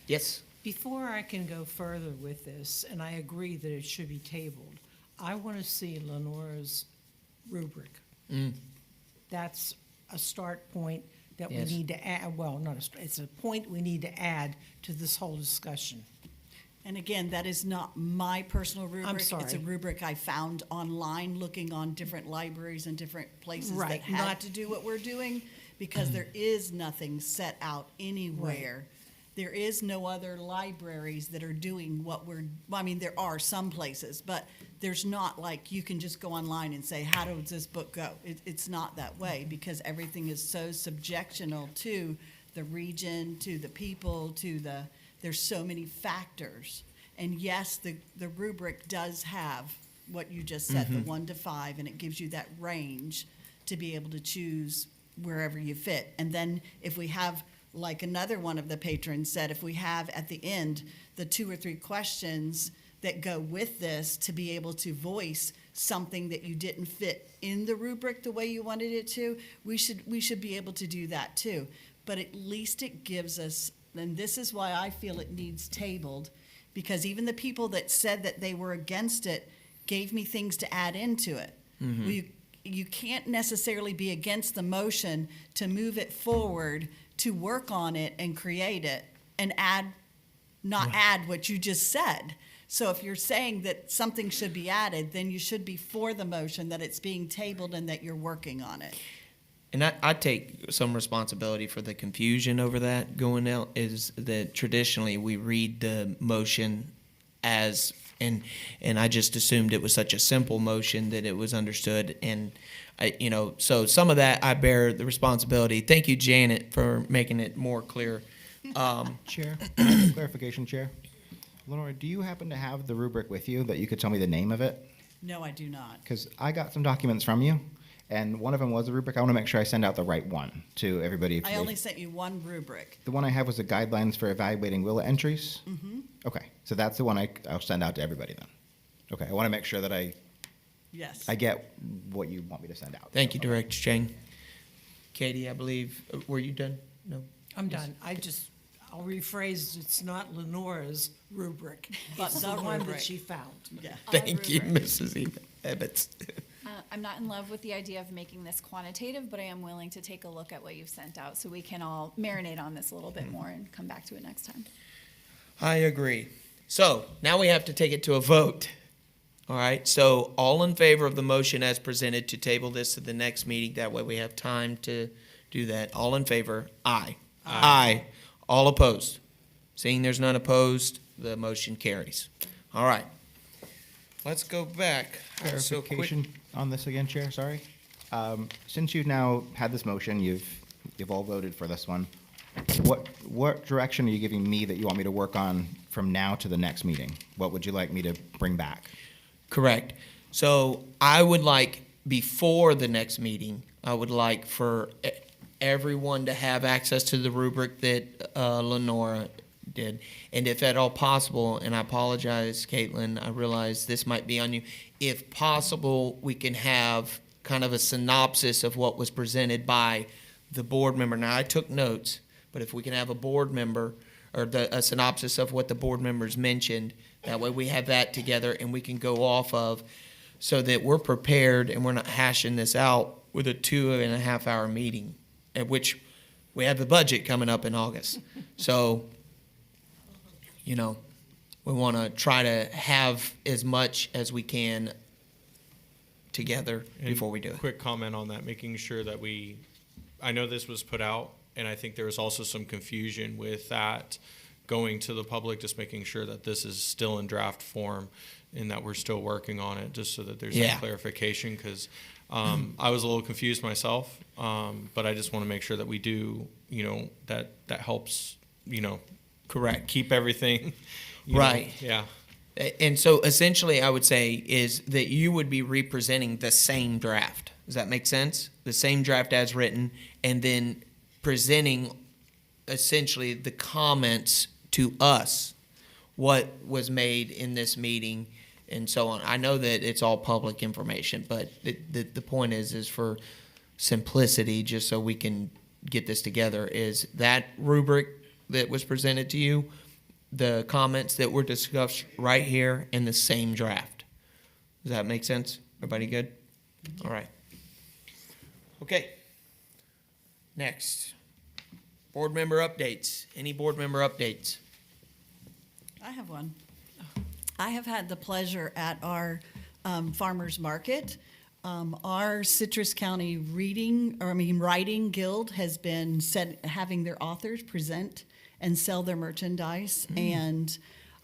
Yes. Before I can go further with this, and I agree that it should be tabled, I want to see Lenora's rubric. That's a start point that Yes. we need to add, well, not a start, it's a point we need to add to this whole discussion. And again, that is not my personal rubric. It's a sorry. rubric I found online, looking on different libraries and different places that Right, had not- to do what we're doing, because there is nothing set out anywhere. There is no other libraries that are doing what there are some places, but there's not like you can just go online and say, how does this book go? It's not that way, because everything is so subjectional to the region, to the people, there's so many factors. And yes, the rubric does have what you just said, the 1 to 5, and it gives you that range to be able to choose wherever you fit. And then if we have, like another one of the patrons said, if we have at the end the 2 or 3 questions that go with this, to be able to voice something that you didn't fit in the rubric the way you wanted it to, we should be able to do that too. But at least it gives us, and this is why I feel it needs tabled, because even the people that said that they were against it gave me things to add into it. You can't necessarily be against the motion to move it forward, to work on it and create it, and not add what you just said. So if you're saying that something should be added, then you should be for the motion, that it's being tabled and that you're working on it. And I take some responsibility for the confusion over that going out, is that traditionally we read the motion as, and I just assumed it was such a simple motion that it was understood. And so some of that I bear the responsibility. Thank you, Janet, for making it more clear. Chair, clarification, Chair. Lenora, do you happen to have the rubric with you that you could tell me the name of it? No, I do not. Because I got some documents from you, and one of them was a rubric. I want to make sure I send out the right one to everybody. I only sent you one rubric. The one I have was the guidelines for evaluating WILA entries. Mm-hmm. Okay, so that's the one I'll send out to everybody then. Okay, I want to make sure that I get what you want me to send out. Thank you, Director Chang. Katie, I believe, were you done? No? I'm done. I'll rephrase, it's not Lenora's rubric, But it's the the one rubric. that she found. Yeah. Thank you, Mrs. Ebbets. I'm not in love with the idea of making this quantitative, but I am willing to take a look at what you've sent out so we can all marinate on this a little bit more and come back to it next time. I agree. So now we have to take it to a vote. All right, so all in favor of the motion as presented to table this to the next meeting, that way we have time to do that. All in favor? Aye. Aye. All opposed? Seeing there's none opposed, the motion carries. All right. Let's go back. So quick. Clarification on this again, Chair, sorry. Since you've now had this motion, you've all voted for this one, what direction are you giving me that you want me to work on from now to the next meeting? What would you like me to bring back? Correct. So I would like, before the next meeting, I would like for everyone to have access to the rubric that Lenora did. And if at all possible, and I apologize, Caitlin, I realize this might be on you, if possible, we can have kind of a synopsis of what was presented by the board member. Now, I took notes, but if we can have a board member, or a synopsis of what the board members mentioned, that way we have that together and we can go off of, so that we're prepared and we're not hashing this out with a 2.5 hour meeting, at which we have the budget coming up in August. So, we want to try to have as much as we can together before we do it. Quick comment on that, making sure that I know this was put out, and I think there was also some confusion with that going to the public, just making sure that this is still in draft form and that we're still working on it, just so that there's some clarification, because I was a little confused myself, but I just want to make sure that we do, that helps, correct, keep everything right. Yeah. And so essentially, I would say is that you would be representing the same draft. Does that make sense? The same draft as written, and then presenting essentially the comments to us, what was made in this meeting, and so on. I know that it's all public information, but the point is for simplicity, just so we can get this together, is that rubric that was presented to you, the comments that were discussed right here, in the same draft. Does that make sense? Everybody good? All right. Okay. Next. Board member updates. Any board member updates? I have one. I have had the pleasure at our farmers market. Our Citrus County Writing Guild has been having their authors present and sell their merchandise. And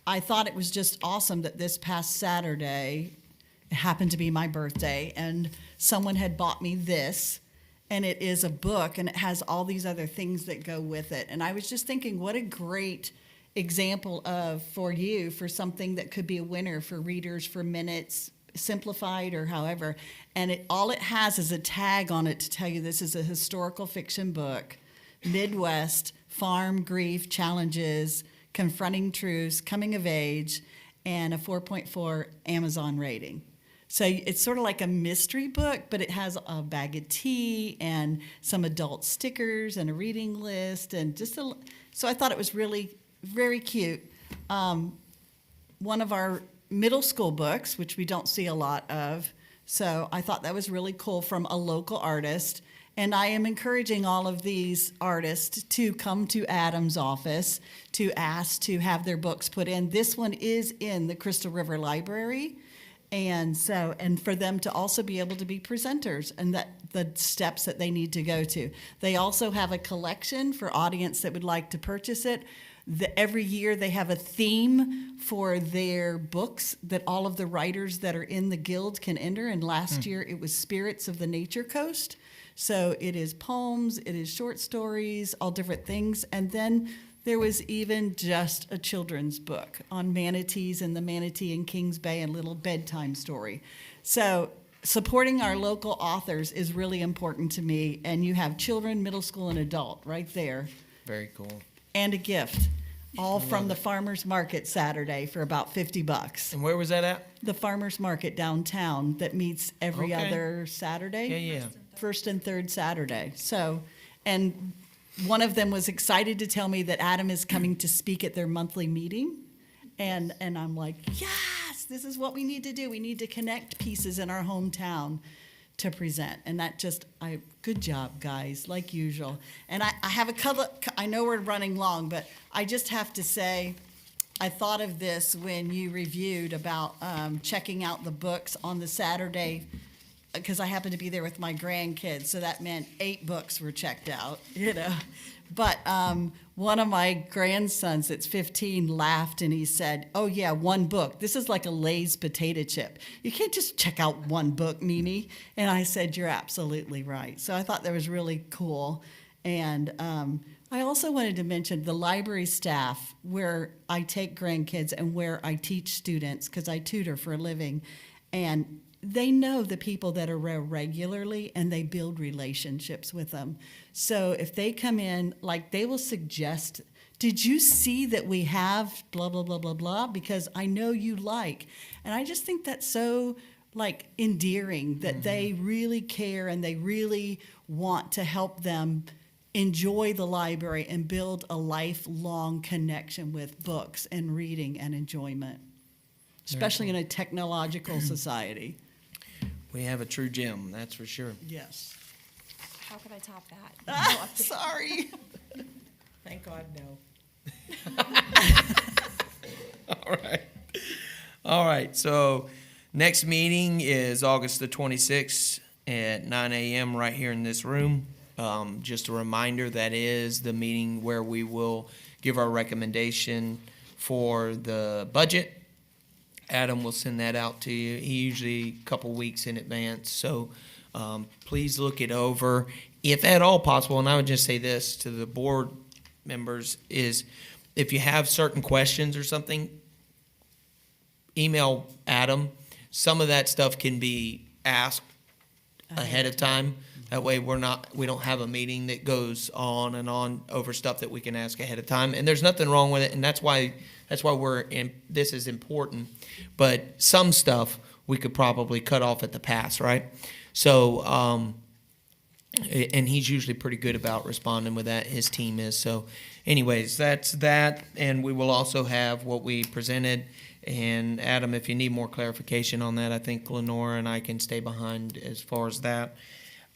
I thought it was just awesome that this past Saturday, it happened to be my birthday, and someone had bought me this, and it is a book, and it has all these other things that go with it. And I was just thinking, what a great example for something that could be a winner for Readers for Minutes, Simplified, or however. And all it has is a tag on it to tell you this is a historical fiction book, Midwest, farm grief challenges, confronting truths, coming of age, and a 4.4 Amazon rating. So it's sort of like a mystery book, but it has a bag of tea and some adult stickers and a reading list, and so I thought it was really very cute. One of our middle school books, which we don't see a lot of, so I thought that was really cool, from a local artist. And I am encouraging all of these artists to come to Adam's office to ask to have their books put in. This one is in the Crystal River Library. And for them to also be able to be presenters, and that the steps that they need to go to. They also have a collection for audience that would like to purchase it. Every year they have a theme for their books that all of the writers that are in the guild can enter. And last year it was Spirits of the Nature Coast. So it is poems, it is short stories, all different things. And then there was even just a children's book on manatees and the manatee in Kings Bay, and little bedtime story. So supporting our local authors is really important to me. And you have children, middle school, and adult right there. Very cool. And a gift, all from the farmers market Saturday for about $50. And where was that at? The farmers market downtown that meets every Okay. other Saturday. Yeah. First and third Saturday. So, and one of them was excited to tell me that Adam is coming to speak at their monthly meeting. And I'm like, yes, this is what we need to do. We need to connect pieces in our hometown to present. And that good job, guys, like usual. And I have a couple, I know we're running long, but I just have to say, I thought of this when you reviewed about checking out the books on the Saturday, because I happened to be there with my grandkids, so that meant 8 books were checked out, But one of my grandsons that's 15 laughed, and he said, "Oh yeah, 1 book. This is like a Lay's potato chip. You can't just check out 1 book, Mimi." And I said, "You're absolutely right." So I thought that was really cool. And I also wanted to mention the library staff, where I take grandkids and where I teach students, because I tutor for a living, and they know the people that are regularly, and they build relationships with them. So if they come in, like, they will suggest, "Did you see that we have blah, blah, blah, blah, blah? Because I know you like." And I just think that's so, like, endearing that they really care and they really want to help them enjoy the library and build a lifelong connection with books and reading and enjoyment, especially in a technological society. We have a true gem, that's for sure. Yes. How could I top that? Sorry. Thank God, no. All right, so next meeting is August the 26th at 9 a.m. right here in this room. Just a reminder, that is the meeting where we will give our recommendation for the budget. Adam will send that out to you. He usually a couple weeks in advance. So please look it over, if at all possible. And I would just say this to the board members is, if you have certain questions or something, email Adam. Some of that stuff can be asked ahead of time. That way we don't have a meeting that goes on and on over stuff that we can ask ahead of time. And there's nothing wrong with it, and that's why this is important. But some stuff we could probably cut off at the pass, right? So, and he's usually pretty good about responding with that. His team is. So anyways, that's that. And we will also have what we presented. And Adam, if you need more clarification on that, I think Lenora and I can stay behind as far as that.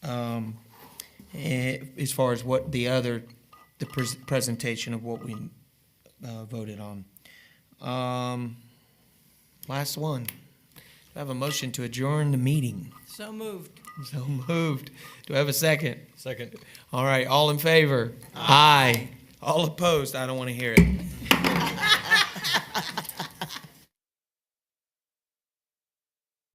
As far as what the presentation of what we voted on. Last one. Do I have a motion to adjourn the meeting? So moved. So moved. Do I have a second? Second. All right, all in favor? Aye. All opposed? I don't want to hear it.